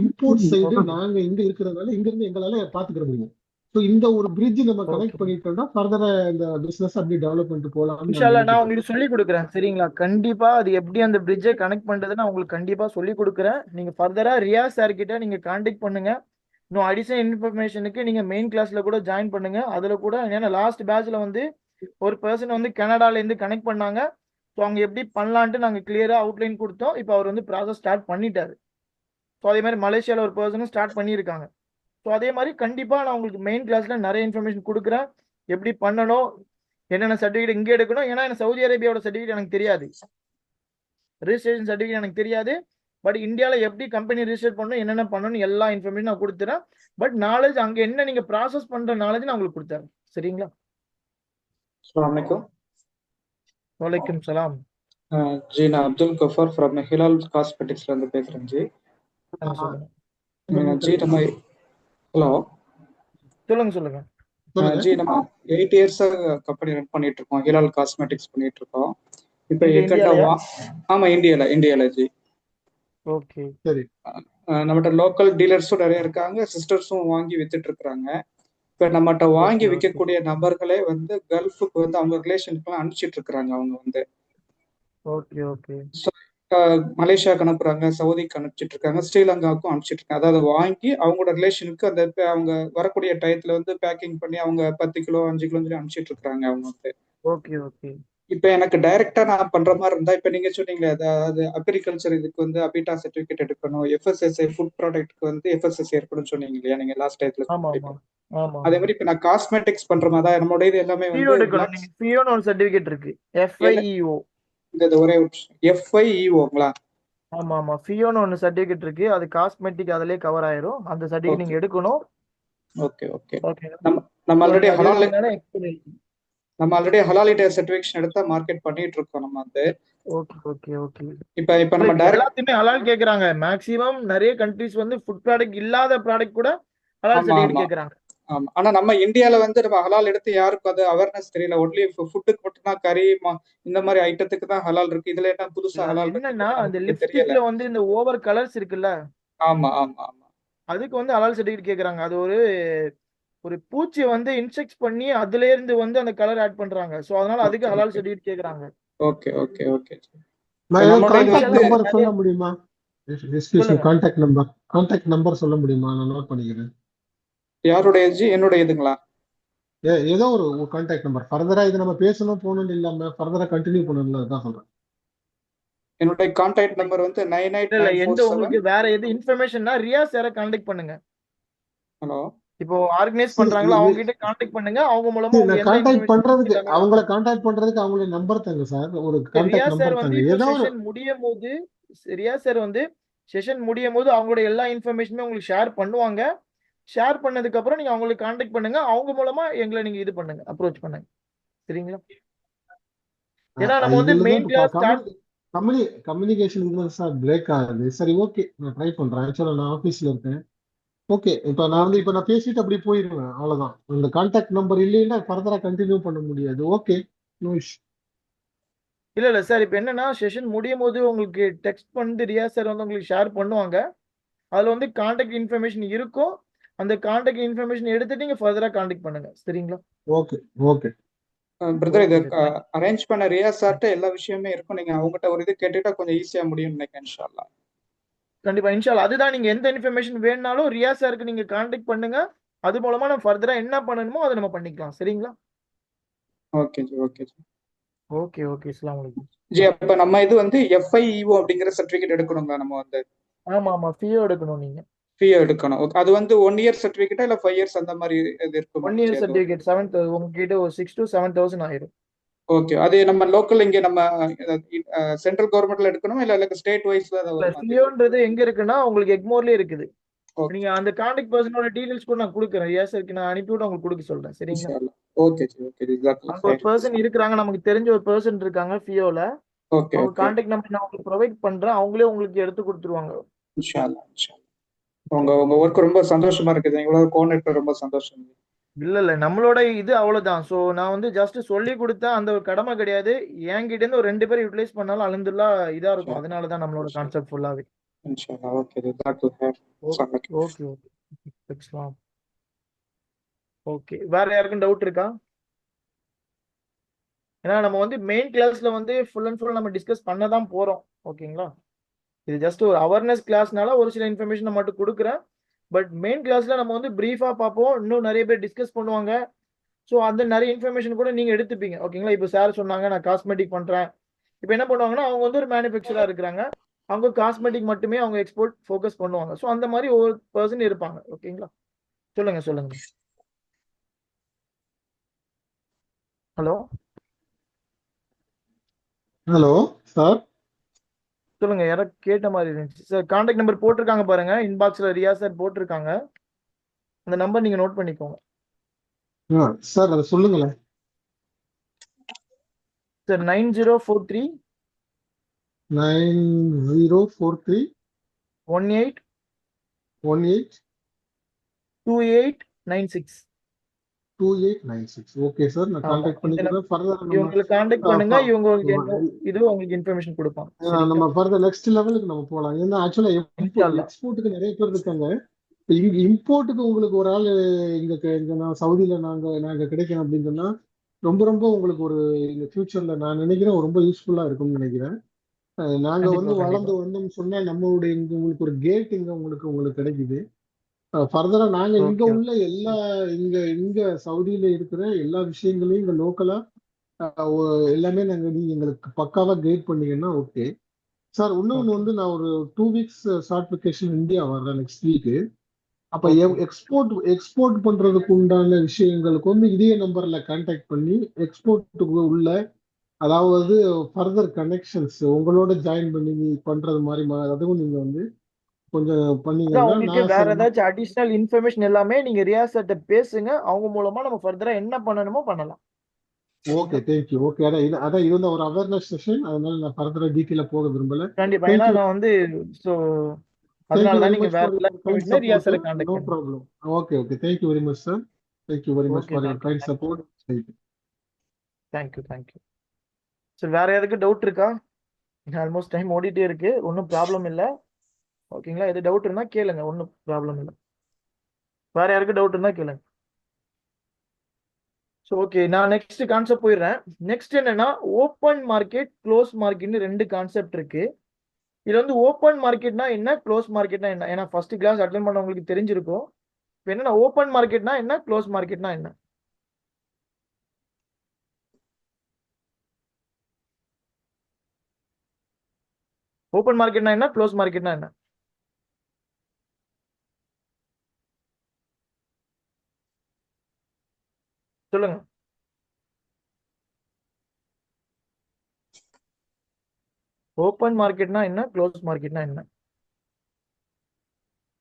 இம்போர்ட் சைடு நாங்க இங்க இருக்கிறதுனால இங்க இருந்து எங்களால பாத்துக்கிற முடியும். ஸோ இந்த ஒரு பிரிட்ஜ் நம்ம ஓகே கனெக்ட் பண்ணிட்டோம்னா ஃபர்தரா இந்த பிசினஸ் அப்படி டெவலப் பண்ணிட்டு போகலாம்னு நான் இன்ஷால்லா நான் நினைக்கிறேன். உங்களுக்கு சொல்லி கொடுக்குறேன் சரிங்களா. கண்டிப்பா அது எப்படி அந்த பிரிட்ஜை கனெக்ட் பண்றதுன்னு நான் உங்களுக்கு கண்டிப்பா சொல்லி கொடுக்குறேன். நீங்க ஃபர்தரா ரியாஸ் சார் கிட்ட நீங்க கான்டாக்ட் பண்ணுங்க. இன்னும் அடிஷனல் இன்ஃபர்மேஷனுக்கு நீங்க மெயின் கிளாஸ்ல கூட ஜாயின் பண்ணுங்க. அதுல கூட ஏன்னா லாஸ்ட் பேட்ச்ல வந்து ஒரு பர்சன் வந்து கனடால இருந்து கனெக்ட் பண்ணாங்க. ஸோ அவங்க எப்படி பண்ணலான்ட்டு நாங்கள் கிளியரா அவுட்லைன் கொடுத்தோம். இப்போ அவர் வந்து ப்ராசஸ் ஸ்டார்ட் பண்ணிட்டாரு. ஸோ அதே மாதிரி மலேசியாவில் ஒரு பர்சனும் ஸ்டார்ட் பண்ணியிருக்காங்க. ஸோ அதே மாதிரி கண்டிப்பாக நான் உங்களுக்கு மெயின் கிளாஸ்ல நிறைய இன்ஃபர்மேஷன் கொடுக்குறேன். எப்படி பண்ணணும், என்னென்ன சர்டிஃபிகேட் இங்கே எடுக்கணும். ஏன்னா எனக்கு சவுதி அரேபியாவோட சர்டிஃபிகேட் எனக்கு தெரியாது, ரிஜிஸ்ட்ரேஷன் சர்டிஃபிகேட் எனக்கு தெரியாது. பட் இந்தியாவில் எப்படி கம்பெனி ரிஜிஸ்டர் பண்ணணும், என்னென்ன பண்ணணும் எல்லா இன்ஃபர்மேஷன் நான் கொடுத்துறேன். பட் நாலேஜ் அங்கே என்ன நீங்கள் ப்ராசஸ் பண்ணுற நாலேஜ் நான் உங்களுக்கு கொடுத்துறேன். சரிங்களா? अस्सलाम वालेकुम। வலைக்கம் சலாம். जी நான் அப்துல் கஃபார் ஃப்ரம் ஹிலால் காஸ்மெட்டிக்ஸ்ல இருந்து பேசுறேன் ஜி। சொல்லுங்க ஜி நம்ம ஹலோ சொல்லுங்க சொல்லுங்க. ஜி நம்ம 8 இயர்ஸா கம்பெனி ரன் பண்ணிட்டு இருக்கோம், ஹிலால் காஸ்மெட்டிக்ஸ் பண்ணிட்டு இருக்கோம். இப்போ இங்க எக்கண்டா இந்தியாலயா? ஆமா இந்தியால ஜி। ஓகே சரி. நம்மகிட்ட லோக்கல் டீலர்ஸும் நிறைய இருக்காங்க, சிஸ்டர்ஸும் வாங்கி வித்துட்டு இருக்காங்க. இப்ப நம்மகிட்ட வாங்கி ஓகே ஓகே விற்கக்கூடிய நபர்களே வந்து கல்ஃபுக்கு வந்து அவங்க ரிலேஷனுக்குலாம் அனுப்பிச்சிட்டு இருக்காங்க. அவங்க வந்து ஓகே ஓகே மலேசியாவுக்கு அனுப்புறாங்க, சவுதிக்கு அனுப்பிச்சிட்டு இருக்காங்க, ஸ்ரீலங்காவுக்கும் அனுப்பிச்சிட்டு இருக்காங்க. அதாவது வாங்கி அவங்களோட ரிலேஷனுக்கு அந்த அவங்க வரக்கூடிய டயத்துல வந்து பேக்கிங் பண்ணி அவங்க 10 கிலோ 5 கிலோ சொல்லி அனுப்பிச்சிட்டு இருக்காங்க அவங்க வந்து। ஓகே ஓகே இப்ப எனக்கு டைரக்டா நான் பண்ற மாதிரி இருந்தா, இப்ப நீங்க சொன்னீங்களே அதாவது அக்ரிகல்ச்சர் இதுக்கு வந்து அபிட்டா சர்டிபிகேட் எடுக்கணும், எஃப்எஸ்எஸ்ஐ ஃபுட் ப்ராடக்ட்க்கு வந்து எஃப்எஸ்எஸ்ஐ இருக்கணும்னு சொன்னீங்க இல்லையா நீங்க லாஸ்ட் டயத்துல ஆமா சொன்னீங்க. ஆமா ஆமா அதே ஆமா. மாதிரி இப்ப நான் காஸ்மெட்டிக்ஸ் பண்ற மாதிரி தான் என்னோட இது எல்லாமே ஃபியோ வந்து எடுக்கணும். நீங்க ஃபியோன்னு ஒரு சர்டிபிகேட் இருக்கு, FIEO. இந்த ஒரே FIEOங்களா? ஆமா ஆமா, ஃபியோன்னு ஒன்னு சர்டிபிகேட் இருக்கு. அது காஸ்மெட்டிக் அதுலயே கவர் ஆயிரும். அந்த சர்டிபிகேட் நீங்க எடுக்கணும். ஓகே ஓகே ஓகே நம்ம ஆல்ரெடி அது ஹலால் எடுத்தீங்கன்னா experience. ஹலாலிட்டி சர்டிஃபிகேஷன் எடுத்தா மார்க்கெட் பண்ணிட்டு இருக்கோம் நம்ம வந்து। Okay okay okay. இப்ப இல்ல நம்ம இப்ப டைரக்ட் எல்லாத்தையுமே ஹலால் கேக்குறாங்க. மேக்ஸிமம் நிறைய கண்ட்ரிஸ் வந்து ஃபுட் ப்ராடக்ட் இல்லாத ப்ராடக்ட் கூட ஹலால் ஆமா சர்டிபிகேட் ஆமா கேக்குறாங்க. ஆமா ஆனா நம்ம இந்தியால வந்து நம்ம ஹலால் எடுத்து யாருக்கும் அது அவேர்னஸ் தெரியல. ஒன்லி ஃபுட்டுக்கு மட்டும்தான் கறி இந்த மாதிரி ஐட்டத்துக்கு தான் ஹலால் இருக்கு. இதுல என்ன புதுசா அது ஹலால் என்னன்னா இருக்குன்றது அந்த நமக்கு தெரியல। லிப்ஸ்டிக்ல வந்து இந்த ஓவர் கலர்ஸ் இருக்குல்ல, ஆமா ஆமா ஆமா அதுக்கு வந்து ஹலால் சர்டிபிகேட் கேக்குறாங்க. அது ஒரு பூச்சியை வந்து இன்செக்ட் பண்ணி அதுல இருந்து வந்து அந்த கலர் ஆட் பண்றாங்க. சோ அதனால அதுக்கு ஓகே ஹலால் ஓகே சர்டிபிகேட் கேக்குறாங்க. ஓகே ஓகே ஓகே நான் ஏதோ நம்மளோட இது கான்டாக்ட் வந்து நம்பர் நிறைய சொல்ல முடியுமா? சொல்லுங்க. கான்டாக்ட் நம்பர் சொல்ல முடியுமா? நான் நோட் பண்ணிக்கிறேன். யாருடைய என்னுடைய இதுங்களா? ஏதோ ஒரு கான்டாக்ட் நம்பர் ஃபர்தரா இது நம்ம பேசணும் போகணும்னு இல்லாம ஃபர்தரா கண்டினியூ பண்ணணும்ல, அதான் சொல்றேன். என்னுடைய கான்டாக்ட் நம்பர் வந்து இல்ல எந்த 98947 உங்களுக்கு வேற எது இன்ஃபர்மேஷன்னா ரியாஸ் யாரை கான்டாக்ட் பண்ணுங்க. ஹலோ இப்போ ஆர்கனைஸ் சரி, பண்றாங்களோ அவங்க கிட்ட கான்டாக்ட் பண்ணுங்க. அவங்க மூலமா சரி, உங்களுக்கு நான் எந்த இன்ஃபர்மேஷன் கேட்டாங்க. அவங்கள கான்டாக்ட் பண்றதுக்கு அவங்களுடைய நம்பர் தாங்க சார், ஒரு கான்டாக்ட் ரியாஸ் சார் நம்பர் வந்து தாங்க இப்போ ஏதோ ஒரு. செஷன் முடியும் போது ரியாஸ் சார் வந்து செஷன் முடியும் போது அவங்களோட எல்லா இன்ஃபர்மேஷனுமே உங்களுக்கு ஷேர் பண்ணுவாங்க. ஷேர் பண்ணதுக்கு அப்புறம் நீங்க அவங்களுக்கு கான்டாக்ட் பண்ணுங்க. அவங்க மூலமா எங்களை நீங்க இது பண்ணுங்க, அப்ரோச் பண்ணுங்க. சரிங்களா? ஏன்னா நம்ம வந்து மெயின் கிளாஸ் ஸ்டார்ட் கம்யூனிகேஷன் இதுல சார் பிரேக் ஆகுது. சரி, ஓகே, நான் ட்ரை பண்றேன். ஆக்சுவலா நான் ஆஃபீஸ்ல இருக்கேன். ஓகே, இப்போ நான் வந்து இப்போ நான் பேசிட்டு அப்படி போயிடுவேன், அவ்வளவுதான். இந்த கான்டாக்ட் நம்பர் இல்லைன்னா ஃபர்தரா கண்டினியூ பண்ண முடியாது. Okay, no issue. இல்ல சார், இப்போ என்னன்னா செஷன் முடியும் போது உங்களுக்கு டெக்ஸ்ட் பண்ணி ரியாஸ் சார் வந்து உங்களுக்கு ஷேர் பண்ணுவாங்க. அதுல வந்து கான்டாக்ட் இன்ஃபர்மேஷன் இருக்கும். அந்த கான்டாக்ட் இன்ஃபர்மேஷன் எடுத்துட்டு நீங்க ஃபர்தரா கான்டாக்ட் பண்ணுங்க. சரிங்களா? ஓகே ஓகே பிரதர், இது ஓகே சார். அரேஞ்ச் பண்ண ரியாஸ் சார்ட்ட எல்லா விஷயமே இருக்கும். நீங்க அவங்ககிட்ட ஒரு இது கேட்டுட்டா கொஞ்சம் ஈஸியா முடியும்னு நினைக்கிறேன் இன்ஷா அல்லாஹ். கண்டிப்பா இன்ஷால்லா. அதுதான், நீங்க எந்த இன்ஃபர்மேஷன் வேணும்னாலும் ரியாஸ் சாருக்கு நீங்க கான்டாக்ட் பண்ணுங்க. அது மூலமா நம்ம ஃபர்தரா என்ன பண்ணணுமோ அதை நம்ம பண்ணிக்கலாம். சரிங்களா? Okay G okay G okay okay. அஸ்ஸலாமு அலைக்கும். ஜி அப்ப நம்ம இது வந்து FIEO அப்படிங்கிற சர்டிபிகேட் எடுக்கணுங்களா? நம்ம வந்து ஆமா ஆமா, ஃபியோ எடுக்கணும் நீங்க. FIEO எடுக்கணும். Okay. அது வந்து 1 இயர் சர்டிபிகேட்டா இல்ல 5 இயர்ஸ் அந்த மாதிரி இது இருக்குமா? 1 இயர் சர்டிஃபிகேட் 7,000 உங்ககிட்ட ஒரு 6 to 7,000 ஆயிரும். ஓகே, அது நம்ம லோக்கல் இங்க நம்ம சென்ட்ரல் கவர்மெண்ட்ல எடுக்கணுமா இல்ல ஸ்டேட் வைஸ்ல இல்ல வரும்? ஃபியோன்றது எங்க இருக்குன்னா உங்களுக்கு எக்மோர்லயே இருக்குது. ஓகே நீங்க அந்த கான்டாக்ட் பர்சனோட டீடைல்ஸ் கூட நான் கொடுக்குறேன். ரியாஸ் சாருக்கு நான் அனுப்பிவிட்டு உங்களுக்கு கொடுக்க சொல்றேன். சரிங்களா? இன்ஷா அல்லாஹ். ஓகே ஜி ஓகே ஜிஸாக்கல்லாஹ் அங்க ஒரு ஹைர். பர்சன் இருக்கிறாங்க, நமக்கு தெரிஞ்ச ஒரு பர்சன் இருக்காங்க ஃபியோல. ஓகே அவங்க ஓகே கான்டாக்ட் நம்பர் நான் உங்களுக்கு ப்ரொவைட் பண்றேன். அவங்களே உங்களுக்கு எடுத்து கொடுத்துருவாங்க. இன்ஷா அல்லாஹ் இன்ஷா அல்லாஹ். உங்க ஒர்க் ரொம்ப சந்தோஷமா இருக்குது. இவ்வளவு கோஆர்டினேட்டர் ரொம்ப சந்தோஷம். இல்ல நம்மளோட இது அவ்வளவுதான். சோ நான் வந்து ஜஸ்ட் சொல்லி கொடுத்தா அந்த ஒரு கடமை கிடையாது. என்கிட்ட இருந்து ஒரு 2 பேர் யூட்டிலைஸ் பண்ணாலும் அல்ஹம்துலில்லாஹ் இதா இருக்கும். அதனாலதான் நம்மளோட கான்செப்ட் ஃபுல்லாவே. இன்ஷா அல்லாஹ். ஓகே ஜிஸாக்கல்லாஹ் ஹைர். அஸ்ஸலாமு அலைக்கும். Okay okay. ஓகே, வேற யாருக்கும் டவுட் இருக்கா? ஏன்னா நம்ம வந்து மெயின் கிளாஸ்ல வந்து ஃபுல் அண்ட் ஃபுல் நம்ம டிஸ்கஸ் பண்ண தான் போறோம். ஓகேங்களா? இது ஜஸ்ட் ஒரு அவேர்னஸ் கிளாஸ்னால ஒரு சில இன்ஃபர்மேஷன் மட்டும் கொடுக்குறேன். பட் மெயின் கிளாஸ்ல நம்ம வந்து பிரீஃபா பார்ப்போம். இன்னும் நிறைய பேர் டிஸ்கஸ் பண்ணுவாங்க. ஸோ அந்த நிறைய இன்ஃபர்மேஷன் கூட நீங்க எடுத்துப்பீங்க. ஓகேங்களா? இப்போ சார் சொன்னாங்க நான் காஸ்மெட்டிக் பண்றேன். இப்போ என்ன பண்ணுவாங்கன்னா அவங்க வந்து ஒரு மேனுஃபேக்சரா இருக்கிறாங்க. அவங்க காஸ்மெட்டிக் மட்டுமே அவங்க எக்ஸ்போர்ட் ஃபோக்கஸ் பண்ணுவாங்க. ஸோ அந்த மாதிரி ஒரு பர்சன் இருப்பாங்க. ஓகேங்களா? சொல்லுங்க சொல்லுங்க. Hello hello sir. சொல்லுங்க. யாராவது கேட்ட மாதிரி இருந்துச்சு சார். கான்டாக்ட் நம்பர் போட்டிருக்காங்க பாருங்க, இன்பாக்ஸ்ல ரியா சார் போட்டிருக்காங்க. அந்த நம்பர் நீங்க நோட் பண்ணிக்கோங்க சார். அதை சொல்லுங்களேன் சார். 9043 9043 18 18 2896. 2896. ஓகே சார், நான் ஆமா, கான்டாக்ட் இந்த பண்ணிக்கிறேன். ஃபர்தர் இவங்களுக்கு கான்டாக்ட் பண்ணுங்க. இவங்க நம்ம இது உங்களுக்கு இன்ஃபர்மேஷன் கொடுப்பாங்க. சரிங்களா? நம்ம ஃபர்தர் நெக்ஸ்ட் லெவலுக்கு நம்ம போகலாம். ஏன்னா ஆக்சுவலா இன்ஷா அல்லாஹ். எக்ஸ்போர்ட்டுக்கு நிறைய பேர் இருக்காங்க. இங்க இம்போர்ட்டுக்கு உங்களுக்கு ஒரு ஆள் இங்க நான் சவுதியில நாங்க கிடைக்கணும் அப்படின்னு சொன்னா ரொம்ப ரொம்ப உங்களுக்கு ஒரு இந்த ஃபியூச்சர்ல நான் நினைக்கிறேன் ரொம்ப யூஸ்ஃபுல்லா இருக்கும்னு நினைக்கிறேன். நாங்க கண்டிப்பா வந்து கண்டிப்பா. வளர்ந்து வந்தோம்னு சொன்னா நம்மளுடைய இங்க உங்களுக்கு ஒரு கேட் இங்க உங்களுக்கு கிடைக்குது. ஃபர்தரா நாங்க இங்க ஓகே உள்ள எல்லா இங்க சவுதியில இருக்கிற எல்லா விஷயங்களையும் இங்க லோக்கலா எல்லாமே நீங்க எங்களுக்கு பக்காவா கைட் பண்ணீங்கன்னா ஓகே சார். இன்னொன்னு ஓகே வந்து நான் ஒரு 2 வீக்ஸ் ஷார்ட் வெக்கேஷன் இந்தியா வர்றேன் நெக்ஸ்ட் வீக். அப்ப ஓகே எக்ஸ்போர்ட் பண்றதுக்கு உண்டான விஷயங்களுக்கு வந்து இதே நம்பர்ல கான்டாக்ட் பண்ணி எக்ஸ்போர்ட்டுக்கு உள்ள அதாவது ஃபர்தர் கனெக்ஷன்ஸ் உங்களோட ஜாயின் பண்ணி பண்றது மாதிரி அதுவும் நீங்க வந்து கொஞ்சம் அதான் பண்ணீங்கன்னா உங்களுக்கு நான் வேற சார். ஏதாச்சும் அடிஷனல் இன்ஃபர்மேஷன் எல்லாமே நீங்க ரியா சார்ட்ட பேசுங்க. அவங்க மூலமா நம்ம ஃபர்தரா என்ன பண்ணணுமோ பண்ணலாம். ஓகே, சரிங்களா? தேங்க்யூ. ஓகே, அதான் இது வந்து ஒரு அவேர்னஸ் செஷன். அதனால நான் ஃபர்தரா டீட்டெயில போக விரும்பல. கண்டிப்பா. ஏன்னா தேங்க்யூ. நான் வந்து ஸோ தேங்க்யூ அதனால தான் வெரி நீங்க மச் வேற ஃபார் யுவர் ஏதாவது கைண்ட் இன்ஃபர்மேஷன் ரியா சப்போர்ட். சாரை கான்டாக்ட் நோ பண்ணுங்க. Problem. Okay, thank you very much sir. Thank you very much okay, for your thank you kind support. Thank you thank you. சரி, வேற எதுக்கு டவுட் இருக்கா? ஆல்மோஸ்ட் டைம் ஓடிட்டே இருக்கு. ஒன்றும் ப்ராப்ளம் இல்லை. ஓகேங்களா? எது டவுட் இருந்தா கேளுங்க. ஒன்றும் ப்ராப்ளம் இல்லை. வேற யாருக்கு டவுட் இருந்தா கேளுங்க. ஸோ ஓகே, நான் நெக்ஸ்ட் கான்செப்ட் போயிடுறேன். நெக்ஸ்ட் என்னன்னா ஓப்பன் மார்க்கெட், க்ளோஸ் மார்க்கெட்னு ரெண்டு கான்செப்ட் இருக்கு. இது வந்து ஓப்பன் மார்க்கெட்னா என்ன, க்ளோஸ் மார்க்கெட்னா என்ன? ஏன்னா ஃபர்ஸ்ட் கிளாஸ் அட்டன் பண்ணவங்களுக்கு தெரிஞ்சிருக்கும். இப்போ என்னன்னா ஓப்பன் மார்க்கெட்னா என்ன, க்ளோஸ் மார்க்கெட்னா என்ன? ஓப்பன் மார்க்கெட்னா என்ன, க்ளோஸ் மார்க்கெட்னா என்ன? சொல்லுங்க. ஓப்பன் மார்க்கெட்னா என்ன, க்ளோஸ் மார்க்கெட்னா என்ன?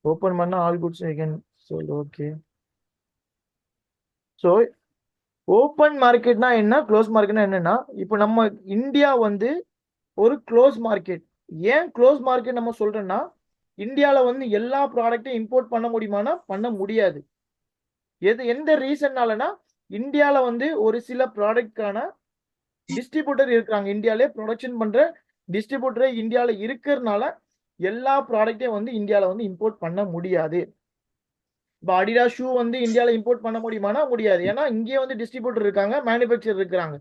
ஓப்பன் பண்ணா all goods again sold. Okay. So open மார்க்கெட்னா என்ன, க்ளோஸ் மார்க்கெட்னா என்னன்னா இப்போ நம்ம இந்தியா வந்து ஒரு க்ளோஸ் மார்க்கெட். ஏன் க்ளோஸ் மார்க்கெட் நம்ம சொல்றோம்னா இந்தியாவில் வந்து எல்லா ப்ராடக்ட்டையும் இம்போர்ட் பண்ண முடியுமானா பண்ண முடியாது. எந்த ரீசன்னாலனா இந்தியாவில் வந்து ஒரு சில ப்ராடக்ட்கான டிஸ்ட்ரிபியூட்டர் இருக்கிறாங்க. இந்தியாவிலே ப்ரொடக்ஷன் பண்ற டிஸ்ட்ரிபியூட்டர் இந்தியாவில் இருக்கிறதுனால எல்லா ப்ராடக்ட்டையும் வந்து இந்தியாவில் வந்து இம்போர்ட் பண்ண முடியாது. இப்போ அடிடாஸ் ஷூ வந்து இந்தியாவில் இம்போர்ட் பண்ண முடியுமானா முடியாது. ஏன்னா இங்கேயே வந்து டிஸ்ட்ரிபியூட்டர் இருக்காங்க, மேனுஃபேக்சர் இருக்கிறாங்க.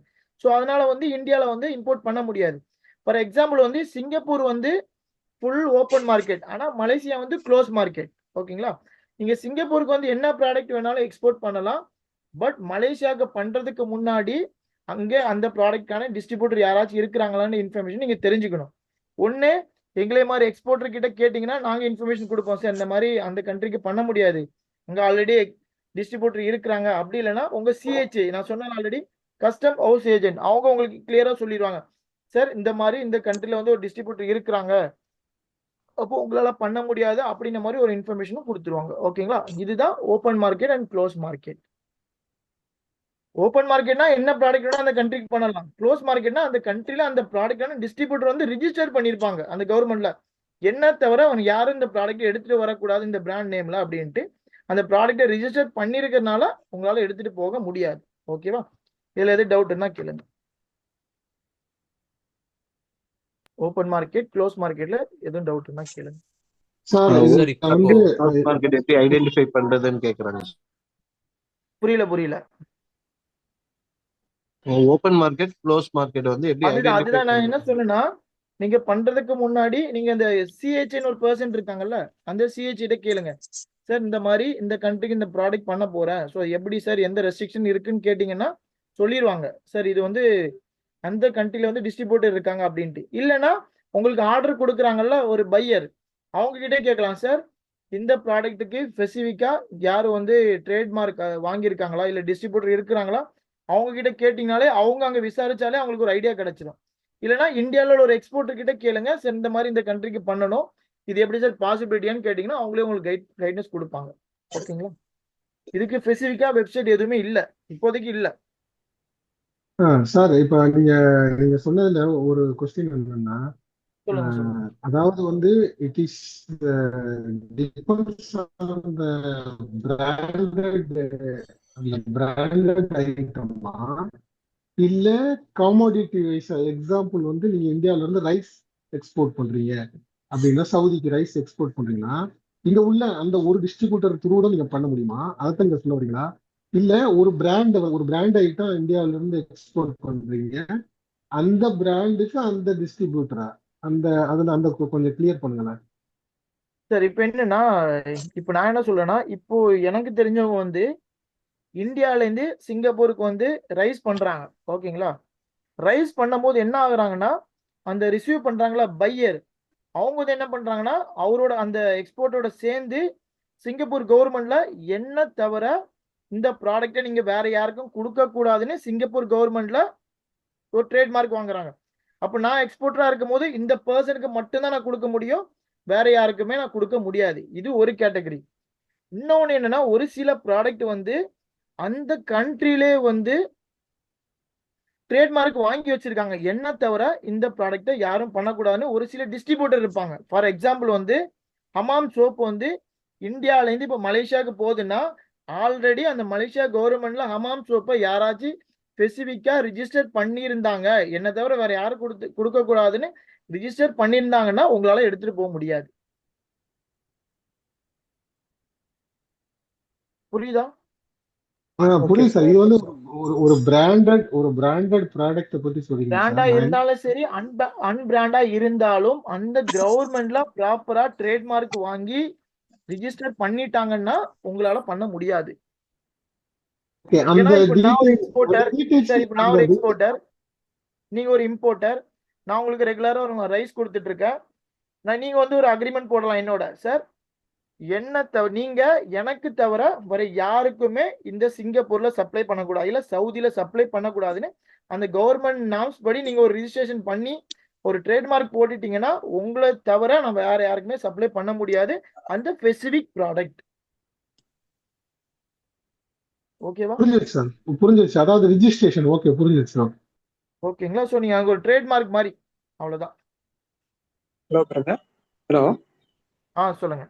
ஸோ அதனால வந்து இந்தியாவில் வந்து இம்போர்ட் பண்ண முடியாது. ஃபார் எக்ஸாம்பிள் வந்து சிங்கப்பூர் வந்து ஃபுல் ஓப்பன் மார்க்கெட், ஆனால் மலேசியா வந்து க்ளோஸ் மார்க்கெட். ஓகேங்களா? நீங்க சிங்கப்பூருக்கு வந்து என்ன ப்ராடக்ட் வேணாலும் எக்ஸ்போர்ட் பண்ணலாம். பட் மலேசியாவுக்கு பண்றதுக்கு முன்னாடி அங்கே அந்த ப்ராடக்ட்கான டிஸ்ட்ரிபியூட்டர் யாராச்சும் இருக்கிறாங்களான்னு இன்ஃபர்மேஷன் நீங்க தெரிஞ்சுக்கணும். ஒன்று எங்களே மாதிரி எக்ஸ்போர்ட்டர் கிட்ட கேட்டிங்கன்னா நாங்கள் இன்ஃபர்மேஷன் கொடுப்போம். சார் இந்த மாதிரி அந்த கண்ட்ரிக்கு பண்ண முடியாது, அங்கே ஆல்ரெடி டிஸ்ட்ரிபியூட்டர் இருக்கிறாங்க. அப்படி இல்லைன்னா உங்க சிஹெச்ஏ நான் சொன்னேன் ஆல்ரெடி, கஸ்டம் ஹவுஸ் ஏஜென்ட், அவங்க உங்களுக்கு கிளியரா சொல்லிடுவாங்க. சார் இந்த மாதிரி இந்த கண்ட்ரில வந்து ஒரு டிஸ்ட்ரிபியூட்டர் இருக்கிறாங்க, அப்போ உங்களால பண்ண முடியாது அப்படின்ற மாதிரி ஒரு இன்ஃபர்மேஷனும் கொடுத்துருவாங்க. ஓகேங்களா? இதுதான் open market and close market. Open மார்க்கெட்னா என்ன ப்ராடக்ட் வேணா அந்த கண்ட்ரிக்கு பண்ணலாம். க்ளோஸ் மார்க்கெட்னா அந்த கண்ட்ரில அந்த ப்ராடக்டான டிஸ்ட்ரிபியூட்டர் வந்து ரிஜிஸ்டர் பண்ணியிருப்பாங்க அந்த கவர்மெண்ட்ல. என்ன தவிர அவங்க யாரும் இந்த ப்ராடக்ட் எடுத்துட்டு வரக்கூடாது இந்த பிராண்ட் நேம்ல அப்படின்ட்டு அந்த ப்ராடக்டை ரிஜிஸ்டர் பண்ணிருக்கிறதுனால உங்களால எடுத்துட்டு போக முடியாது. ஓகேவா? இதுல எது டவுட் இருந்தா கேளுங்க. ஓப்பன் மார்க்கெட், க்ளோஸ் மார்க்கெட்ல எதுவும் டவுட் இருந்தா கேளுங்க. சார் சார் இப்போ வந்து மார்க்கெட் எப்படி ஐடென்டிஃபை பண்றதுன்னு கேக்குறாங்க. புரியல. ஓப்பன் மார்க்கெட் க்ளோஸ் மார்க்கெட் வந்து எப்படி ஐடென்டிஃபை அதுதான் நான் என்ன சொன்னேன்னா, நீங்க பண்றதுக்கு முன்னாடி நீங்க இந்த சிஹெச்னு ஒரு பர்சன் இருக்காங்கல்ல, அந்த சிஹெச் கிட்ட கேளுங்க. சார் இந்த மாதிரி இந்த கண்ட்ரிக்கு இந்த ப்ராடக்ட் பண்ண போறேன், ஸோ எப்படி சார் எந்த ரெஸ்ட்ரிக்ஷன் இருக்குன்னு கேட்டீங்கன்னா சொல்லிடுவாங்க. சார் இது வந்து அந்த கண்ட்ரில வந்து டிஸ்ட்ரிபியூட்டர் இருக்காங்க அப்படின்ட்டு. இல்லைன்னா உங்களுக்கு ஆர்டர் கொடுக்குறாங்கல்ல ஒரு பையர், அவங்க கிட்டே கேட்கலாம். சார் இந்த ப்ராடக்ட்டுக்கு ஸ்பெசிஃபிக்கா யாரும் வந்து ட்ரேட்மார்க் வாங்கியிருக்காங்களா இல்லை டிஸ்ட்ரிபியூட்டர் இருக்கிறாங்களா, அவங்க கிட்ட கேட்டீங்கனாலே அவங்க அங்கே விசாரிச்சாலே அவங்களுக்கு ஒரு ஐடியா கிடைச்சிடும். இல்லைன்னா இந்தியாவில் ஒரு எக்ஸ்போர்ட்டர் கிட்ட கேளுங்க, சார் இந்த மாதிரி இந்த கண்ட்ரிக்கு பண்ணணும், இது எப்படி சார் பாசிபிலிட்டியான்னு கேட்டிங்கன்னா அவங்களே உங்களுக்கு கைட்னஸ் கொடுப்பாங்க. ஓகேங்களா? இதுக்கு ஸ்பெசிஃபிக்கா வெப்சைட் எதுவுமே இல்லை, இப்போதைக்கு இல்லை. சார் இப்ப நீங்க சொன்னதுல ஒரு கொஸ்டின் என்னன்னா, சொல்லுங்க. அதாவது வந்து it is depends on the branded ஐட்டமா இல்ல காமோடிட்டி வைஸ். எக்ஸாம்பிள் வந்து நீங்க இந்தியால இருந்து ரைஸ் எக்ஸ்போர்ட் பண்றீங்க அப்படின்னா, சவுதிக்கு ரைஸ் எக்ஸ்போர்ட் பண்றீங்கன்னா இங்க உள்ள அந்த ஒரு டிஸ்ட்ரிபியூட்டர் த்ரூ தான் நீங்க பண்ண முடியுமா? அதைத்தான் நீங்க சொல்ல வரீங்களா? இல்ல ஒரு பிராண்ட் ஐட்டம் இந்தியால இருந்து எக்ஸ்போர்ட் பண்றீங்க, அந்த பிராண்டுக்கு அந்த டிஸ்ட்ரிபியூட்டரா? அந்த கொஞ்சம் கிளியர் பண்ணுங்களேன். சார் இப்போ என்னன்னா, இப்போ நான் என்ன சொல்றேன்னா, இப்போ எனக்கு தெரிஞ்சவங்க வந்து இந்தியாவிலேருந்து சிங்கப்பூருக்கு வந்து ரைஸ் பண்றாங்க. ஓகேங்களா? ரைஸ் பண்ணும்போது என்ன ஆகுறாங்கன்னா, அந்த ரிசீவ் பண்றாங்களா பையர், அவங்க வந்து என்ன பண்றாங்கன்னா அவரோட அந்த எக்ஸ்போர்ட்டோட சேர்ந்து சிங்கப்பூர் கவர்மெண்ட்ல என்ன தவிர இந்த ப்ராடக்டை நீங்க வேற யாருக்கும் கொடுக்க கூடாதுன்னு சிங்கப்பூர் கவர்மெண்ட்ல ஒரு ட்ரேட்மார்க் வாங்குறாங்க. அப்போ நான் எக்ஸ்போர்ட்டரா இருக்கும் போது இந்த பர்சனுக்கு மட்டும்தான் நான் கொடுக்க முடியும், வேற யாருக்குமே நான் கொடுக்க முடியாது. இது ஒரு கேட்டகரி. இன்னொன்னு என்னன்னா, ஒரு சில ப்ராடக்ட் வந்து அந்த கண்ட்ரிலே வந்து ட்ரேட்மார்க் வாங்கி வச்சிருக்காங்க, என்ன தவிர இந்த ப்ராடக்ட்டை யாரும் பண்ணக்கூடாதுன்னு ஒரு சில டிஸ்ட்ரிபியூட்டர் இருப்பாங்க. ஃபார் எக்ஸாம்பிள் வந்து ஹமாம் சோப் வந்து இந்தியாவிலேருந்து இப்போ மலேசியாவுக்கு போகுதுன்னா, ஆல்ரெடி அந்த மலேசியா கவர்மெண்ட்ல ஹமாம் சோப்பை யாராச்சும் ஸ்பெசிஃபிக்கா ரிஜிஸ்டர் பண்ணியிருந்தாங்க, என்ன தவிர வேற யாரும் கொடுக்க கூடாதுன்னு ரிஜிஸ்டர் பண்ணியிருந்தாங்கன்னா உங்களால எடுத்துட்டு போக முடியாது. புரியுதா? புரியுது சார். இது வந்து ஒரு பிராண்டட் ப்ராடக்ட் பத்தி சொல்றீங்க பிராண்டா சார். இருந்தாலும் சரி, அன்பிராண்டா இருந்தாலும் அந்த கவர்மெண்ட்ல ப்ராப்பரா ட்ரேட்மார்க் வாங்கி ரிஜிஸ்டர் பண்ணிட்டாங்கன்னா உங்களால பண்ண முடியாது. ஏன்னா இப்போ நான் ஒரு எக்ஸ்போர்ட்டர், சரி இப்போ நான் ஒரு எக்ஸ்போர்ட்டர், நீங்க ஒரு இம்போர்ட்டர், நான் உங்களுக்கு ரெகுலரா ஒரு ரைஸ் கொடுத்துட்டு இருக்கேன், நீங்க வந்து ஒரு அக்ரிமெண்ட் போடலாம் என்னோட. சார் நீங்க எனக்கு தவிர வேற யாருக்குமே இந்த சிங்கப்பூர்ல சப்ளை பண்ணக்கூடாது, இல்ல சவுதியில சப்ளை பண்ணக்கூடாதுன்னு அந்த கவர்மெண்ட் நார்ம்ஸ் படி நீங்க ஒரு ரிஜிஸ்ட்ரேஷன் பண்ணி ஒரு ட்ரேட்மார்க் போட்டுட்டீங்கன்னா உங்களை தவிர நம்ம வேற யாருக்குமே சப்ளை பண்ண முடியாது அந்த ஸ்பெசிபிக் ப்ராடக்ட். ஓகேவா? புரிஞ்சிருச்சு. அதாவது ரிஜிஸ்ட்ரேஷன். ஓகே, புரிஞ்சிருச்சு. ஓகேங்களா? சோ நீங்க அங்க ஒரு ட்ரேட்மார்க் மாதிரி, அவ்வளவுதான். Hello brother. ஹலோ. சொல்லுங்க.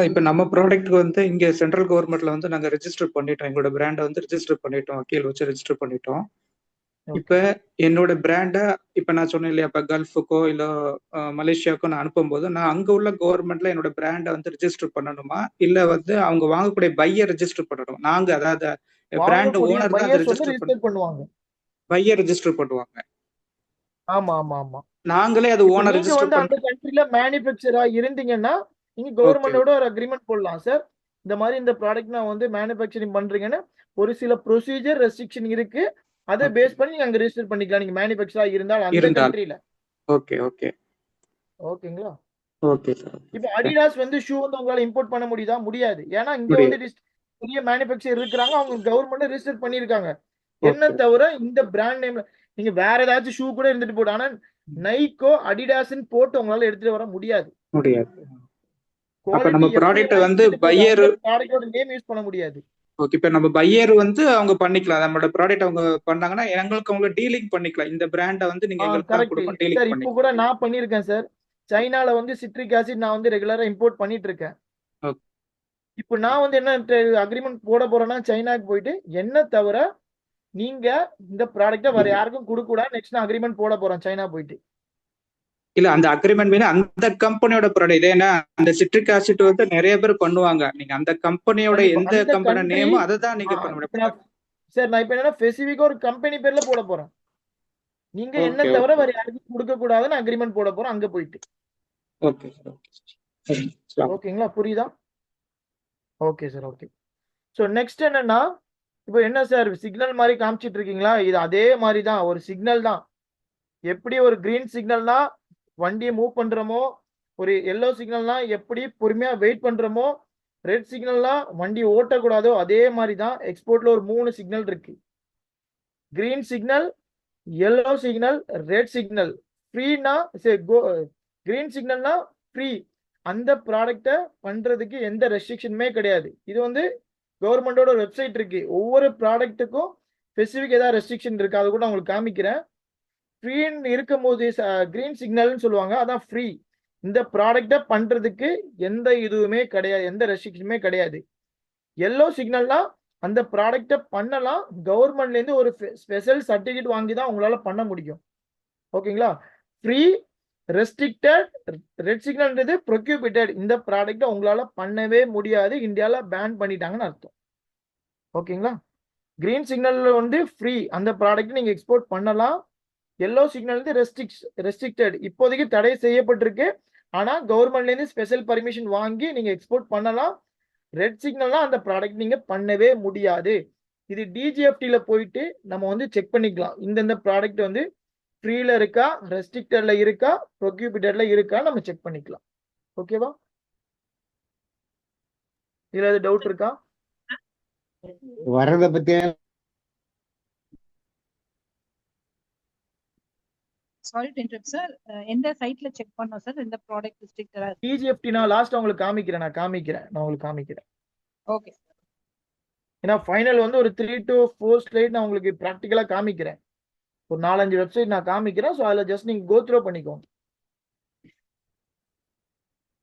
இப்போ நம்ம ப்ராடக்ட் வந்து இங்க சென்ட்ரல் கவர்மெண்ட்ல வந்து நாங்க ரெஜிஸ்டர் பண்ணிட்டோம், எங்களோட பிராண்டை வந்து ரெஜிஸ்டர் பண்ணிட்டோம், வக்கீல் வச்சு ரெஜிஸ்டர் பண்ணிட்டோம். இப்ப என்னோட பிராண்டை இப்ப நான் சொன்னேன் இல்லையா, இப்ப கல்ஃபுக்கோ இல்ல மலேசியாவுக்கோ நான் அனுப்பும்போது நான் அங்க உள்ள கவர்மெண்ட்ல என்னோட பிராண்டை வந்து ரெஜிஸ்டர் பண்ணணுமா, இல்ல வந்து அவங்க வாங்கக்கூடிய பையர் ரெஜிஸ்டர் பண்ணணும்? நாங்க அதாவது பிராண்ட் ஓனர் தான் ரெஜிஸ்டர் பண்ணுவாங்க, பையர் ரெஜிஸ்டர் பண்ணுவாங்க. ஆமா ஆமா ஆமா. நாங்களே அது ஓனர் ரெஜிஸ்டர் வந்து அந்த கண்ட்ரில மேனுஃபேக்சரா இருந்தீங்கன்னா நீங்க கவர்மெண்டோட ஒரு அக்ரிமெண்ட் போடலாம். சார் இந்த மாதிரி இந்த ப்ராடக்ட் நான் வந்து மேனுஃபேக்சரிங் பண்றீங்கன்னு ஒரு சில ப்ரொசீஜர் ரெஸ்ட்ரிக்ஷன் இருக்கு, அதை பேஸ் பண்ணி நீங்க அங்க ரெஜிஸ்டர் பண்ணிக்கலாம், நீங்க மேனுஃபேக்சரா இருந்தால் அந்த கண்ட்ரில. ஓகே ஓகே ஓகேங்களா? Okay sir. இப்போ அடிடாஸ் வந்து ஷூ வந்து உங்களால இம்போர்ட் பண்ண முடியுதா? முடியாது. ஏன்னா இங்க வந்து பெரிய மேனுஃபேக்சர் இருக்காங்க, அவங்க கவர்மெண்ட் ரெஜிஸ்டர் பண்ணிருக்காங்க. என்ன தவிர இந்த பிராண்ட் நேம்ல நீங்க வேற ஏதாச்சும் ஷூ கூட இருந்துட்டு போடு, ஆனா நைக்கோ அடிடாஸ்ன்னு போட்டு உங்களால எடுத்துட்டு வர முடியாது. அப்ப நம்ம ப்ராடக்ட் வந்து பையர் ப்ராடக்ட்டோட நேம் யூஸ் பண்ண முடியாது. ஓகே, இப்ப நம்ம பையர் வந்து அவங்க பண்ணிக்கலாம், நம்மளோட ப்ராடக்ட் அவங்க பண்ணாங்கன்னா எங்களுக்கு அவங்க டீலிங் பண்ணிக்கலாம், இந்த பிராண்டை வந்து நீங்க எங்களுக்கு கொடுக்கணும், டீலிங் பண்ணிக்கலாம். இப்போ கூட நான் பண்ணிருக்கேன் சார், சைனால வந்து சிட்ரிக் ஆசிட் நான் வந்து ரெகுலரா இம்போர்ட் பண்ணிட்டு இருக்கேன். இப்போ நான் வந்து என்ன அக்ரிமெண்ட் போட போறேன்னா சைனாக்கு போயிட்டு என்ன தவிர நீங்க இந்த ப்ராடக்ட்டை வேற யாருக்கும் கொடுக்க கூடாது, நெக்ஸ்ட் நான் அக்ரிமெண்ட் போட போறேன் சைனா போயிட்டு. இல்ல அந்த அக்ரிமெண்ட் மீன் அந்த கம்பெனியோட ப்ராடக்ட். ஏன்னா அந்த சிட்ரிக் ஆசிட் வந்து நிறைய பேர் பண்ணுவாங்க. நீங்க அந்த கம்பெனியோட கண்டிப்பா எந்த அந்த கம்பெனி கண்ட்ரி நேமோ அதை தான் நீங்க பண்ண முடியும். சார் நான் இப்ப என்னன்னா ஸ்பெசிஃபிக்கா ஒரு கம்பெனி பேர்ல போட போறேன். நீங்க என்ன ஓகே தவிர ஓகே வேற யாருக்கும் கொடுக்க கூடாதுன்னு அக்ரிமெண்ட் போட போறோம் அங்க போயிட்டு. Okay sir okay. ஓகேங்களா, புரியுதா? Okay sir, okay. So next என்னன்னா, இப்போ என்ன சார் சிக்னல் மாதிரி காமிச்சிட்டு இருக்கீங்களா? இது அதே மாதிரி தான், ஒரு சிக்னல் தான். எப்படி ஒரு கிரீன் சிக்னல்னா வண்டியை மூவ் பண்றோமோ, ஒரு எல்லோ சிக்னல்னா எப்படி பொறுமையா வெயிட் பண்றோமோ, ரெட் சிக்னல்னா வண்டி ஓட்டக்கூடாதோ, அதே மாதிரி தான் எக்ஸ்போர்ட்ல ஒரு 3 சிக்னல் இருக்கு. Green signal, yellow signal, red signal. ஃப்ரீனா கிரீன் சிக்னல்னா ஃப்ரீ. அந்த ப்ராடக்டை பண்றதுக்கு எந்த ரெஸ்ட்ரிக்ஷனுமே கிடையாது. இது வந்து கவர்மெண்டோட வெப்சைட் இருக்கு. ஒவ்வொரு ப்ராடக்ட்டுக்கும் ஸ்பெசிஃபிக் ஏதாவது ரெஸ்ட்ரிக்ஷன் இருக்கு, அதை கூட உங்களுக்கு காமிக்கிறேன். ஃப்ரீன்னு இருக்கும் போது கிரீன் சிக்னல்னு சொல்லுவாங்க, அதான் ஃப்ரீ. இந்த ப்ராடக்டை பண்றதுக்கு எந்த இதுவுமே கிடையாது, எந்த ரெஸ்ட்ரிக்ஷனுமே கிடையாது. எல்லோ சிக்னல்னா அந்த ப்ராடக்டை பண்ணலாம், கவர்மெண்ட்ல இருந்து ஒரு ஸ்பெஷல் சர்டிஃபிகேட் வாங்கி தான் உங்களால பண்ண முடியும். ஓகேங்களா? ஃப்ரீ, ரெஸ்ட்ரிக்டட், ரெட் சிக்னல்ன்றது ப்ரொக்யூபிட்டட். இந்த ப்ராடக்டை உங்களால பண்ணவே முடியாது, இந்தியாவில் பேன் பண்ணிட்டாங்கன்னு அர்த்தம். ஓகேங்களா? கிரீன் சிக்னல்ல வந்து ஃப்ரீ, அந்த ப்ராடக்ட் நீங்க எக்ஸ்போர்ட் பண்ணலாம். எல்லோ சிக்னல் வந்து ரெஸ்ட்ரிக்டட், இப்போதைக்கு தடை செய்யப்பட்டிருக்கு. ஆனா கவர்மெண்ட்ல இருந்து ஸ்பெஷல் பர்மிஷன் வாங்கி நீங்க எக்ஸ்போர்ட் பண்ணலாம். ரெட் சிக்னல்னா அந்த ப்ராடக்ட் நீங்க பண்ணவே முடியாது. இது டிஜிஎஃப்டில போயிட்டு நம்ம வந்து செக் பண்ணிக்கலாம், இந்தந்த ப்ராடக்ட் வந்து ஃப்ரீல இருக்கா, ரெஸ்ட்ரிக்டட்ல இருக்கா, ப்ரொக்யூபிட்டட்ல இருக்கா, நம்ம செக் பண்ணிக்கலாம். ஓகேவா? இதுல ஏதாவது டவுட் இருக்கா? வர்றத பத்தி சாரி டு இன்டரப்ட் சார். எந்த சைட்ல செக் பண்ணோம் சார் இந்த ப்ராடக்ட் ரெஸ்ட்ரிக்டடா? டிஜிஎஃப்டி நான் லாஸ்ட் உங்களுக்கு காமிக்கிறேன், நான் உங்களுக்கு காமிக்கிறேன். Okay sir. ஏன்னா ஃபைனல் வந்து ஒரு 3 to 4 ஸ்லைட் நான் உங்களுக்கு ப்ராக்டிக்கலா காமிக்கிறேன். ஒரு 4-5 வெப்சைட் நான் காமிக்கிறேன். ஸோ அதில் ஜஸ்ட் நீங்க கோ த்ரூ பண்ணிக்கோங்க.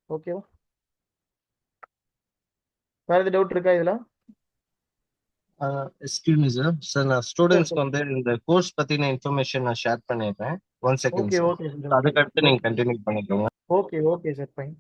ஓகேவா? வேற எது டவுட் இருக்கா இதுல? Excuse me sir. சார் நான் ஸ்டூடெண்ட்ஸ்க்கு வந்து இந்த கோர்ஸ் பத்தின இன்ஃபர்மேஷன் நான் ஷேர் பண்ணிடுறேன். 1 second okay sir. Okay sir, அதுக்கடுத்து நீங்க கண்டினியூ பண்ணிக்கோங்க. Okay sir, fine.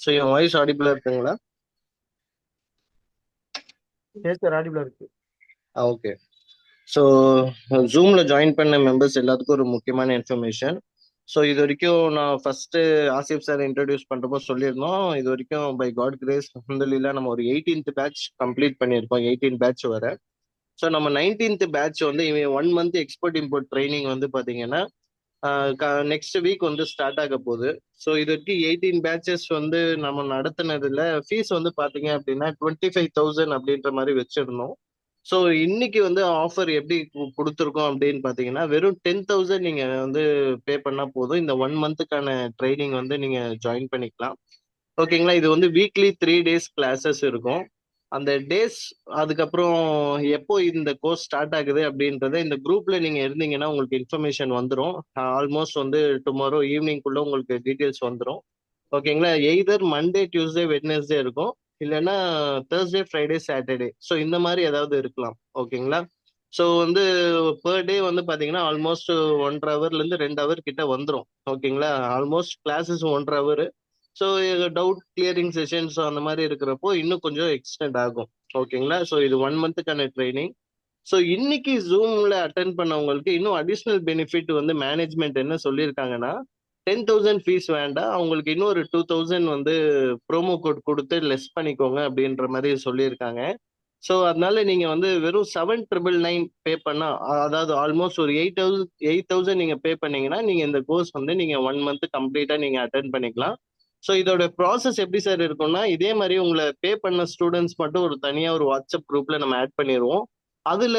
ஸோ என் வாய்ஸ் ஆடிபிளா இருக்குங்களா? எஸ் சார், ஆடிபிளா இருக்கு. ஓகே. ஸோ ஜூமில் ஜாயின் பண்ண மெம்பர்ஸ் எல்லாத்துக்கும் ஒரு முக்கியமான இன்ஃபர்மேஷன். ஸோ இது வரைக்கும் நான் ஃபர்ஸ்ட் ஆசிப் சார் இன்ட்ரடியூஸ் பண்ணுறப்போ சொல்லியிருந்தோம், இது வரைக்கும் பை காட் கிரேஸ் அல்ஹம்துலில்லாஹ் நம்ம ஒரு 18th பேட்ச் கம்ப்ளீட் பண்ணியிருக்கோம், 18 பேட்ச் வர. ஸோ நம்ம 19th பேட்ச் வந்து 1 month எக்ஸ்போர்ட் இம்போர்ட் ட்ரைனிங் வந்து பார்த்தீங்கன்னா நெக்ஸ்ட் வீக் வந்து ஸ்டார்ட் ஆக போகுது. ஸோ இது வரைக்கும் 18 பேட்சஸ் வந்து நம்ம நடத்தினதுல ஃபீஸ் வந்து பார்த்தீங்க அப்படின்னா 25,000 அப்படின்ற மாதிரி வச்சிருந்தோம். ஸோ இன்னைக்கு வந்து ஆஃபர் எப்படி கொடுத்துருக்கோம் அப்படின்னு பார்த்தீங்கன்னா வெறும் 10,000 நீங்க வந்து பே பண்ணா போதும், இந்த 1 monthக்கான ட்ரைனிங் வந்து நீங்க ஜாயின் பண்ணிக்கலாம். ஓகேங்களா? இது வந்து வீக்லி 3 days கிளாஸஸ் இருக்கும். அந்த டேஸ் அதுக்கப்புறம் எப்போ இந்த கோர்ஸ் ஸ்டார்ட் ஆகுது அப்படின்றத இந்த குரூப்ல நீங்க இருந்தீங்கன்னா உங்களுக்கு இன்ஃபர்மேஷன் வந்துடும். ஆல்மோஸ்ட் வந்து டுமாரோ ஈவினிங்குள்ள உங்களுக்கு டீட்டெயில்ஸ் வந்துடும். ஓகேங்களா? எய்தர் மண்டே, டியூஸ்டே, வெட்னஸ்டே இருக்கும், இல்லைன்னா தேர்ஸ்டே, ஃப்ரைடே, சாட்டர்டே. ஸோ இந்த மாதிரி ஏதாவது இருக்கலாம். ஓகேங்களா? ஸோ வந்து பெர் டே வந்து பார்த்தீங்கன்னா ஆல்மோஸ்ட் 1.5 hourலேருந்து 2 hour கிட்ட வந்துடும். ஓகேங்களா? Almost classes 1.5 hour. So doubt clearing sessions அந்த மாதிரி இருக்கிறப்போ இன்னும் கொஞ்சம் எக்ஸ்டெண்ட் ஆகும். ஓகேங்களா? ஸோ இது 1 monthக்கான ட்ரைனிங். ஸோ இன்னைக்கு ஜூம்ல அட்டென்ட் பண்ணவங்களுக்கு இன்னும் அடிஷ்னல் பெனிஃபிட் வந்து மேனேஜ்மெண்ட் என்ன சொல்லியிருக்காங்கன்னா 10,000 ஃபீஸ் வேண்டாம், அவங்களுக்கு இன்னும் ஒரு 2,000 வந்து ப்ரோமோ கோட் கொடுத்து லெஸ் பண்ணிக்கோங்க அப்படின்ற மாதிரி சொல்லியிருக்காங்க. ஸோ அதனால நீங்க வந்து வெறும் 7,999 பே பண்ணா, அதாவது ஆல்மோஸ்ட் ஒரு 8,000 நீங்க பே பண்ணீங்கன்னா நீங்க இந்த கோர்ஸ் வந்து நீங்க 1 month கம்ப்ளீட்டா நீங்க அட்டென்ட் பண்ணிக்கலாம். ஸோ இதோட ப்ராசஸ் எப்படி சார் இருக்கும்னா, இதே மாதிரி உங்களை பே பண்ண ஸ்டூடெண்ட்ஸ் மட்டும் ஒரு தனியா ஒரு வாட்ஸ்அப் குரூப்ல நம்ம ஆட் பண்ணிடுவோம். அதுல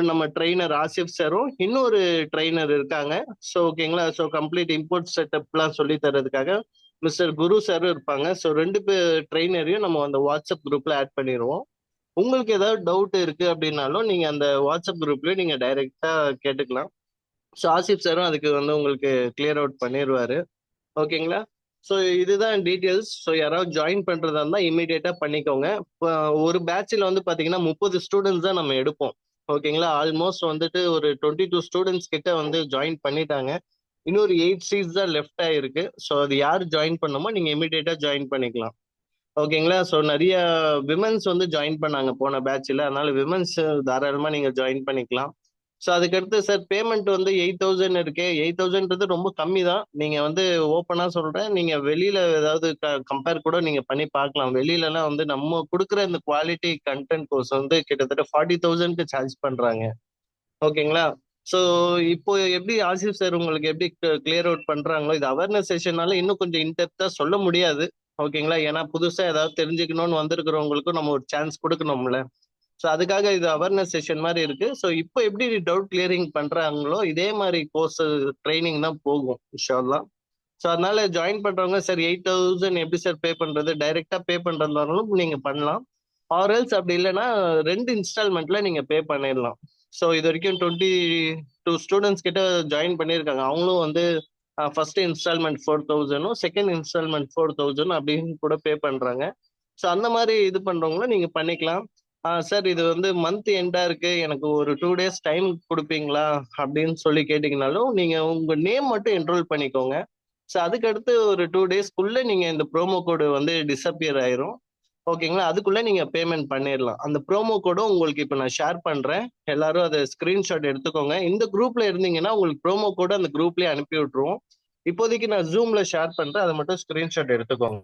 நம்ம ட்ரெயினர் ஆசிஃப் சாரும் இன்னொரு ட்ரெயினர் இருக்காங்க. ஸோ ஓகேங்களா. ஸோ கம்ப்ளீட் இம்போர்ட் செட்டப்லாம் சொல்லி தரதுக்காக மிஸ்டர் குரு சாரும் இருப்பாங்க. ஸோ 2 ட்ரெயினரையும் நம்ம அந்த வாட்ஸ்அப் குரூப்ல ஆட் பண்ணிடுவோம். உங்களுக்கு ஏதாவது டவுட் இருக்கு அப்படின்னாலும் நீங்க அந்த வாட்ஸ்அப் குரூப்லயே நீங்க டைரக்டா கேட்டுக்கலாம். ஸோ ஆசிப் சாரும் அதுக்கு வந்து உங்களுக்கு கிளியர் அவுட் பண்ணிடுவாரு. ஓகேங்களா. ஸோ இதுதான் டீட்டெயில்ஸ். ஸோ யாராவது ஜாயின் பண்றதா இருந்தால் இமீடியட்டா பண்ணிக்கோங்க. இப்போ ஒரு பேட்சில் வந்து பாத்தீங்கன்னா 30 ஸ்டூடெண்ட்ஸ் தான் நம்ம எடுப்போம். ஓகேங்களா. ஆல்மோஸ்ட் வந்துட்டு ஒரு 22 ஸ்டூடெண்ட்ஸ் கிட்ட வந்து ஜாயின் பண்ணிட்டாங்க. இன்னொரு 8 சீட்ஸ் தான் லெஃப்ட் ஆயிருக்கு. ஸோ அது யார் ஜாயின் பண்ணுமோ நீங்க இமீடியட்டா ஜாயின் பண்ணிக்கலாம். ஓகேங்களா. ஸோ நிறைய விமன்ஸ் வந்து ஜாயின் பண்ணாங்க போன பேட்ச்ல. அதனால விமன்ஸ் தாராளமா நீங்க ஜாயின் பண்ணிக்கலாம். ஸோ அதுக்கடுத்து சார் பேமெண்ட் வந்து 8,000 இருக்கு. 8,000ன்றது ரொம்ப கம்மி தான். நீங்க வந்து ஓப்பனா சொல்றேன். நீங்க வெளியில ஏதாவது கம்பேர் கூட நீங்க பண்ணி பார்க்கலாம். வெளியிலலாம் வந்து நம்ம கொடுக்குற இந்த குவாலிட்டி கண்டென்ட் கோர்ஸ் வந்து கிட்டத்தட்ட 40,000க்கு சார்ஜ் பண்றாங்க. ஓகேங்களா. ஸோ இப்போ எப்படி ஆசிஃப் சார் உங்களுக்கு எப்படி கிளியர் அவுட் பண்றாங்களோ, இது அவேர்னஸ் செஷனால இன்னும் கொஞ்சம் இன்டெப்தா சொல்ல முடியாது. ஓகேங்களா. ஏன்னா புதுசா ஏதாவது தெரிஞ்சுக்கணும்னு வந்திருக்கிறவங்களுக்கும் நம்ம ஒரு சான்ஸ் கொடுக்கணும்ல. ஸோ அதுக்காக இது அவேர்னஸ் செஷன் மாதிரி இருக்கு. ஸோ இப்போ எப்படி டவுட் கிளியரிங் பண்றாங்களோ இதே மாதிரி கோர்ஸ் ட்ரைனிங் தான் போகும் இன்ஷால்லா. ஸோ அதனால ஜாயின் பண்றவங்க சார் 8,000 எப்படி சார் பே பண்றது, டைரக்டா பே பண்றதுனாலும் நீங்க பண்ணலாம். ஆர்எல்ஸ் அப்படி இல்லைன்னா 2 இன்ஸ்டால்மெண்ட்ல நீங்க பே பண்ணிடலாம். ஸோ இது வரைக்கும் 22 ஸ்டூடெண்ட்ஸ் கிட்ட ஜாயின் பண்ணியிருக்காங்க. அவங்களும் வந்து ஃபர்ஸ்ட் இன்ஸ்டால்மெண்ட் 4,000 செகண்ட் இன்ஸ்டால்மெண்ட் 4,000 அப்படின்னு கூட பே பண்றாங்க. ஸோ அந்த மாதிரி இது பண்றவங்களும் நீங்க பண்ணிக்கலாம். சார் இது வந்து மந்த் எண்டா இருக்கு, எனக்கு ஒரு 2 டேஸ் டைம் கொடுப்பீங்களா அப்படின்னு சொல்லி கேட்டீங்கனாலும் நீங்க உங்க நேம் மட்டும் என்ரோல் பண்ணிக்கோங்க. ஸோ அதுக்கடுத்து ஒரு 2 டேஸ்க்குள்ள நீங்க இந்த ப்ரோமோ கோடு வந்து டிஸப்பியர் ஆயிரும். ஓகேங்களா. அதுக்குள்ள நீங்க பேமெண்ட் பண்ணிடலாம். அந்த ப்ரோமோ கோடும் உங்களுக்கு இப்போ நான் ஷேர் பண்றேன். எல்லாரும் அதை ஸ்கிரீன்ஷாட் எடுத்துக்கோங்க. இந்த குரூப்ல இருந்தீங்கன்னா உங்களுக்கு ப்ரோமோ கோடு அந்த குரூப்லயே அனுப்பி விட்டுருவோம். இப்போதைக்கு நான் ஜூம்ல ஷேர் பண்றேன். அதை மட்டும் ஸ்கிரீன்ஷாட் எடுத்துக்கோங்க.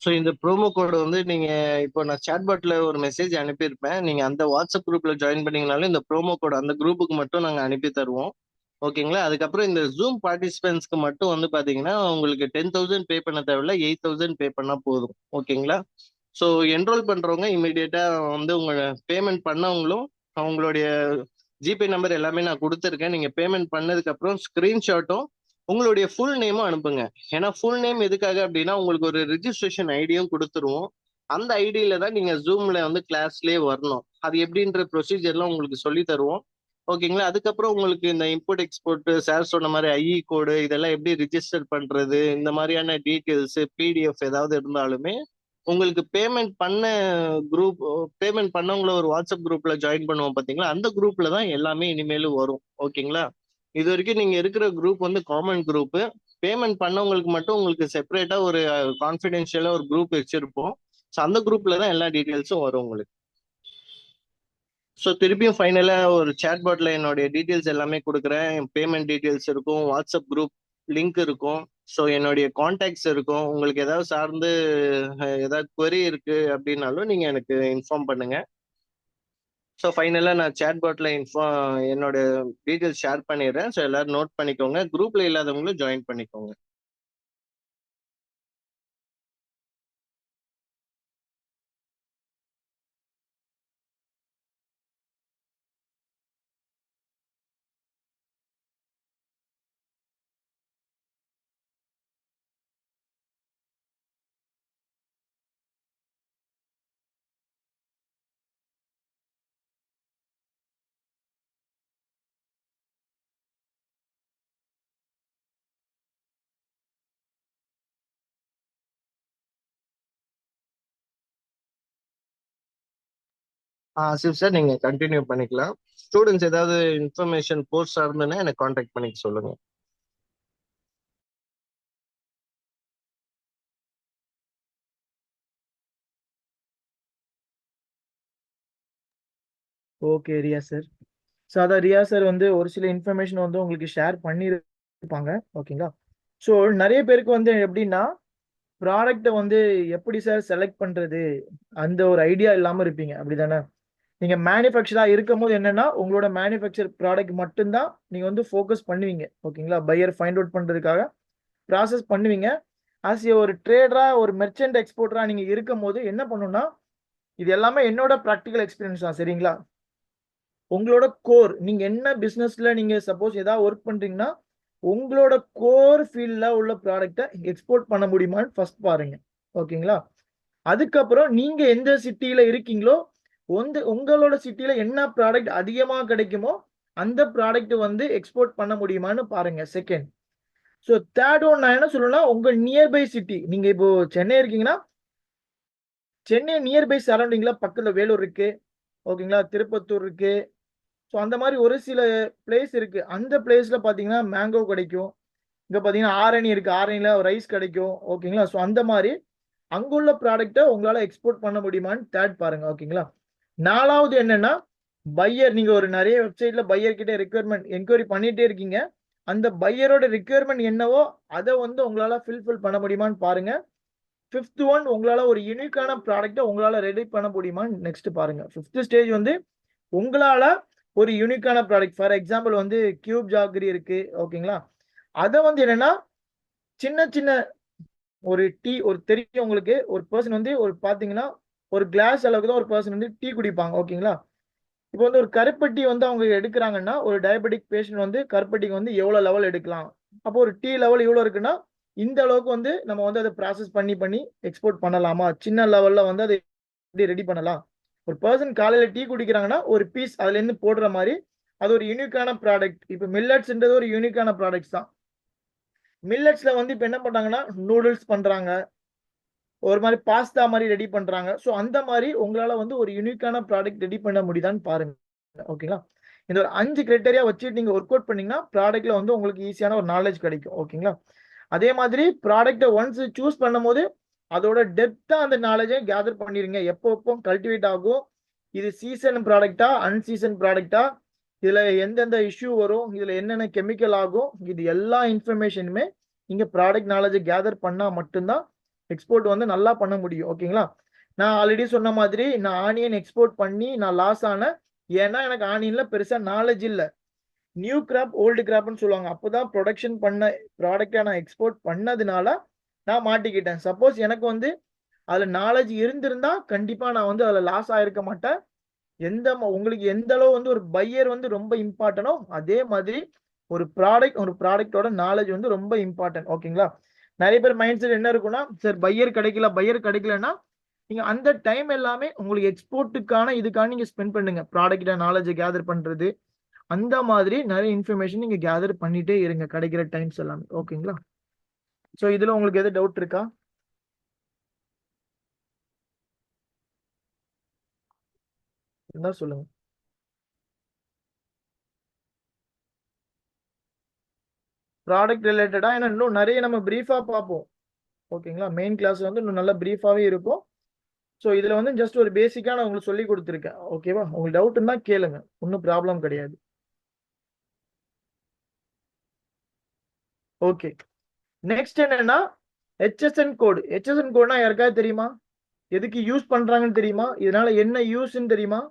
ஸோ இந்த ப்ரோமோ கோடு வந்து நீங்க இப்போ நான் சாட்பாட்ல ஒரு மெசேஜ் அனுப்பியிருப்பேன். நீங்க அந்த வாட்ஸ்அப் குரூப்ல ஜாயின் பண்ணீங்கனாலும் இந்த ப்ரோமோ கோடு அந்த குரூப்புக்கு மட்டும் நாங்க அனுப்பி தருவோம். ஓகேங்களா. அதுக்கப்புறம் இந்த ஜூம் பார்ட்டிசிபென்ட்ஸ்க்கு மட்டும் வந்து பாத்தீங்கன்னா உங்களுக்கு 10,000 பே பண்ண தேவையில்ல, 8,000 பே பண்ணா போதும். ஓகேங்களா. ஸோ என்ரோல் பண்றவங்க இமீடியட்டா வந்து உங்க பேமெண்ட் பண்ணவங்களும் அவங்களுடைய ஜிபே நம்பர் எல்லாமே நான் கொடுத்துருக்கேன். நீங்க பேமெண்ட் பண்ணதுக்கு அப்புறம் ஸ்கிரீன்ஷாட்டும் உங்களுடைய ஃபுல் நேமும் அனுப்புங்க. ஏன்னா ஃபுல் நேம் எதுக்காக அப்படின்னா உங்களுக்கு ஒரு ரிஜிஸ்ட்ரேஷன் ஐடியும் கொடுத்துருவோம். அந்த ஐடியில தான் நீங்க ஜூம்ல வந்து கிளாஸ்லயே வரணும். அது எப்படின்ற ப்ரொசீஜர்லாம் உங்களுக்கு சொல்லி தருவோம். ஓகேங்களா. அதுக்கப்புறம் உங்களுக்கு இந்த இம்போர்ட் எக்ஸ்போர்ட் சார் சொன்ன மாதிரி ஐஇ கோடு இதெல்லாம் எப்படி ரிஜிஸ்டர் பண்றது, இந்த மாதிரியான டீட்டெயில்ஸ் பிடிஎஃப் ஏதாவது இருந்தாலுமே உங்களுக்கு பேமெண்ட் பண்ணவங்கள ஒரு வாட்ஸ்அப் குரூப்ல ஜாயின் பண்ணுவோம் பாத்தீங்களா, அந்த குரூப்ல தான் எல்லாமே இனிமேலும் வரும். ஓகேங்களா. இது வரைக்கும் நீங்க இருக்கிற குரூப் வந்து காமன் குரூப். பேமெண்ட் பண்ணவங்களுக்கு மட்டும் உங்களுக்கு செப்பரேட்டா ஒரு கான்ஃபிடென்ஷியலா ஒரு குரூப் வச்சிருப்போம். ஸோ அந்த குரூப்ல தான் எல்லா டீட்டெயில்ஸும் வரும் உங்களுக்கு. ஸோ திருப்பியும் ஃபைனலா ஒரு சேட் பாட்ல என்னுடைய டீட்டெயில்ஸ் எல்லாமே கொடுக்குறேன். பேமெண்ட் டீட்டெயில்ஸ் இருக்கும், வாட்ஸ்அப் குரூப் லிங்க் இருக்கும், ஸோ என்னுடைய கான்டாக்ட்ஸ் இருக்கும். உங்களுக்கு ஏதாவது சார்ந்து ஏதாவது query இருக்கு அப்படின்னாலும் நீங்க எனக்கு இன்ஃபார்ம் பண்ணுங்க. ஸோ ஃபைனலா நான் சேட் பாட்ல என்னோட டீட்டெயில்ஸ் ஷேர் பண்ணிடுறேன். ஸோ எல்லாரும் நோட் பண்ணிக்கோங்க. குரூப்ல இல்லாதவங்களும் ஜாயின் பண்ணிக்கோங்க. ஆசிப் சார் நீங்க கண்டினியூ பண்ணிக்கலாம். ஸ்டூடெண்ட்ஸ் ஏதாவது இன்ஃபர்மேஷன் கோர்ஸ் சார்ந்துன்னா எனக்கு கான்டாக்ட் பண்ணிக்க சொல்லுங்க. Okay Riya sir. ஸோ அதான் ரியா சார் வந்து ஒரு சில இன்ஃபர்மேஷன் வந்து உங்களுக்கு ஷேர் பண்ணியிருப்பாங்க. ஓகேங்களா. ஸோ நிறைய பேருக்கு வந்து எப்படின்னா ப்ராடக்ட்டை வந்து எப்படி சார் செலக்ட் பண்றது அந்த ஒரு ஐடியா இல்லாம இருப்பீங்க, அப்படிதானே? நீங்க மேனுஃபேக்சரா இருக்கும் போது என்னன்னா உங்களோட மேனுஃபேக்சர் ப்ராடக்ட் மட்டும்தான் நீங்க வந்து ஃபோக்கஸ் பண்ணுவீங்க. ஓகேங்களா. பையர் ஃபைண்ட் அவுட் பண்றதுக்காக ப்ராசஸ் பண்ணுவீங்க. ஆஸ் ஏ ஒரு ட்ரேடரா ஒரு மெர்ச்சன்ட் எக்ஸ்போர்ட்டரா நீங்க இருக்கும் போது என்ன பண்ணணும்னா, இது எல்லாமே என்னோட ப்ராக்டிக்கல் எக்ஸ்பீரியன்ஸ் தான், சரிங்களா? உங்களோட கோர், நீங்க என்ன பிசினஸ்ல நீங்க சப்போஸ் ஏதாவது ஒர்க் பண்றீங்கன்னா உங்களோட கோர் ஃபீல்ட்ல உள்ள ப்ராடக்ட்டை எக்ஸ்போர்ட் பண்ண முடியுமான்னு ஃபர்ஸ்ட் பாருங்க. ஓகேங்களா. அதுக்கப்புறம் நீங்க எந்த சிட்டியில இருக்கீங்களோ உங்களோட சிட்டியில என்ன ப்ராடக்ட் அதிகமா கிடைக்குமோ அந்த ப்ராடக்ட் வந்து எக்ஸ்போர்ட் பண்ண முடியுமான்னு பாருங்க, செகண்ட். ஸோ தேர்ட் ஒன் நான் என்ன சொல்லணும்னா, உங்க நியர்பை சிட்டி, நீங்க இப்போ சென்னை இருக்கீங்கன்னா சென்னை நியர்பை சரௌண்டிங்ல பக்கத்துல வேலூர் இருக்கு, ஓகேங்களா, திருப்பத்தூர் இருக்கு. ஸோ அந்த மாதிரி ஒரு சில பிளேஸ் இருக்கு. அந்த பிளேஸ்ல பாத்தீங்கன்னா மேங்கோ கிடைக்கும். இங்க பாத்தீங்கன்னா ஆரணி இருக்கு, ஆரணியில ரைஸ் கிடைக்கும். ஓகேங்களா. ஸோ அந்த மாதிரி அங்குள்ள ப்ராடக்ட்டை உங்களால எக்ஸ்போர்ட் பண்ண முடியுமான்னு தேர்ட் பாருங்க. ஓகேங்களா. நாலாவது என்னன்னா, பையர், நீங்க ஒரு நிறைய வெப்சைட்ல பையர் கிட்ட ரெக்யர்மெண்ட் என்கொயரி பண்ணிட்டே இருக்கீங்க. அந்த பையரோட ரெக்யர்மெண்ட் என்னவோ அதை வந்து உங்களால ஃபில்ஃபில் பண்ண முடியுமான்னு பாருங்க. ஃபிஃப்த் ஒன், உங்களால ஒரு யூனிக்கான ப்ராடக்ட்டை உங்களால ரெடி பண்ண முடியுமான்னு நெக்ஸ்ட் பாருங்க. ஃபிஃப்த் ஸ்டேஜ் வந்து உங்களால ஒரு யூனிக்கான ப்ராடக்ட், ஃபார் எக்ஸாம்பிள் வந்து கியூப் ஜாகரி இருக்கு. ஓகேங்களா. அதை வந்து என்னன்னா சின்ன சின்ன ஒரு டீ, ஒரு தெரியும் உங்களுக்கு, ஒரு பர்சன் வந்து ஒரு பாத்தீங்கன்னா ஒரு கிளாஸ் அளவுக்கு தான் ஒரு பர்சன் வந்து டீ குடிப்பாங்க. ஓகேங்களா. இப்போ வந்து ஒரு கருப்பட்டி வந்து அவங்க எடுக்கிறாங்கன்னா ஒரு டயபெட்டிக் பேஷண்ட் வந்து கருப்பட்டிக்கு வந்து எவ்வளவு லெவல் எடுக்கலாம், அப்போ ஒரு டீ லெவல் இவ்வளவு இருக்குன்னா இந்த அளவுக்கு வந்து நம்ம வந்து அதை ப்ராசஸ் பண்ணி எக்ஸ்போர்ட் பண்ணலாமா, சின்ன லெவல்ல வந்து அதை எப்படி ரெடி பண்ணலாம். ஒரு பர்சன் காலையில டீ குடிக்கிறாங்கன்னா ஒரு பீஸ் அதுல இருந்து போடுற மாதிரி அது ஒரு யூனிக்கான ப்ராடக்ட். இப்போ மில்லட்ஸ்ன்றது ஒரு யூனிக்கான ப்ராடக்ட்ஸ் தான். மில்லட்ஸ்ல வந்து இப்போ என்ன பண்றாங்கன்னா நூடுல்ஸ் பண்றாங்க, ஒரு மாதிரி பாஸ்தா மாதிரி ரெடி பண்றாங்க. ஸோ அந்த மாதிரி உங்களால வந்து ஒரு யூனிக்கான ப்ராடக்ட் ரெடி பண்ண முடியுதான்னு பாருங்க. ஓகேங்களா. இந்த ஒரு 5 கிரைட்டேரியா வச்சுட்டு நீங்க ஒர்க் அவுட் பண்ணீங்கன்னா ப்ராடக்ட்ல வந்து உங்களுக்கு ஈஸியான ஒரு நாலேஜ் கிடைக்கும். ஓகேங்களா. அதே மாதிரி ப்ராடக்ட்டை ஒன்ஸ் சூஸ் பண்ணும் போது அதோட டெப்தா அந்த நாலேஜை கேதர் பண்ணிருங்க. எப்போ கல்டிவேட் ஆகும், இது சீசன் ப்ராடக்டா அன்சீசன் ப்ராடக்டா, இதுல எந்தெந்த இஷ்யூ வரும், இதுல என்னென்ன கெமிக்கல் ஆகும், இது எல்லா இன்ஃபர்மேஷனுமே நீங்க ப்ராடக்ட் நாலேஜை கேதர் பண்ணா மட்டும்தான் எக்ஸ்போர்ட் வந்து நல்லா பண்ண முடியும். ஓகேங்களா. நான் ஆல்ரெடி சொன்ன மாதிரி நான் ஆனியன் எக்ஸ்போர்ட் பண்ணி நான் லாஸ் ஆனேன். ஏன்னா எனக்கு ஆனியன்ல பெருசா நாலேஜ் இல்லை. நியூ கிராப் ஓல்டு கிராப்னு சொல்லுவாங்க. அப்போதான் ப்ரொடக்ஷன் பண்ண ப்ராடக்டை நான் எக்ஸ்போர்ட் பண்ணதுனால நான் மாட்டிக்கிட்டேன். சப்போஸ் எனக்கு வந்து அதுல நாலேஜ் இருந்திருந்தா கண்டிப்பா நான் வந்து அதுல லாஸ் ஆயிருக்க மாட்டேன். உங்களுக்கு எந்த அளவு வந்து ஒரு பையர் வந்து ரொம்ப இம்பார்ட்டனோ அதே மாதிரி ஒரு ப்ராடக்டோட நாலேஜ் வந்து ரொம்ப இம்பார்ட்டன்ட். ஓகேங்களா. நிறைய பேர் மைண்ட் செட் என்ன இருக்குன்னா, சார் பையர் கிடைக்கலன்னா நீங்க அந்த டைம் எல்லாமே உங்களுக்கு எக்ஸ்போர்ட்டுக்கான இதுக்கான நீங்க ஸ்பெண்ட் பண்ணுங்க. ப்ராடக்ட் நாலேஜை கேதர் பண்றது, அந்த மாதிரி நிறைய இன்ஃபர்மேஷன் நீங்க கேதர் பண்ணிட்டே இருங்க கிடைக்கிற டைம்ஸ் எல்லாமே. ஓகேங்களா. ஸோ இதுல உங்களுக்கு எது டவுட் இருக்கா? இருந்தா சொல்லுங்க. ப்ராடக்ட் ரிலேட்டடா ஏன்னா இன்னும் நிறைய நம்ம பிரீஃபா பார்ப்போம். ஓகேங்களா. மெயின் கிளாஸ் வந்து இன்னும் நல்லா பிரீஃபாவே இருக்கும். ஸோ இதுல வந்து ஜஸ்ட் ஒரு பேசிக்கா நான் உங்களுக்கு சொல்லி கொடுத்துருக்கேன். ஓகேவா. உங்களுக்கு டவுட் இருந்தா கேளுங்க, ஒன்றும் ப்ராப்ளம் கிடையாது. ஓகே. நெக்ஸ்ட் என்னன்னா HSN கோடு. HSN கோட்னா யாருக்காவது தெரியுமா? எதுக்கு யூஸ் பண்றாங்கன்னு தெரியுமா? இதனால என்ன யூஸ்ன்னு தெரியுமா?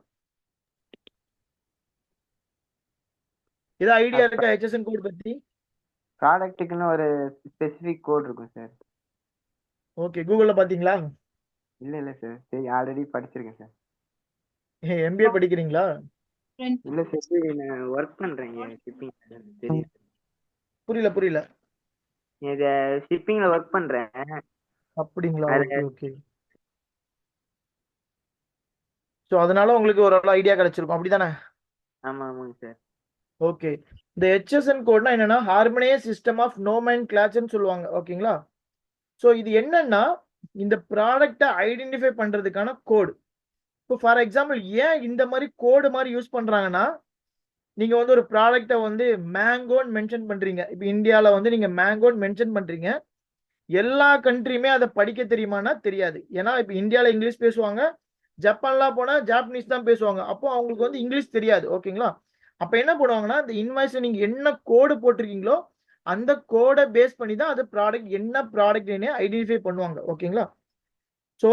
ஏதாவது ஐடியா இருக்கா HSN கோட் பத்தி? ப்ராடக்ட்டுக்குன்னு ஒரு ஸ்பெசிஃபிக் கோட் இருக்கும் சார். ஓகே. கூகுள்ல பாத்தீங்களா? இல்ல சார், சரி ஆல்ரெடி படிச்சிருக்கேன் சார். MBA படிக்கிறீங்களா? இல்ல சார், நான் ஒர்க் பண்றேன் ஷிப்பிங். தெரியும். புரியல. இது ஷிப்பிங்ல ஒர்க் பண்றேன். அப்படிங்களா. Okay okay. ஸோ அதனால உங்களுக்கு ஒரு ஐடியா கிடைச்சிருக்கும், அப்படிதானே? ஆமாங்க சார். ஓகே. இந்த HSN கோட்னா என்னன்னா ஹார்மோனியஸ் சிஸ்டம் ஆஃப் நோமென்கிளேச்சர்னு சொல்லுவாங்க. ஓகேங்களா. ஸோ இது என்னன்னா இந்த ப்ராடக்டை ஐடென்டிஃபை பண்றதுக்கான கோடு. இப்போ ஃபார் எக்ஸாம்பிள் ஏன் இந்த மாதிரி கோடு மாதிரி யூஸ் பண்றாங்கன்னா, நீங்க வந்து ஒரு ப்ராடக்டை வந்து மேங்கோன்னு மென்ஷன் பண்றீங்க. இப்போ இந்தியாவில் வந்து நீங்க மேங்கோன்னு மென்ஷன் பண்றீங்க. எல்லா கண்ட்ரியுமே அதை படிக்க தெரியுமானா தெரியாது. ஏன்னா இப்போ இந்தியாவில் இங்கிலீஷ் பேசுவாங்க, ஜப்பான்லாம் போனா ஜாப்பனீஸ் தான் பேசுவாங்க. அப்போ அவங்களுக்கு வந்து இங்கிலீஷ் தெரியாது. ஓகேங்களா? அப்ப என்ன பண்ணுவாங்கன்னா இந்த இன்வாய்ஸ்ல நீங்க என்ன கோடு போட்டிருக்கீங்களோ அந்த கோடை பேஸ் பண்ணி தான் அது ப்ராடக்ட் என்ன ப்ராடக்ட்னு ஐடென்டிஃபை பண்ணுவாங்க. ஓகேங்களா? ஸோ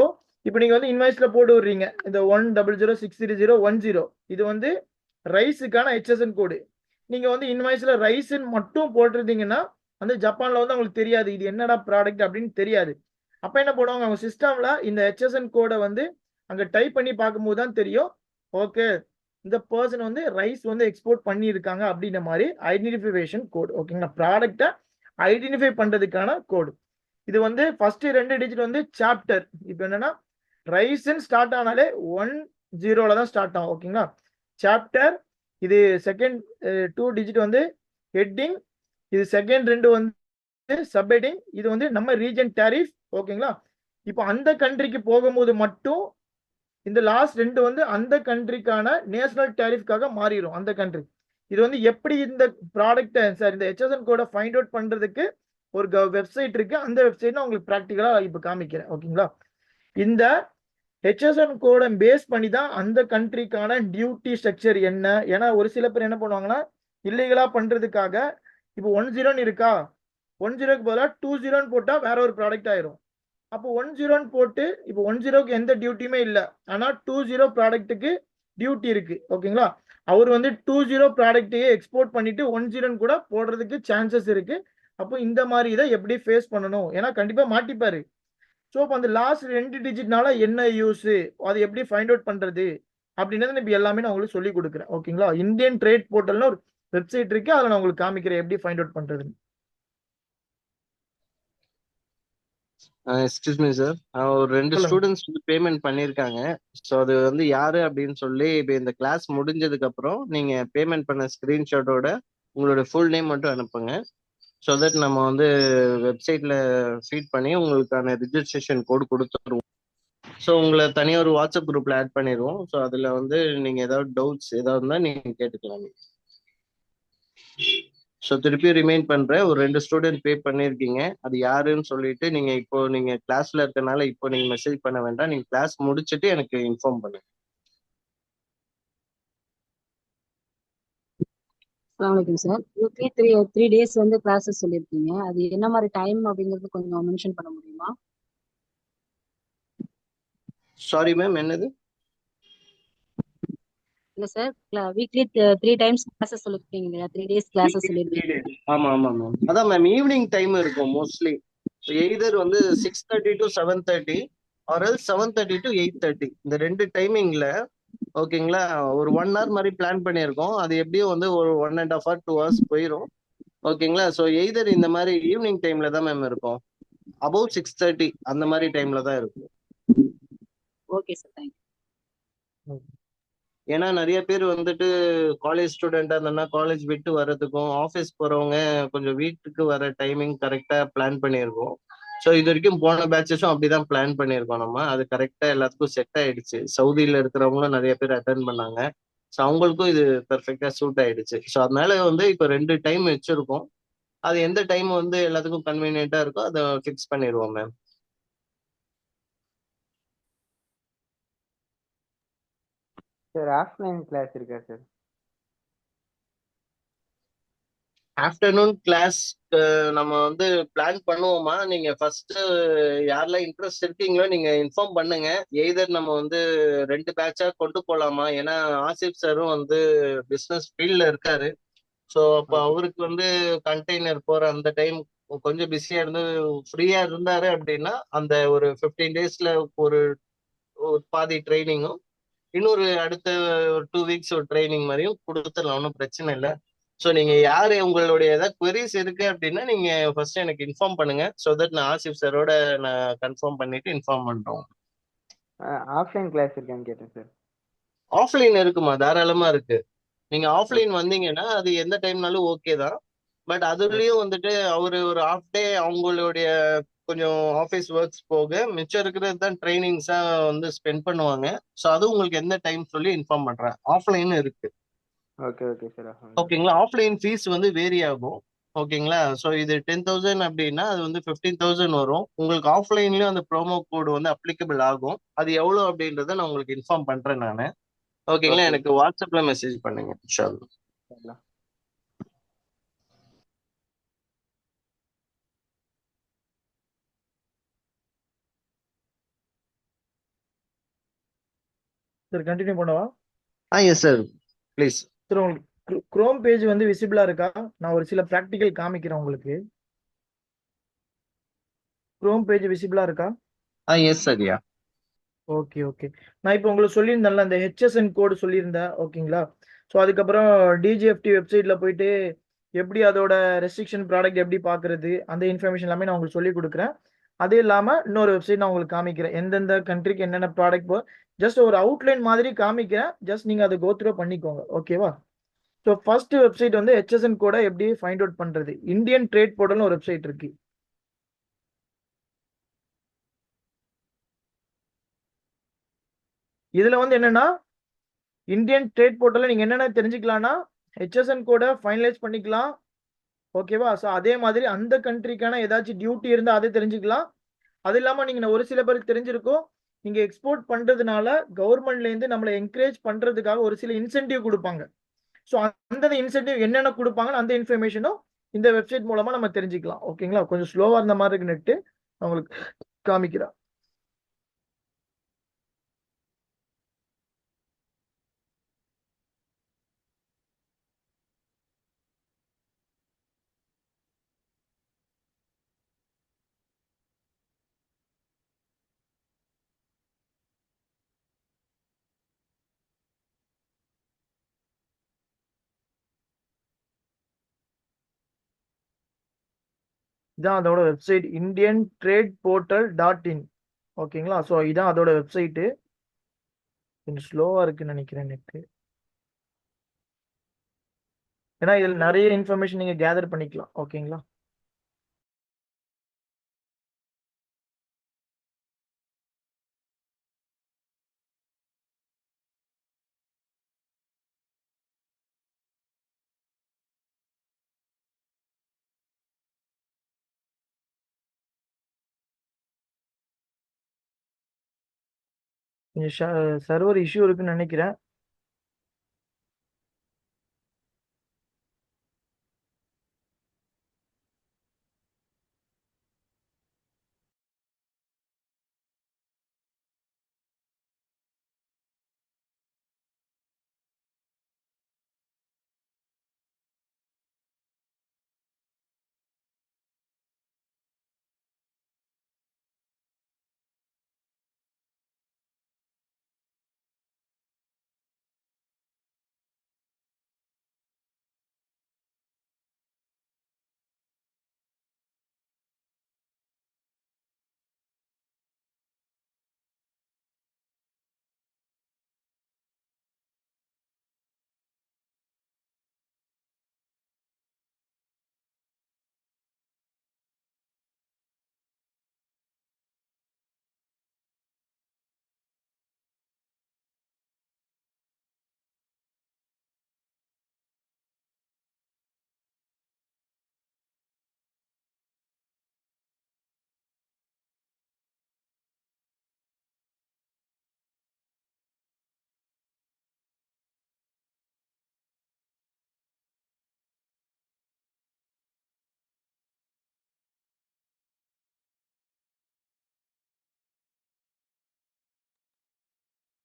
இப்போ நீங்க வந்து இன்வாய்ஸ்ல போட்டு விடுறீங்க இந்த 100063010 இது வந்து ரைஸுக்கான ஹெச்எஸ்என் கோடு. நீங்க வந்து இன்வாய்ஸ்ல ரைஸ்ன்னு மட்டும் போட்டிருந்தீங்கன்னா அந்த ஜப்பான்ல வந்து அவங்களுக்கு தெரியாது இது என்னடா ப்ராடக்ட் அப்படின்னு தெரியாது. அப்ப என்ன பண்ணுவாங்க அவங்க சிஸ்டம்ல இந்த ஹெச்எஸ்என் கோடை வந்து அங்க டைப் பண்ணி பார்க்கும்போது தான் தெரியும் ஓகே இந்த பர்சன் வந்து ரைஸ் வந்து எக்ஸ்போர்ட் பண்ணியிருக்காங்க அப்படின்ற மாதிரி ஐடென்டிஃபிகேஷன் கோடு. ஓகேங்களா? ப்ராடக்டை ஐடென்டிஃபை பண்றதுக்கான கோடு. இது வந்து ஃபர்ஸ்ட் 2 டிஜிட் வந்து சாப்டர். இப்போ என்னன்னா ரைஸ்ன்னு ஸ்டார்ட் ஆனாலே 10 தான் ஸ்டார்ட் ஆகும். ஓகேங்களா? சாப்டர். இது செகண்ட் 2 டிஜிட் வந்து ஹெட்டிங். இது செகண்ட் 2 வந்து சப்ஹெட்டிங். இது வந்து நம்ம ரீஜன் டாரிஃப். ஓகேங்களா? இப்போ அந்த கண்ட்ரிக்கு போகும்போது மட்டும் இந்த லாஸ்ட் 2 வந்து அந்த கண்ட்ரிக்கான நேஷனல் டாரிஃப்காக மாறிடும் அந்த கண்ட்ரி. இது வந்து எப்படி இந்த ப்ராடக்ட்டை சார் இந்த ஹெச்எஸ்என் கோடை ஃபைண்ட் அவுட் பண்றதுக்கு ஒரு வெப்சைட் இருக்கு. அந்த வெப்சைட் நான் உங்களுக்கு ப்ராக்டிக்கலா இப்போ காமிக்கிறேன். ஓகேங்களா? இந்த ஹெச்எஸ்என் கோடை பேஸ் பண்ணி தான் அந்த கண்ட்ரிக்கான டியூட்டி ஸ்ட்ரக்சர் என்ன. ஏன்னா ஒரு சில பேர் என்ன பண்ணுவாங்கன்னா இல்லீகலா பண்றதுக்காக இப்போ 10 இருக்கா 10க்கு பதிலாக 20 போட்டா வேற ஒரு ப்ராடக்ட் ஆயிரும். அப்போ 10 போட்டு இப்போ 10க்கு எந்த டியூட்டியுமே இல்லை ஆனா 20 ப்ராடக்ட்டுக்கு டியூட்டி இருக்கு. ஓகேங்களா? அவர் வந்து 20 ப்ராடக்டையே எக்ஸ்போர்ட் பண்ணிட்டு 10 கூட போடுறதுக்கு சான்சஸ் இருக்கு. அப்போ இந்த மாதிரி இதை எப்படி ஃபேஸ் பண்ணணும் ஏன்னா கண்டிப்பா மாட்டிப்பாரு. ஸோ இப்போ அந்த லாஸ்ட் 2 டிஜிட்னால என்ன யூஸ் அதை எப்படி ஃபைண்ட் அவுட் பண்றது அப்படின்றது இப்போ எல்லாமே நான் உங்களுக்கு சொல்லி கொடுக்குறேன். ஓகேங்களா? இந்தியன் ட்ரேட் போர்ட்டல்னு ஒரு வெப்சைட் இருக்கு. அதில் நான் உங்களுக்கு காமிக்கிறேன் எப்படி ஃபைண்ட் அவுட் பண்றது. எக்ஸ்கியூஸ் மீ சார், ஒரு 2 ஸ்டூடெண்ட்ஸ் வந்து பேமெண்ட் பண்ணியிருக்காங்க. ஸோ அது வந்து யாரு அப்படின்னு சொல்லி இப்போ இந்த கிளாஸ் முடிஞ்சதுக்கு அப்புறம் நீங்க பேமெண்ட் பண்ண ஸ்கிரீன்ஷாட்டோட உங்களோட ஃபுல் நேம் மட்டும் அனுப்புங்க. ஸோ தட் நம்ம வந்து வெப்சைட்ல ஃபீட் பண்ணி உங்களுக்கான ரிஜிஸ்ட்ரேஷன் கோடு கொடுத்துருவோம். ஸோ உங்களை தனியாக ஒரு வாட்ஸ்அப் குரூப்ல ஆட் பண்ணிடுவோம். ஸோ அதுல வந்து நீங்க ஏதாவது டவுட்ஸ் ஏதாவது இருந்தால் நீங்க கேட்டுக்கலாம். ஸோ திருப்பி ரிமைண்ட் பண்றேன், ஒரு 2 ஸ்டூடெண்ட் பே பண்ணியிருக்கீங்க. அது யாருன்னு சொல்லிட்டு நீங்க கிளாஸ்ல இருக்கனால இப்போ நீங்க மெசேஜ் பண்ண வேண்டாம். நீங்க கிளாஸ் முடிச்சுட்டு எனக்கு இன்ஃபார்ம் பண்ணுங்க. அஸ்ஸலாமு சார். வீக்லி 3 டேஸ் வந்து கிளாஸஸ் சொல்லியிருக்கீங்க. அது என்ன மாதிரி டைம் அப்படிங்கிறது கொஞ்சம் மென்ஷன் பண்ண முடியுமா? சாரி மேம், என்னது? இல்ல சார், வீக்லி 3 டைம்ஸ் கிளாஸஸ் சொல்லிருக்கீங்க இல்லையா? 3 டேஸ் கிளாஸஸ் சொல்லிருக்கீங்க. ஆமா மேம். அதான் மேம் ஈவினிங் டைம் இருக்கும் மோஸ்ட்லி. எய்தர் வந்து 6:30 to 7:30 ஆர் எல்ஸ் 7:30 to 8:30 இந்த 2 டைமிங்ல. ஓகேங்களா? ஒரு 1 hour மாதிரி பிளான் பண்ணியிருக்கோம். அது எப்படியும் வந்து ஒரு 1.5 hour 2 hours போயிடும். ஓகேங்களா? ஸோ எய்தர் இந்த மாதிரி ஈவினிங் டைம்ல தான் மேம் இருக்கும். அபவ் 6:30 அந்த மாதிரி டைம்ல தான் இருக்கும். Okay sir, thank you. ஏன்னா நிறைய பேர் வந்துட்டு காலேஜ் ஸ்டூடெண்டா இருந்தோம்னா காலேஜ் விட்டு வர்றதுக்கும் ஆஃபீஸ் போறவங்க கொஞ்சம் வீட்டுக்கு வர டைமிங் கரெக்டா பிளான் பண்ணியிருக்கோம். ஸோ இது வரைக்கும் போன பேட்சஸும் அப்படிதான் பிளான் பண்ணியிருக்கோம். நம்ம அது கரெக்டா எல்லாத்துக்கும் செட் ஆயிடுச்சு. சவுதியில இருக்கிறவங்களும் நிறைய பேர் அட்டன் பண்ணாங்க. ஸோ அவங்களுக்கும் இது பெர்ஃபெக்டா சூட் ஆயிடுச்சு. ஸோ அதனால வந்து இப்போ 2 டைம் வச்சிருக்கோம். அது எந்த டைம் வந்து எல்லாத்துக்கும் கன்வீனியன்ட்டா இருக்கோ அதை ஃபிக்ஸ் பண்ணிடுவோம் மேம். சார் ஆஃப்லைன் கிளாஸ் இருக்கா சார்? ஆஃப்டர்நூன் கிளாஸ் நம்ம வந்து பிளான் பண்ணுவோமா? நீங்க ஃபர்ஸ்ட் யாரெல்லாம் இன்ட்ரெஸ்ட் இருக்கீங்களோ நீங்க இன்ஃபார்ம் பண்ணுங்க. எய்தர் நம்ம வந்து 2 பேட்சா கொண்டு போலாமா? ஏன்னா ஆசிப் சாரும் வந்து பிசினஸ் ஃபீல்ட்ல இருக்காரு. ஸோ அப்போ அவருக்கு வந்து கண்டெய்னர் போற அந்த டைம் கொஞ்சம் பிஸியா இருந்து ஃப்ரீயா இருந்தாரு அப்படின்னா அந்த ஒரு 15 டேஸ்ல ஒரு பாதி ட்ரைனிங்கும் இன்னொரு அடுத்த ஒரு 2 வீக்ஸ் ஒரு ட்ரைனிங் மாதிரியும் கொடுத்துடலாம். ஒன்றும் பிரச்சனை இல்லை. ஸோ நீங்க யாரு உங்களுடைய ஏதாவது queries இருக்கு அப்படின்னா நீங்க ஃபர்ஸ்ட் எனக்கு இன்ஃபார்ம் பண்ணுங்க. ஸோ தட் நான் ஆசிப் சாரோட நான் கன்ஃபார்ம் பண்ணிட்டு இன்ஃபார்ம் பண்றோம். ஆஃப்லைன் கிளாஸ் இருக்கான்னு கேட்டேன் சார். ஆஃப்லைன் இருக்குமா? தாராளமா இருக்கு. நீங்க ஆஃப்லைன் வந்தீங்கன்னா அது எந்த டைம்னாலும் ஓகே தான். பட் அதுலயும் வந்துட்டு அவரு ஒரு ஹாஃப் டே அவங்களுடைய கொஞ்சம் ஆஃபீஸ் ஒர்க்ஸ் போக மிச்சம் இருக்கிறது தான் ட்ரைனிங்ஸா வந்து ஸ்பெண்ட் பண்ணுவாங்க. ஸோ அது உங்களுக்கு எந்த டைம் சொல்லி இன்ஃபார்ம் பண்றேன். ஆஃப்லைன் இருக்கு. Okay okay sir. ஓகேங்களா? ஆஃப்லைன் ஃபீஸ் வந்து வேரி ஆகும். ஓகேங்களா. ஸோ இது 10,000 அப்படின்னா அது வந்து 15,000 வரும். உங்களுக்கு ஆஃப்லைன்லயும் அந்த ப்ரோமோ கோடு வந்து அப்ளிகபிள் ஆகும். அது எவ்வளோ அப்படின்றத நான் உங்களுக்கு இன்ஃபார்ம் பண்றேன் நான். ஓகேங்களா. ஓகே எனக்கு வாட்ஸ்அப்ல மெசேஜ் பண்ணுங்க இன்ஷா அல்லாஹ். சார் கண்டினியூ பண்ணவா? Yes sir please. சார் உங்களுக்கு குரோம் பேஜ் வந்து விசிபிளா இருக்கா? நான் ஒரு சில ப்ராக்டிக்கல் காமிக்கிறேன் உங்களுக்கு. குரோம் பேஜ் விசிபிளா இருக்கா? Yes sir. Yeah. Okay okay. நான் இப்போ உங்களுக்கு சொல்லியிருந்தேன்ல அந்த ஹெச்எஸ்என் கோடு சொல்லியிருந்தேன். ஓகேங்களா. ஸோ அதுக்கப்புறம் டிஜிஎஃப்டி வெப்சைட்ல போயிட்டு எப்படி அதோட ரெஸ்ட்ரிக்ஷன் ப்ராடக்ட் எப்படி பார்க்கறது அந்த இன்ஃபர்மேஷன் எல்லாமே நான் உங்களுக்கு சொல்லி கொடுக்குறேன். அது இல்லாமல் இன்னொரு வெப்சைட் நான் உங்களுக்கு காமிக்கிறேன் எந்தெந்த கண்ட்ரிக்கு என்னென்ன ப்ராடக்ட் ஜஸ்ட் ஒரு அவுட்லைன் மாதிரி காமிக்கிறேன். ஜஸ்ட் நீங்கள் அதை கோத்ரூ பண்ணிக்கோங்க. ஓகேவா. ஸோ ஃபர்ஸ்ட் வெப்சைட் வந்து ஹெச்எஸ்என் கோடை எப்படி ஃபைண்ட் அவுட் பண்ணுறது. இந்தியன் ட்ரேட் போர்ட்டல்னு ஒரு வெப்சைட் இருக்கு. இதுல வந்து என்னன்னா இந்தியன் ட்ரேட் போர்ட்டல்ல நீங்க என்னென்ன தெரிஞ்சுக்கலாம்னா ஹெச்எஸ்என் கோடை ஃபைனலைஸ் பண்ணிக்கலாம். ஓகேவா. ஸோ அதே மாதிரி அந்த கண்ட்ரிக்கான ஏதாச்சும் டியூட்டி இருந்தால் அதை தெரிஞ்சுக்கலாம். அது இல்லாமல் நீங்கள் ஒரு சில பேருக்கு தெரிஞ்சிருக்கும் நீங்கள் எக்ஸ்போர்ட் பண்ணுறதுனால கவர்மெண்ட்லேருந்து நம்மளை என்கரேஜ் பண்ணுறதுக்காக ஒரு சில இன்சென்டிவ் கொடுப்பாங்க. ஸோ அந்த இன்சென்டிவ் என்னென்ன கொடுப்பாங்கன்னு அந்த இன்ஃபர்மேஷனும் இந்த வெப்சைட் மூலமாக நம்ம தெரிஞ்சுக்கலாம். ஓகேங்களா. கொஞ்சம் ஸ்லோவாக இருந்த மாதிரி இருக்கு நெட்டு. உங்களுக்கு காமிக்கிறேன். இதான் அதோட website Indian trade portal .in. ஓகேங்களா. ஸோ இதான் அதோட வெப்சைட்டு. கொஞ்சம் ஸ்லோவா இருக்குன்னு நினைக்கிறேன் நெட்டு. ஏன்னா இதில் நிறைய இன்ஃபர்மேஷன் நீங்க கேதர் பண்ணிக்கலாம். ஓகேங்களா. கொஞ்சம் சர்வர் இஷ்யூ இருக்குன்னு நினைக்கிறேன்.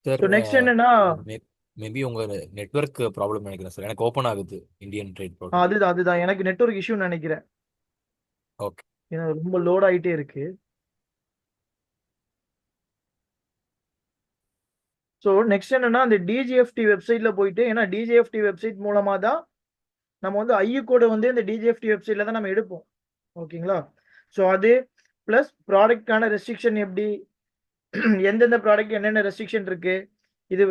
சார் ஸோ நெக்ஸ்ட் என்னன்னா மேபி உங்க நெட்வொர்க் ப்ராப்ளம் நினைக்கிறேன் சார். எனக்கு ஓப்பன் ஆகுது இந்தியன் ட்ரேட் போர்ட்டல். அதுதான் எனக்கு நெட்வொர்க் இஷ்யூ நினைக்கிறேன். ஓகே. ஏன்னா ரொம்ப லோட் ஆகிட்டே இருக்கு. ஸோ நெக்ஸ்ட் என்னன்னா அந்த டிஜிஎஃப்டி வெப்சைட்ல போயிட்டு, ஏன்னா டிஜிஎஃப்டி வெப்சைட் மூலமா தான் நம்ம வந்து ஐயு கோடை வந்து இந்த டிஜிஎஃப்டி வெப்சைட்ல தான் நம்ம எடுப்போம். ஓகேங்களா. ஸோ அது பிளஸ் ப்ராடக்டான ரெஸ்ட்ரிக்ஷன் எப்படி எந்தெந்த ப்ராடக்ட் என்னென்ன ரெஸ்ட்ரிக்ஷன் இருக்கு, இது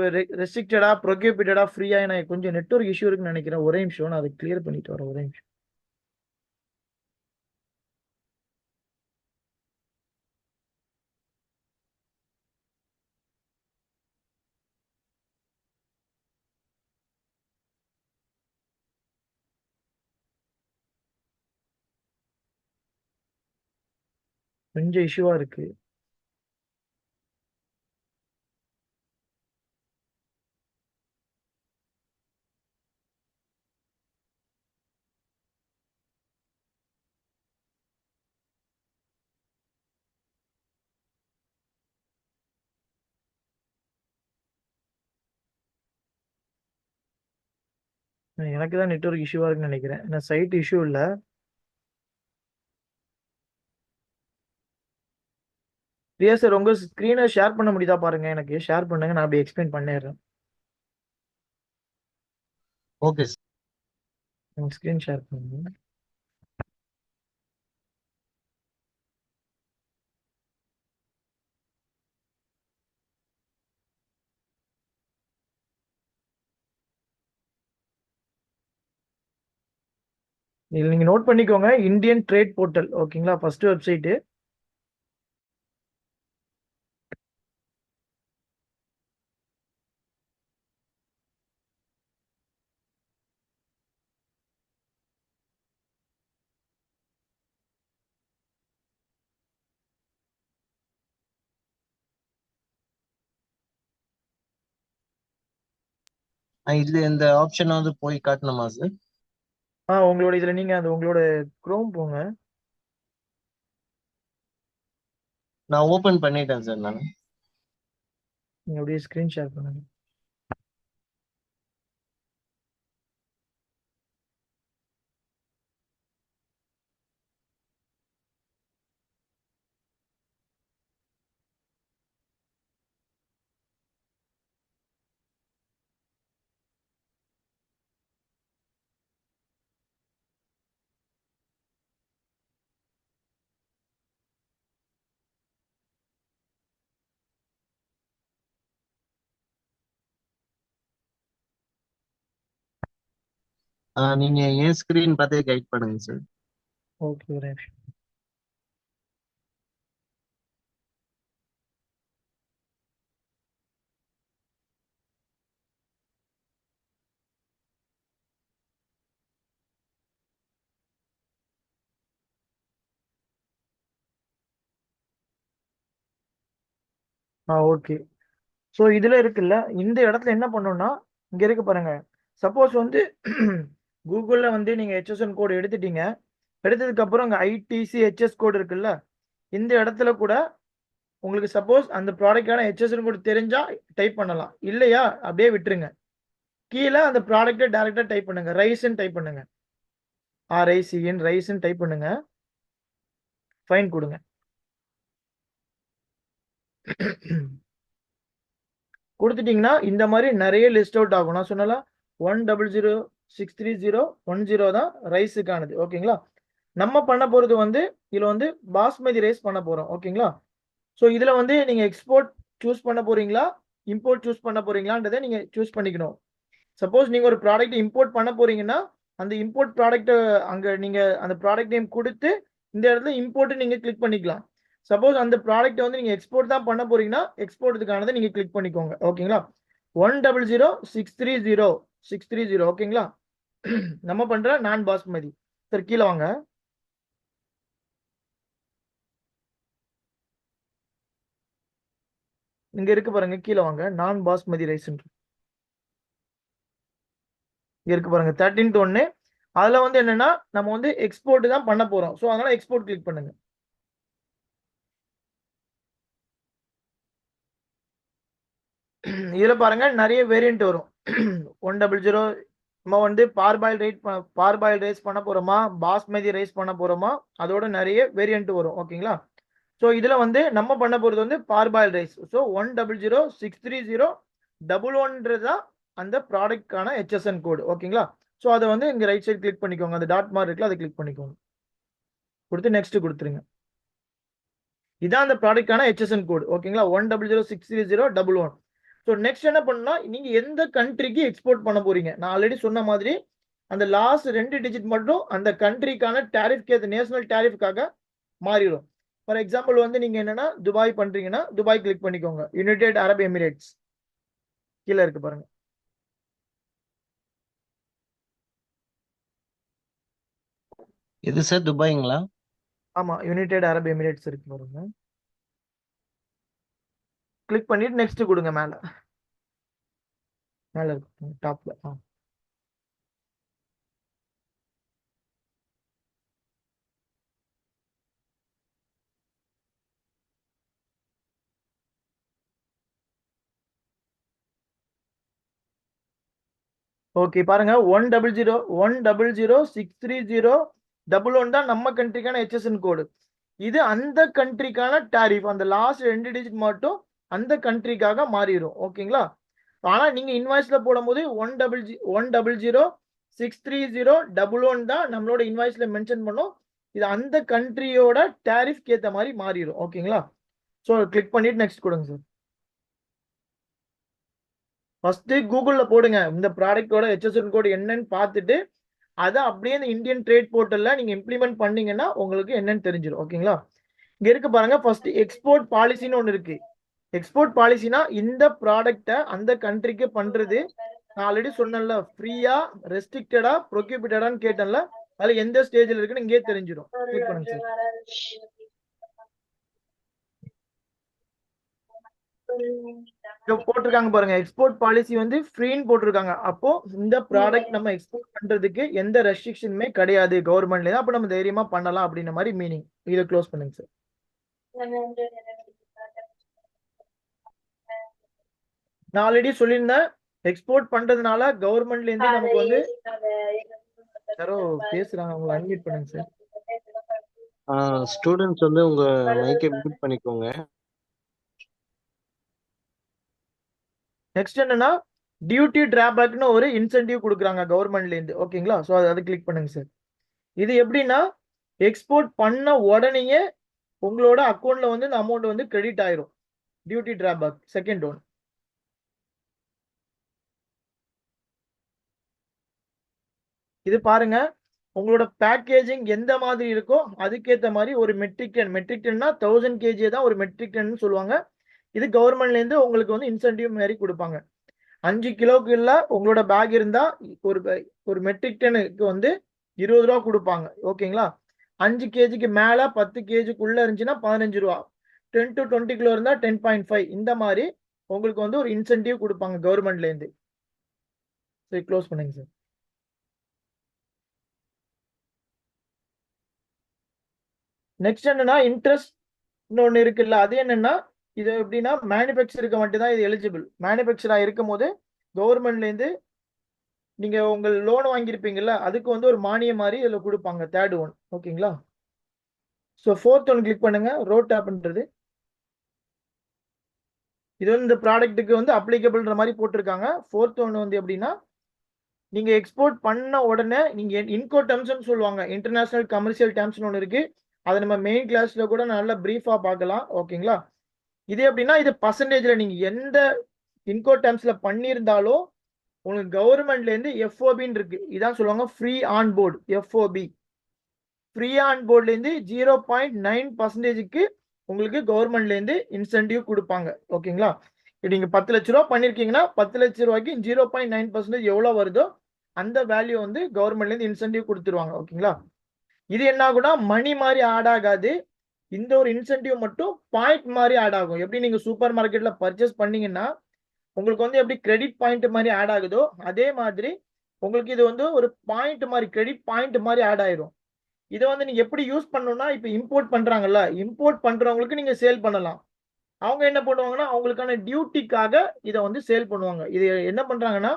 ரெஸ்ட்ரிக்டடா ப்ரொஹிபிட்டடா ஃப்ரீயா. எனக்கு கொஞ்சம் நெட்வொர்க் இஷ்யூ இருக்குன்னு நினைக்கிறேன். ஒரே நிமிஷம் நான் அதை கிளியர் பண்ணிட்டு வரேன். ஒரே நிமிஷம். கொஞ்சம் இஷ்யூவா இருக்கு. எனக்கு தான் நெட்வொர்க் இஷ்யூவா இருக்குன்னு நினைக்கிறேன். ஏன்னா சைட் இஷ்யூ இல்ல. பிரியா சார் உங்க ஸ்கிரீனை ஷேர் பண்ண முடியுதா பாருங்க, எனக்கு ஷேர் பண்ணுங்க, நான் அப்படி எக்ஸ்பிளைன் பண்ணிடுறேன். Okay sir. உங்க ஸ்கிரீன் ஷேர் பண்ணுங்க. இதில் நீங்க நோட் பண்ணிக்கோங்க, இந்தியன் ட்ரேட் போர்ட்டல். ஓகேங்களா, ஃபர்ஸ்ட் வெப்சைட்டு. இதுல இந்த ஆப்ஷன் வந்து போய் காட்டணுமா சார்? உங்களோட இதுல நீங்க அந்த உங்களோட குரோம் போங்க. நான் ஓபன் பண்ணிட்டேன் சார் நான். நீங்க அப்படியே ஸ்கிரீன் ஷேர் பண்ணுங்க. நீங்க என் ஸ்கிரீன் பார்த்தே கைட் பண்ணுங்க சார். ஓகே, ஒரு நிமிஷம். ஓகே. ஸோ இதுல இருக்குல்ல, இந்த இடத்துல என்ன பண்ணணும்னா, இங்க இருக்கு பாருங்க. சப்போஸ் வந்து கூகுள்ல வந்து நீங்க HSN கோட் எடுத்துட்டீங்க. எடுத்ததுக்கு அப்புறம் அங்க ITC HS கோட் இருக்குல்ல, இந்த இடத்துல கூட உங்களுக்கு சப்போஸ் அந்த ப்ராடக்டான HSN கோட் தெரிஞ்சா டைப் பண்ணலாம், இல்லையா அப்படியே விட்டுருங்க. கீழே அந்த ப்ராடக்ட்டை டைரக்டா டைப் பண்ணுங்க, ரைஸ்ன்னு டைப் பண்ணுங்க. ரைஸ்ன்னு டைப் பண்ணுங்க, ஃபைன் கொடுங்க. கொடுத்துட்டீங்கன்னா இந்த மாதிரி நிறைய லிஸ்ட் அவுட் ஆகும். நான் சொன்னல 1006301 தான் ரைஸுக்கானது. ஓகேங்களா, நம்ம பண்ண போறது வந்து இதுல வந்து பாஸ்மதி ரைஸ் பண்ண போறோம். ஓகேங்களா, ஸோ இதுல வந்து நீங்க எக்ஸ்போர்ட் சூஸ் பண்ண போறீங்களா, இம்போர்ட் சூஸ் பண்ண போறீங்களான்றதை நீங்க சூஸ் பண்ணிக்கணும். சப்போஸ் நீங்க ஒரு ப்ராடக்ட் இம்போர்ட் பண்ண போறீங்கன்னா, அந்த இம்போர்ட் ப்ராடக்ட் அங்க நீங்க அந்த ப்ராடக்ட் நேம் கொடுத்து இந்த இடத்துல இம்போர்ட் நீங்க கிளிக் பண்ணிக்கலாம். சப்போஸ் அந்த ப்ராடக்ட் வந்து நீங்க எக்ஸ்போர்ட் தான் பண்ண போறீங்கன்னா எக்ஸ்போர்ட்டுக்கானதை நீங்க கிளிக் பண்ணிக்கோங்க. ஓகேங்களா, 1006630. ஓகேங்களா, நம்ம பண்ற நான் பாஸ்மதி. சார் கீழே வாங்க. இங்க இருக்கு பாருங்க, கீழே வாங்க. நான் பாஸ்மதி ரைஸ் இங்க இருக்கு பாருங்க, 13th 1. அதுல வந்து என்னன்னா நம்ம வந்து எக்ஸ்போர்ட் தான் பண்ண போறோம். ஸோ அதனால எக்ஸ்போர்ட் கிளிக் பண்ணுங்க. இதுல பாருங்க நிறைய வேரியன்ட் வரும். 100 நம்ம வந்து பார்பாயில் ரைஸ் பண்ண போறோமா, பாஸ்மதி ரைஸ் பண்ண போறோமா, அதோட நிறைய வேரியன்ட் வரும். ஓகேங்களா, ஸோ இதுல வந்து நம்ம பண்ண போறது வந்து பார்பாயில் ரைஸ். ஸோ 1006301 தான் அந்த ப்ராடக்ட்கான HSN கோடு. ஓகேங்களா, ஸோ அதை வந்து இங்க ரைட் சைடு கிளிக் பண்ணிக்கோங்க, அந்த டாட் மார்க் இருக்குல்ல, அதை கிளிக் பண்ணிக்கோங்க, கொடுத்து நெக்ஸ்ட் கொடுத்துருங்க. இதான் அந்த ப்ராடக்ட்கான HSN கோடு. ஓகேங்களா, 1006301. ஸோ நெக்ஸ்ட் என்ன பண்ணா, நீங்க எந்த கண்ட்ரிக்கு எக்ஸ்போர்ட் பண்ண போறீங்க. நான் ஆல்ரெடி சொன்ன மாதிரி அந்த லாஸ்ட் 2 டிஜிட் மட்டும் அந்த கண்ட்ரிக்கான டேரிஃப், நேஷனல் டேரிஃப்காக மாறிடும். ஃபார் எக்ஸாம்பிள் வந்து நீங்க என்னன்னா துபாய் பண்றீங்கன்னா துபாய் கிளிக் பண்ணிக்கோங்க. யுனைடெட் அரப் எமிரேட்ஸ் கீழே இருக்கு பாருங்க. எது சார், துபாய்ங்களா? ஆமா, யுனைடெட் அரப் எமிரேட்ஸ் இருக்கு பாருங்க. கிளிக் பண்ணிட்டு நெக்ஸ்ட் கொடுங்க. மேல மேல இருக்கு டாப்ல. ஓகே பாருங்க, 100,100,630,1 தான் நம்ம கண்ட்ரிக்கான HSN கோடு. இது அந்த கண்ட்ரிக்கான டாரிஃப். அந்த லாஸ்ட் 2 டிஜிட் மட்டும் அந்த கண்ட்ரிக்காக மாறிடும். ஓகேங்களா? ஆனா நீங்க இன்வாய்ஸ்ல போடும்போது 100,100,630,1 தான் நம்மளோட இன்வாய்ஸ்ல மென்ஷன் பண்ணோம். இது அந்த கண்ட்ரியோட டாரிஃப்க்கு ஏத்த மாதிரி மாறிடும். ஓகேங்களா? ஸோ கிளிக் பண்ணிட்டு நெக்ஸ்ட் கொடுங்க சார். ஃபர்ஸ்ட் கூகுள்ல போடுங்க இந்த ப்ராடக்டோட HSN கோடு என்னன்னு பார்த்துட்டு அதை அப்படியே இந்த இந்தியன் ட்ரேட் போர்ட்டல்ல நீங்க இம்ப்ளிமெண்ட் பண்ணீங்கன்னா உங்களுக்கு என்னன்னு தெரிஞ்சிடும். ஓகேங்களா? இங்க இருக்கு பாருங்க, ஃபர்ஸ்ட் எக்ஸ்போர்ட் பாலிசின்னு ஒன்று இருக்கு. எக்ஸ்போர்ட் பாலிசினா இந்த ப்ராடக்டை அந்த கண்ட்ரிக்கு பண்றது. நான் ஆல்ரெடி சொன்னேன்ல, ஃப்ரீயா, ரெஸ்ட்ரிக்டடா, ப்ரொகியூபிட்டடான்னு கேட்டேன்ல, அதுல எந்த ஸ்டேஜ்ல இருக்குன்னு இங்கே தெரிஞ்சிடும். கிளிக் பண்ணுங்க சார். போட்டிருக்காங்க பாருங்க, எக்ஸ்போர்ட் பாலிசி வந்து ஃப்ரீன்னு போட்டிருக்காங்க. அப்போ இந்த ப்ராடக்ட் நம்ம எக்ஸ்போர்ட் பண்றதுக்கு எந்த ரெஸ்ட்ரிக்ஷனுமே கிடையாது கவர்மெண்ட்ல. அப்போ நம்ம தைரியமா பண்ணலாம் அப்படின்ற மாதிரி மீனிங். இதை க்ளோஸ் பண்ணுங்க சார். நான் ஆல்ரெடி சொல்லியிருந்தேன், எக்ஸ்போர்ட் பண்றதுனால கவர்மெண்ட்ல இருந்து நமக்கு வந்து யாரோ பேசுறாங்க, அவங்களை அன்மியூட் பண்ணுங்க சார். ஸ்டூடெண்ட்ஸ் வந்து உங்க மைக்கை மியூட் பண்ணிக்கோங்க. நெக்ஸ்ட் என்னன்னா, டியூட்டி டிராபேக்னு ஒரு இன்சென்டிவ் கொடுக்குறாங்க கவர்மெண்ட்ல இருந்து. ஓகேங்களா? ஸோ அதை கிளிக் பண்ணுங்க சார். இது எப்படின்னா, எக்ஸ்போர்ட் பண்ண உடனேயே உங்களோட அக்கௌண்ட்ல வந்து இந்த அமௌண்ட் வந்து கிரெடிட் ஆயிரும். Duty drawback second one. இது பாருங்க, உங்களோட பேக்கேஜிங் எந்த மாதிரி இருக்கோ அதுக்கேற்ற மாதிரி ஒரு மெட்ரிக் டன்னா 1000 kg தான் ஒரு மெட்ரிக் டன் சொல்லுவாங்க. இது கவர்மெண்ட்ல இருந்து உங்களுக்கு வந்து இன்சென்டிவ் மாதிரி கொடுப்பாங்க. 5 கிலோக்கு இல்ல உங்களோட பேக் இருந்தா ஒரு மெட்ரிக் டனுக்கு வந்து 20 ரூபா கொடுப்பாங்க. ஓகேங்களா? 5 kgக்கு மேல 10 kgக்குள்ள இருந்துச்சுன்னா 15 ரூபா. 10 to 20 கிலோ இருந்தா 10.5. இந்த மாதிரி உங்களுக்கு வந்து ஒரு இன்சென்டிவ் கொடுப்பாங்க கவர்மெண்ட்ல இருந்து. சரி, க்ளோஸ் பண்ணுங்க சார். நெக்ஸ்ட் என்னன்னா, இன்ட்ரெஸ்ட் ஒன்று இருக்குல்ல, அது என்னன்னா, இது எப்படின்னா மேனுஃபேக்சருக்கு மட்டும்தான் இது எலிஜிபிள். மேனுஃபேக்சரா இருக்கும் போது கவர்மெண்ட்ல இருந்து நீங்க உங்கள் லோன் வாங்கியிருப்பீங்கல்ல, அதுக்கு வந்து ஒரு மானியம் மாதிரி இதுல கொடுப்பாங்க. Third one. ஓகேங்களா? ஸோ ஃபோர்த் ஒன் கிளிக் பண்ணுங்க. ரோட் ஆப்ன்றது இது வந்து இந்த ப்ராடக்ட்டுக்கு வந்து அப்ளிகபிள்ன்ற மாதிரி போட்டிருக்காங்க. ஃபோர்த் ஒன் வந்து எப்படின்னா, நீங்க எக்ஸ்போர்ட் பண்ண உடனே நீங்க இன்கோ டேர்ம்ஸ்னு சொல்லுவாங்க, இன்டர்நேஷனல் கமர்ஷியல் டேர்ம்ஸ்னு ஒன்று இருக்கு. அதை நம்ம மெயின் கிளாஸ்ல கூட நல்லா பிரீஃபா பார்க்கலாம். ஓகேங்களா? இது எப்படின்னா, இது பர்சன்டேஜ்ல நீங்க எந்த இன்கோ டேர்ம்ஸ்ல பண்ணியிருந்தாலும் உங்களுக்கு கவர்மெண்ட்ல இருந்து FOBன்னு இருக்கு. இதான் சொல்லுவாங்க free on board. FOB free on போர்ட்ல இருந்து 0.9%க்கு உங்களுக்கு கவர்மெண்ட்ல இருந்து இன்சென்டிவ் கொடுப்பாங்க. ஓகேங்களா? நீங்க 10 லட்ச ரூபா பண்ணிருக்கீங்கன்னா 10 லட்ச ரூபாய்க்கு 0.9% எவ்வளவு வருதோ அந்த வேல்யூ வந்து கவர்மெண்ட்ல இருந்து இன்சென்டிவ் கொடுத்துருவாங்க. ஓகேங்களா? இது என்ன ஆகும்னா, மணி மாதிரி ஆட் ஆகாது. இந்த ஒரு இன்சென்டிவ் மட்டும் பாயிண்ட் மாதிரி ஆட் ஆகும். எப்படி நீங்க சூப்பர் மார்க்கெட்ல பர்ச்சேஸ் பண்ணீங்கன்னா உங்களுக்கு வந்து எப்படி கிரெடிட் பாயிண்ட் மாதிரி ஆட் ஆகுதோ அதே மாதிரி உங்களுக்கு இது வந்து ஒரு பாயிண்ட் மாதிரி, கிரெடிட் பாயிண்ட் மாதிரி ஆட் ஆயிரும். இதை வந்து நீங்க எப்படி யூஸ் பண்ணணும்னா, இப்ப இம்போர்ட் பண்றாங்கல்ல, இம்போர்ட் பண்றவங்களுக்கு நீங்க சேல் பண்ணலாம். அவங்க என்ன பண்ணுவாங்கன்னா, அவங்களுக்கான டியூட்டிக்காக இதை வந்து சேல் பண்ணுவாங்க. இது என்ன பண்றாங்கன்னா,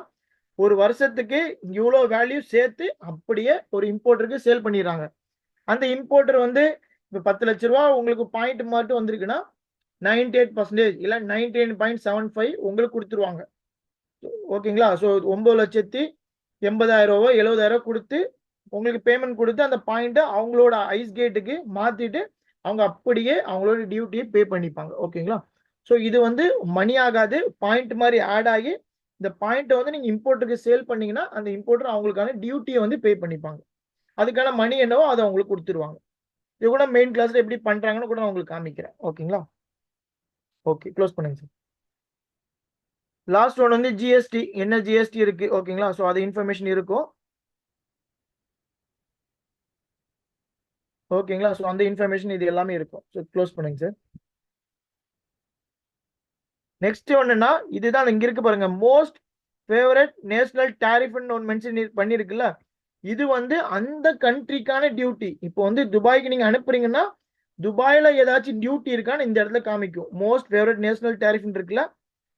ஒரு வருஷத்துக்கு இவ்வளோ வேல்யூ சேர்த்து அப்படியே ஒரு இம்போர்ட்டருக்கு சேல் பண்ணிடுறாங்க. அந்த இம்போர்ட்டர் வந்து இப்போ 10 லட்ச ரூபா உங்களுக்கு பாயிண்ட் மட்டும் வந்திருக்குன்னா 98% இல்லை 99.75 உங்களுக்கு கொடுத்துருவாங்க. ஓகேங்களா? ஸோ 9,80,000 70,000 கொடுத்து உங்களுக்கு பேமெண்ட் கொடுத்து அந்த பாயிண்ட்டை அவங்களோட ஐஸ் கேட்டுக்கு மாத்திட்டு அவங்க அப்படியே அவங்களோட டியூட்டியை பே பண்ணிப்பாங்க. ஓகேங்களா? ஸோ இது வந்து மணி ஆகாது, பாயிண்ட் மாதிரி ஆட் ஆகி இந்த பாயிண்ட்டை வந்து நீங்க இம்போர்ட்டருக்கு சேல் பண்ணீங்கன்னா அந்த இம்போர்ட்டர் அவங்களுக்கான டியூட்டியை வந்து பே பண்ணிப்பாங்க. அதுக்கான மணி என்னவோ அதை அவங்களுக்கு கொடுத்துருவாங்க. இது கூட மெயின் கிளாஸ்ல எப்படி பண்றாங்கன்னு கூட நான் உங்களுக்கு காமிக்கிறேன். ஓகேங்களா? ஓகே, க்ளோஸ் பண்ணுங்க சார். லாஸ்ட் ஒன் வந்து GST. என்ன GST இருக்கு? ஓகேங்களா? ஸோ அது இன்ஃபர்மேஷன் இருக்கும். ஓகேங்களா? ஸோ அந்த இன்ஃபர்மேஷன் இது எல்லாமே இருக்கும். ஸோ க்ளோஸ் பண்ணுங்க சார். நெக்ஸ்ட் ஒன்றுனா இதுதான் இங்க இருக்கு பாருங்க, மோஸ்ட் ஃபேவரட் நேஷனல் டேரிஃப்னு ஒன்று மென்ஷன் பண்ணியிருக்குல்ல, இது வந்து அந்த கண்ட்ரிக்கான டியூட்டி. இப்போ வந்து துபாய்க்கு நீங்க அனுப்புறீங்கன்னா துபாயில ஏதாச்சும் டியூட்டி இருக்கான்னு இந்த இடத்துல காமிக்கும். மோஸ்ட் ஃபேவரட் நேஷனல் டேரிஃப் இருக்குல்ல,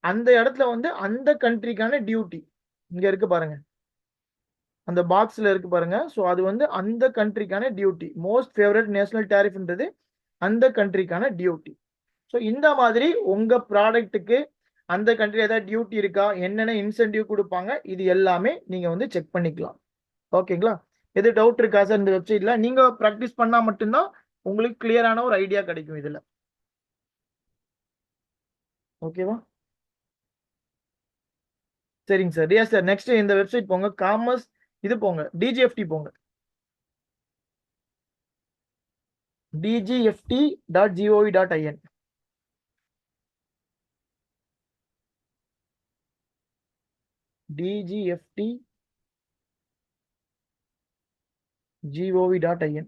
அந்த இடத்துல வந்து அந்த கண்ட்ரிக்கான டியூட்டி இங்க இருக்கு பாருங்க, அந்த பாக்ஸ்ல இருக்கு பாருங்க. ஸோ அது வந்து அந்த கண்ட்ரிக்கான டியூட்டி. மோஸ்ட் ஃபேவரட் நேஷனல் டேரிஃப்ன்றது அந்த கண்ட்ரிக்கான டியூட்டி. ஸோ இந்த மாதிரி உங்க ப்ராடக்ட்டுக்கு அந்த கண்ட்ரி ஏதாவது டியூட்டி இருக்கா, என்னென்ன இன்சென்டிவ் கொடுப்பாங்க, இது எல்லாமே நீங்க வந்து செக் பண்ணிக்கலாம். ஓகேங்களா? எது டவுட் இருக்கா சார் இந்த வெப்சைட்ல? நீங்க ப்ராக்டிஸ் பண்ணா மட்டும்தான் உங்களுக்கு கிளியரான ஒரு ஐடியா கிடைக்கும் இதுல. ஓகேவா? சரிங்க சார். ரியா சார் நெக்ஸ்ட் இந்த வெப்சைட் போங்க, காமர்ஸ் இது போங்க, டிஜிஎஃப்டி போங்க, dgft.gov.in. dgft.gov.in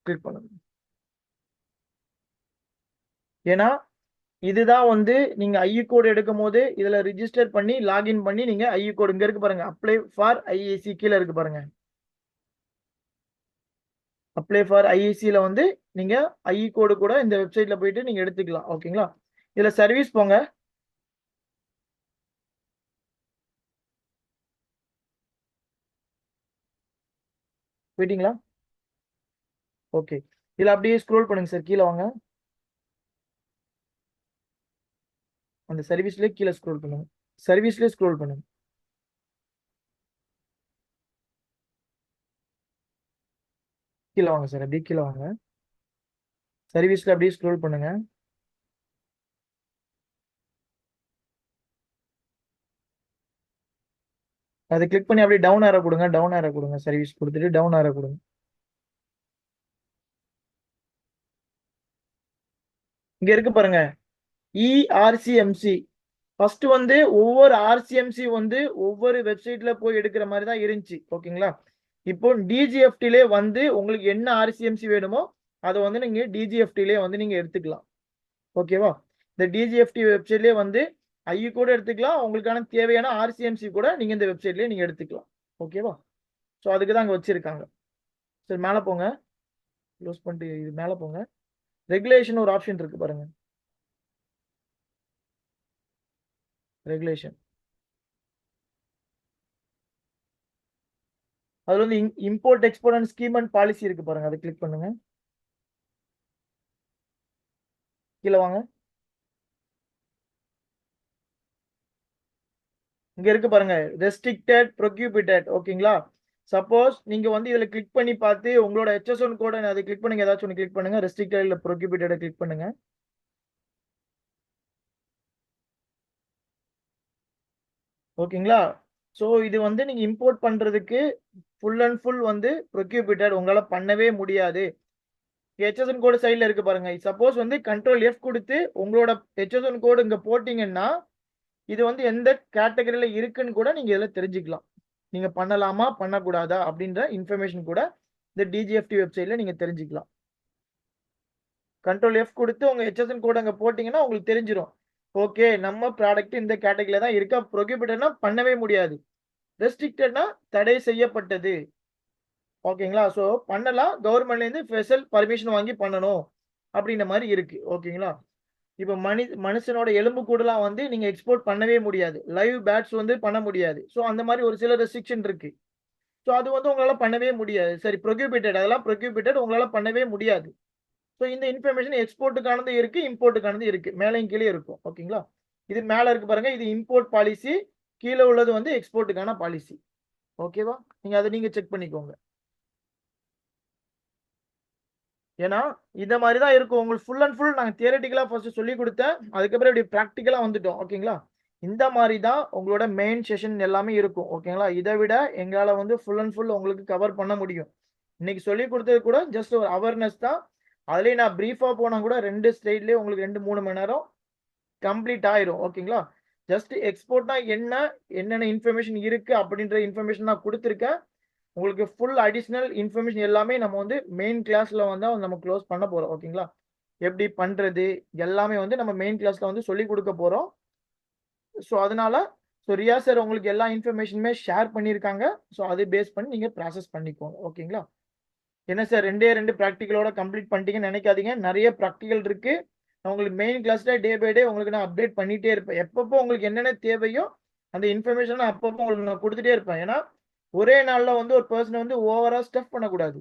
கிளிக் பண்ணுங்க. ஏன்னா இதுதான் வந்து நீங்க ஐஇ கோட் எடுக்கும் போது இதுல ரிஜிஸ்டர் பண்ணி லாகின் பண்ணி நீங்க ஐஇ கோட் இங்க இருக்கு பாருங்க, அப்ளை ஃபார் ஐஏசி கீழே இருக்கு பாருங்க, அப்ளை ஃபார் ஐஏசில வந்து நீங்க ஐஇ கோடு கூட இந்த வெப்சைட்ல போயிட்டு நீங்க எடுத்துக்கலாம். ஓகேங்களா? இதுல சர்வீஸ் போங்க, போயிட்டீங்களா? ஓகே, இதுல அப்படியே ஸ்க்ரோல் பண்ணுங்க சார், கீழே வாங்க, அந்த சர்வீஸ்லயே கீழே ஸ்க்ரோல் பண்ணுங்க, சர்வீஸ்லயே ஸ்க்ரோல் பண்ணுங்க, கீழே வாங்க சார், அப்படியே கீழே வாங்க, சர்வீஸ்ல அப்படியே ஸ்க்ரோல் பண்ணுங்க. அதை கிளிக் பண்ணி அப்படியே டவுன் ஆரோ கொடுங்க, டவுன் ஆரோ கொடுங்க, சர்வீஸ் கொடுத்துட்டு டவுன் ஆரோ கொடுங்க. இங்க இருக்கு பாருங்க, இஆர்சிஎம்சி. ஃபர்ஸ்ட் வந்து ஒவ்வொரு ஆர்சிஎம்சி வந்து ஒவ்வொரு வெப்சைட்ல போய் எடுக்கிற மாதிரி தான் இருந்துச்சு. ஓகேங்களா? இப்போ டிஜிஎஃப்டிலே வந்து உங்களுக்கு என்ன ஆர்சிஎம்சி வேணுமோ அதை வந்து நீங்க டிஜிஎஃப்டிலே வந்து நீங்க எடுத்துக்கலாம். ஓகேவா? இந்த டிஜிஎஃப்டி வெப்சைட்லேயே வந்து ஐஇ கூட எடுத்துக்கலாம், உங்களுக்கான தேவையான ஆர்சிஎம்சி கூட நீங்க இந்த வெப்சைட்லேயே நீங்க எடுத்துக்கலாம். ஓகேவா? ஸோ அதுக்கு தான் அங்கே வச்சிருக்காங்க. சரி மேலே போங்க, க்ளோஸ் பண்ணிட்டு இது மேலே போங்க, ரெகுலேஷன் ஒரு ஆப்ஷன் இருக்கு பாருங்க, ரெகுலேஷன். அதுல வந்து import export and scheme and policy இருக்கு பாருங்க, அதை கிளிக் பண்ணுங்க, கீழே வாங்க, இங்க இருக்கு பாருங்க ரெஸ்ட்ரிக்டட் ப்ரொக்யூபிட்டட். ஓகேங்களா? சப்போஸ் நீங்க வந்து இதுல கிளிக் பண்ணி பார்த்து உங்களோட HSN கோட அதை கிளிக் பண்ணுங்க, ஏதாச்சும் ஒன்று கிளிக் பண்ணுங்க, ரெஸ்ட்ரிக்டட் இல்ல ப்ரொக்யூபிட்டட் கிளிக் பண்ணுங்க. ஓகேங்களா? ஸோ இது வந்து நீங்க இம்போர்ட் பண்றதுக்கு ஃபுல் அண்ட் ஃபுல் வந்து ப்ரொக்யூபிட்டட் உங்களால பண்ணவே முடியாது. HSN கோடு சைட்ல இருக்கு பாருங்க, சப்போஸ் வந்து கண்ட்ரோல் F கொடுத்து உங்களோட HSN கோடு இங்க போட்டீங்கன்னா இது வந்து எந்த கேட்டகரியில இருக்குன்னு கூட நீங்க இதுல தெரிஞ்சுக்கலாம். நீங்க பண்ணலாமா பண்ணக்கூடாதா அப்படின்ற இன்ஃபர்மேஷன் கூட இந்த டிஜிஎஃப்டி வெப்சைட்ல நீங்க தெரிஞ்சுக்கலாம். கண்ட்ரோல் F கொடுத்து உங்க HSN கோட் அங்க போட்டீங்கன்னா உங்களுக்கு தெரிஞ்சிடும். ஓகே, நம்ம ப்ராடக்ட் இந்த கேட்டகரியில தான் இருக்கா, ப்ரொகிபிட்டட்னா பண்ணவே முடியாது, ரெஸ்ட்ரிக்டட்னா தடை செய்யப்பட்டது. ஓகேங்களா? ஸோ பண்ணலாம், கவர்மெண்ட்ல இருந்து ஸ்பெஷல் பர்மிஷன் வாங்கி பண்ணணும் அப்படின்ற மாதிரி இருக்கு. ஓகேங்களா? இப்போ மனுஷனோட எலும்பு கூடலாம் வந்து நீங்க எக்ஸ்போர்ட் பண்ணவே முடியாது, லைவ் பேட்ஸ் வந்து பண்ண முடியாது. ஸோ அந்த மாதிரி ஒரு சில ரெஸ்ட்ரிக்ஷன் இருக்கு. ஸோ அது வந்து உங்களால பண்ணவே முடியாது. சரி, ப்ரொகிபிட்டட், அதெல்லாம் ப்ரொகிபிட்டட் உங்களால பண்ணவே முடியாது. ஸோ இந்த இன்ஃபர்மேஷன் எக்ஸ்போர்ட்டுக்கானது இருக்கு, இம்போர்ட்டுக்கானது இருக்கு, மேலையும் கீழே இருக்கும். ஓகேங்களா? இது மேல இருக்கு பாருங்க, இது இம்போர்ட் பாலிசி, கீழே உள்ளது வந்து எக்ஸ்போர்ட்டுக்கான பாலிசி. ஓகேவா? நீங்க அதை நீங்க செக் பண்ணிக்கோங்க. ஏன்னா இந்த மாதிரி தான் இருக்கும் உங்களுக்கு. ஃபுல் அண்ட் ஃபுல் நாங்கள் தியரட்டிக்கலாக ஃபர்ஸ்ட் சொல்லி கொடுத்தேன், அதுக்கப்புறம் இப்படி ப்ராக்டிக்கலாக வந்துட்டோம். ஓகேங்களா? இந்த மாதிரி தான் உங்களோட மெயின் செஷன் எல்லாமே இருக்கும். ஓகேங்களா? இதை விட எங்களால் வந்து ஃபுல் அண்ட் ஃபுல் உங்களுக்கு கவர் பண்ண முடியும். இன்னைக்கு சொல்லி கொடுத்தது கூட ஜஸ்ட் ஒரு அவேர்னஸ் தான். அதுலேயே நான் ப்ரீஃபாக போனால் கூட 2 ஸ்லைட்லேயே உங்களுக்கு 2-3 மணி நேரம் கம்ப்ளீட் ஆயிரும். ஓகேங்களா? ஜஸ்ட் எக்ஸ்போர்ட்னா என்னென்ன இன்ஃபர்மேஷன் இருக்கு அப்படின்ற இன்ஃபர்மேஷன் நான் கொடுத்துருக்கேன். உங்களுக்கு ஃபுல் அடிஷ்னல் இன்ஃபர்மேஷன் எல்லாமே நம்ம வந்து மெயின் கிளாஸ்ல வந்து நம்ம க்ளோஸ் பண்ண போறோம். ஓகேங்களா? எப்படி பண்றது எல்லாமே வந்து நம்ம மெயின் கிளாஸ்ல வந்து சொல்லி கொடுக்க போறோம். ஸோ அதனால ரியா சார் உங்களுக்கு எல்லா இன்ஃபர்மேஷனுமே ஷேர் பண்ணியிருக்காங்க. ஸோ அதை பேஸ் பண்ணி நீங்க ப்ராசஸ் பண்ணிக்கோங்க. ஓகேங்களா? என்ன சார் 2 ப்ராக்டிக்கலோட கம்ப்ளீட் பண்ணிட்டீங்கன்னு நினைக்காதீங்க. நிறைய ப்ராக்டிக்கல் இருக்கு. நான் உங்களுக்கு மெயின் கிளாஸ்ல டே பை டே உங்களுக்கு நான் அப்டேட் பண்ணிட்டே இருப்பேன். எப்பப்போ உங்களுக்கு என்னென்ன தேவையோ அந்த இன்ஃபர்மேஷன் அப்பப்போ உங்களுக்கு நான் கொடுத்துட்டே இருப்பேன். ஏன்னா ஒரே நாள்ல வந்து ஒரு பர்சனை வந்து ஓவரா ஸ்டஃப் பண்ணக்கூடாது.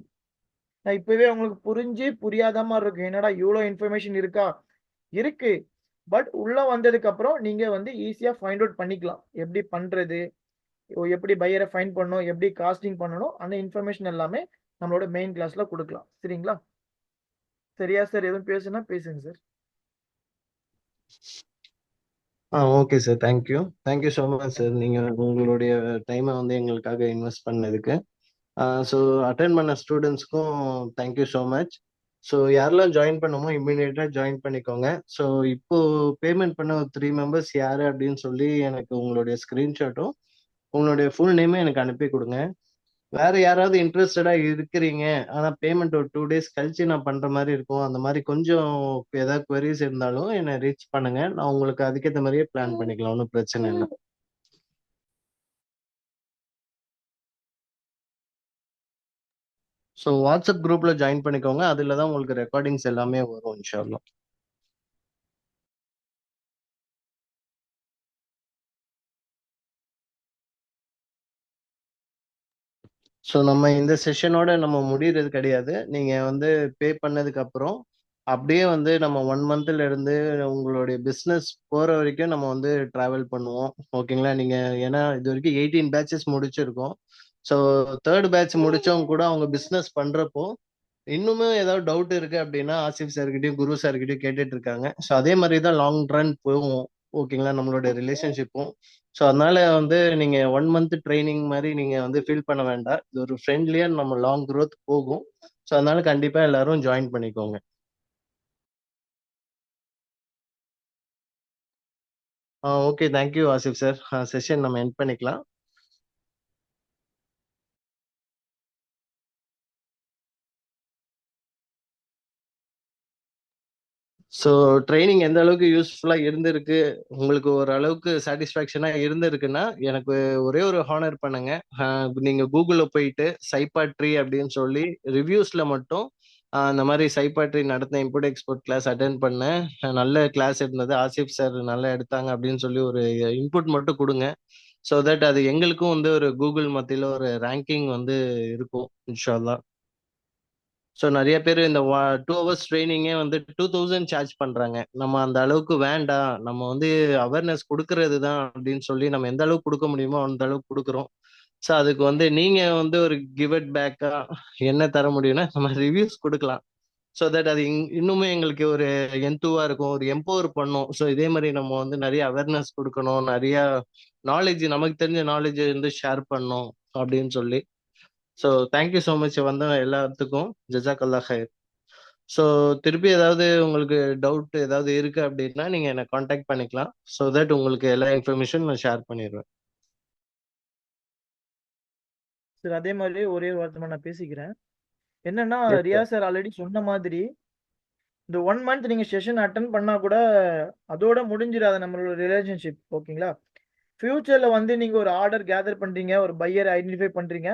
நான் இப்பவே உங்களுக்கு புரிஞ்சு புரியாத மாதிரி இருக்கும். என்னடா இவ்வளோ இன்ஃபர்மேஷன் இருக்கா? இருக்கு. பட் உள்ள வந்ததுக்கு அப்புறம் நீங்க வந்து ஈஸியா ஃபைண்ட் அவுட் பண்ணிக்கலாம். எப்படி பண்றது, எப்படி பையரை ஃபைண்ட் பண்ணணும், எப்படி காஸ்டிங் பண்ணணும், அந்த இன்ஃபர்மேஷன் எல்லாமே நம்மளோட மெயின் கிளாஸ்ல கொடுக்கலாம். சரிங்களா? சரியா சார்? எதுவும் பேசுனா பேசுங்க sir. Okay sir. Thank you so much sir. நீங்க உங்களுடைய டைமை வந்து எங்களுக்காக இன்வெஸ்ட் பண்ணதுக்கு. ஸோ அட்டென்ட் பண்ண ஸ்டூடெண்ட்ஸ்க்கும் தேங்க்யூ ஸோ மச். ஸோ யாரெல்லாம் ஜாயின் பண்ணுமோ இம்மிடியேட்டாக ஜாயின் பண்ணிக்கோங்க. ஸோ இப்போ பேமெண்ட் பண்ண ஒரு 3 மெம்பர்ஸ் யாரு அப்படின்னு சொல்லி எனக்கு உங்களுடைய ஸ்க்ரீன்ஷாட்டும் உங்களுடைய ஃபுல் நேமும் எனக்கு அனுப்பி கொடுங்க. வேற யாராவது இன்ட்ரெஸ்டடா இருக்கிறீங்க, ஆனா பேமெண்ட் ஒரு 2 days கழிச்சு நான் பண்ற மாதிரி இருக்கும், அந்த மாதிரி கொஞ்சம் ஏதாவது queries இருந்தாலும் என்னை ரீச் பண்ணுங்க. நான் உங்களுக்கு அதுக்கேற்ற மாதிரியே பிளான் பண்ணிக்கலாம். ஒன்றும் பிரச்சனை இல்லை. ஸோ வாட்ஸ்அப் குரூப்ல ஜாயின் பண்ணிக்கோங்க. அதுல தான் உங்களுக்கு ரெக்கார்டிங்ஸ் எல்லாமே வரும் இன்ஷா அல்லாஹ். ஸோ நம்ம இந்த செஷனோட நம்ம முடியறது கிடையாது. நீங்க வந்து பே பண்ணதுக்கு அப்புறம் அப்படியே வந்து நம்ம 1 monthல இருந்து உங்களுடைய பிஸ்னஸ் போற வரைக்கும் நம்ம வந்து டிராவல் பண்ணுவோம். ஓகேங்களா? நீங்க ஏன்னா இது வரைக்கும் 18 பேட்சஸ் முடிச்சிருக்கோம். ஸோ 3rd பேட்ச் முடிச்சவங்க கூட அவங்க பிஸ்னஸ் பண்றப்போ இன்னுமே ஏதாவது டவுட் இருக்கு அப்படின்னா ஆசிஃப் சார்கிட்டயும் குரு சார்கிட்டயும் கேட்டுட்டு இருக்காங்க. ஸோ அதே மாதிரி தான் லாங் ரன் போவோம். ஓகேங்களா? நம்மளுடைய ரிலேஷன்ஷிப்பும். ஸோ அதனால வந்து நீங்க 1 month ட்ரைனிங் மாதிரி நீங்க வந்து ஃபீல் பண்ண வேண்டாம். இது ஒரு ஃப்ரெண்ட்லியா நம்ம லாங் growth போகும். ஸோ அதனால கண்டிப்பா எல்லாரும் ஜாயின் பண்ணிக்கோங்க. Okay. Thank you Asif sir. Session நம்ம எண்ட் பண்ணிக்கலாம். ஸோ ட்ரைனிங் எந்த அளவுக்கு யூஸ்ஃபுல்லாக இருந்திருக்கு, உங்களுக்கு ஓரளவுக்கு சாட்டிஸ்ஃபேக்ஷனாக இருந்திருக்குன்னா எனக்கு ஒரே ஒரு ஹானர் பண்ணுங்க. நீங்கள் கூகுளில் போயிட்டு சைபாட்ரி அப்படின்னு சொல்லி ரிவ்யூஸில் மட்டும் இந்த மாதிரி சைபாட்ரி நடத்தின இம்போர்ட் எக்ஸ்போர்ட் கிளாஸ் அட்டென்ட் பண்ணேன், நல்ல கிளாஸ் இருந்தது, ஆசிஃப் சார் நல்லா எடுத்தாங்க அப்படின்னு சொல்லி ஒரு இன்புட் மட்டும் கொடுங்க. ஸோ தட் அது எங்களுக்கும் வந்து ஒரு கூகுள் மத்தியில் ஒரு ரேங்கிங் வந்து இருக்கும் இன்ஷா அல்லாஹ். ஸோ நிறைய பேர் இந்த 2 hours ட்ரைனிங்கே வந்து 2000 சார்ஜ் பண்றாங்க. நம்ம அந்த அளவுக்கு வேண்டாம், நம்ம வந்து அவேர்னஸ் கொடுக்கறது தான் அப்படின்னு சொல்லி நம்ம எந்த அளவுக்கு கொடுக்க முடியுமோ அந்த அளவுக்கு கொடுக்குறோம். ஸோ அதுக்கு வந்து நீங்க வந்து ஒரு கிவ் இட் பேக்கா என்ன தர முடியும்னா நம்ம ரிவ்யூஸ் கொடுக்கலாம். ஸோ தட் அது இன்னுமே எங்களுக்கு ஒரு என்துவா இருக்கும், ஒரு எம்பவர் பண்ணும். ஸோ இதே மாதிரி நம்ம வந்து நிறைய அவேர்னஸ் கொடுக்கணும், நிறைய நாலேஜ், நமக்கு தெரிஞ்ச நாலேஜ் வந்து ஷேர் பண்ணணும் அப்படின்னு சொல்லி. ஸோ தேங்க்யூ ஸோ மச் வந்த எல்லாத்துக்கும். ஜஜாக் அல்லா ஹைர். ஸோ திருப்பி ஏதாவது உங்களுக்கு டவுட் ஏதாவது இருக்கு அப்படின்னா நீங்க என்னை காண்டாக்ட் பண்ணிக்கலாம். ஸோ தட் உங்களுக்கு எல்லா இன்ஃபர்மேஷன் நான் ஷேர் பண்ணிடுவேன். சார் அதே மாதிரி ஒரே ஒரு வார்த்தை நான் பேசிக்கிறேன். என்னன்னா Yes, Riya sir. Sir already சொன்ன மாதிரி இந்த 1 month நீங்க செஷன் அட்டன் பண்ணா கூட அதோட முடிஞ்சிடாது நம்மளோட ரிலேஷன்ஷிப். ஓகேங்களா? ஃபியூச்சர்ல வந்து நீங்க ஒரு ஆர்டர் கேதர் பண்றீங்க, ஒரு பையரை ஐடென்டிஃபை பண்றீங்க.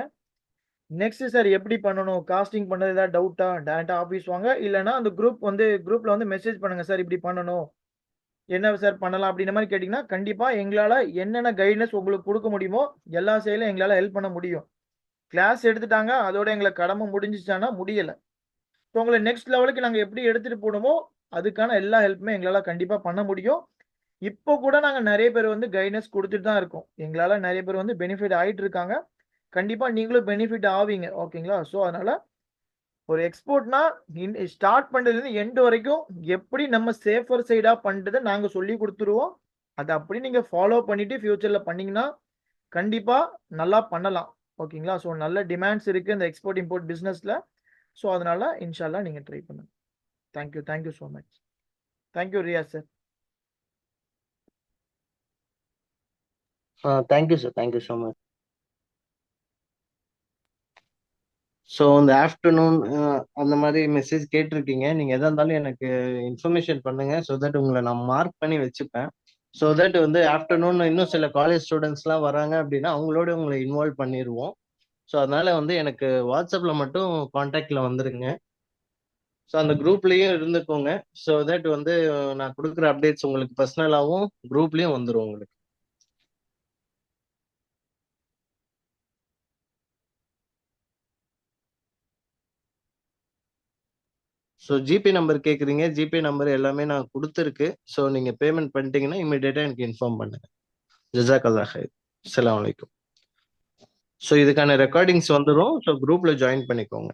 நெக்ஸ்ட் சார் எப்படி பண்ணணும், காஸ்டிங் பண்ணது ஏதாவது டவுட்டா டேரக்டா ஆஃபீஸ் வாங்க, இல்லைன்னா அந்த குரூப்ல வந்து மெசேஜ் பண்ணுங்க, சார் இப்படி பண்ணணும், என்ன சார் பண்ணலாம் அப்படின்ற மாதிரி கேட்டிங்கன்னா கண்டிப்பா எங்களால என்னென்ன கைடன்ஸ் உங்களுக்கு கொடுக்க முடியுமோ எல்லா செயலும் எங்களால ஹெல்ப் பண்ண முடியும். கிளாஸ் எடுத்துட்டாங்க அதோட எங்களுக்கு கடமை முடிஞ்சிச்சானா முடியல. ஸோ உங்களை நெக்ஸ்ட் லெவலுக்கு நாங்கள் எப்படி எடுத்துட்டு போகணுமோ அதுக்கான எல்லா ஹெல்ப்புமே எங்களால் கண்டிப்பாக பண்ண முடியும். இப்போ கூட நாங்கள் நிறைய பேர் வந்து கைடன்ஸ் கொடுத்துட்டு தான் இருக்கோம். எங்களால் நிறைய பேர் வந்து பெனிஃபிட் ஆகிட்டு இருக்காங்க. கண்டிப்பாக நீங்களும் பெனிஃபிட் ஆவீங்க. ஓகேங்களா? ஸோ அதனால ஒரு எக்ஸ்போர்ட்னா ஸ்டார்ட் பண்ணுறதுலேருந்து எண்டு வரைக்கும் எப்படி நம்ம சேஃபர் சைடாக பண்ணுறதை நாங்கள் சொல்லி கொடுத்துருவோம். அதை அப்படி நீங்கள் ஃபாலோ பண்ணிட்டு ஃபியூச்சரில் பண்ணீங்கன்னா கண்டிப்பாக நல்லா பண்ணலாம். ஓகேங்களா? ஸோ நல்ல டிமாண்ட்ஸ் இருக்குது இந்த எக்ஸ்போர்ட் இம்போர்ட் பிஸ்னஸில். ஸோ அதனால இன்ஷால்லா நீங்கள் ட்ரை பண்ணுங்க. Thank you so much. Thank you Riya sir. Thank you sir. Thank you so much. So இந்த ஆஃப்டர்நூன் அந்த மாதிரி மெசேஜ் கேட்டிருக்கீங்க. நீங்க எதா இருந்தாலும் எனக்கு இன்ஃபர்மேஷன் பண்ணுங்க. ஸோ தட் உங்களை நான் மார்க் பண்ணி வச்சுப்பேன். ஸோ தட் வந்து ஆஃப்டர்நூன் இன்னும் சில காலேஜ் ஸ்டூடெண்ட்ஸ்லாம் வராங்க அப்படின்னா அவங்களோட உங்களை இன்வால்வ் பண்ணிடுவோம். ஸோ அதனால வந்து எனக்கு வாட்ஸ்அப்ல மட்டும் காண்டாக்ட்ல வந்துருங்க. ஸோ அந்த குரூப்லயும் இருந்துக்கோங்க. ஸோ தட் வந்து நான் கொடுக்குற அப்டேட்ஸ் உங்களுக்கு பர்சனலாகவும் குரூப்லயும் வந்துடும் உங்களுக்கு. ஸோ ஜிபே நம்பர் கேட்குறீங்க. ஜிபே நம்பர் எல்லாமே நான் கொடுத்துருக்கு. ஸோ நீங்க பேமெண்ட் பண்ணிட்டீங்கன்னா இமீடியட்டா எனக்கு இன்ஃபார்ம் பண்ணுங்க. ஜஸாக்கல்லாஹ் ஹைர். அஸ்ஸலாமு அலைக்கும். ஸோ இதுக்கான ரெக்கார்டிங்ஸ் வந்துடும். ஸோ குரூப்ல ஜாயின் பண்ணிக்கோங்க.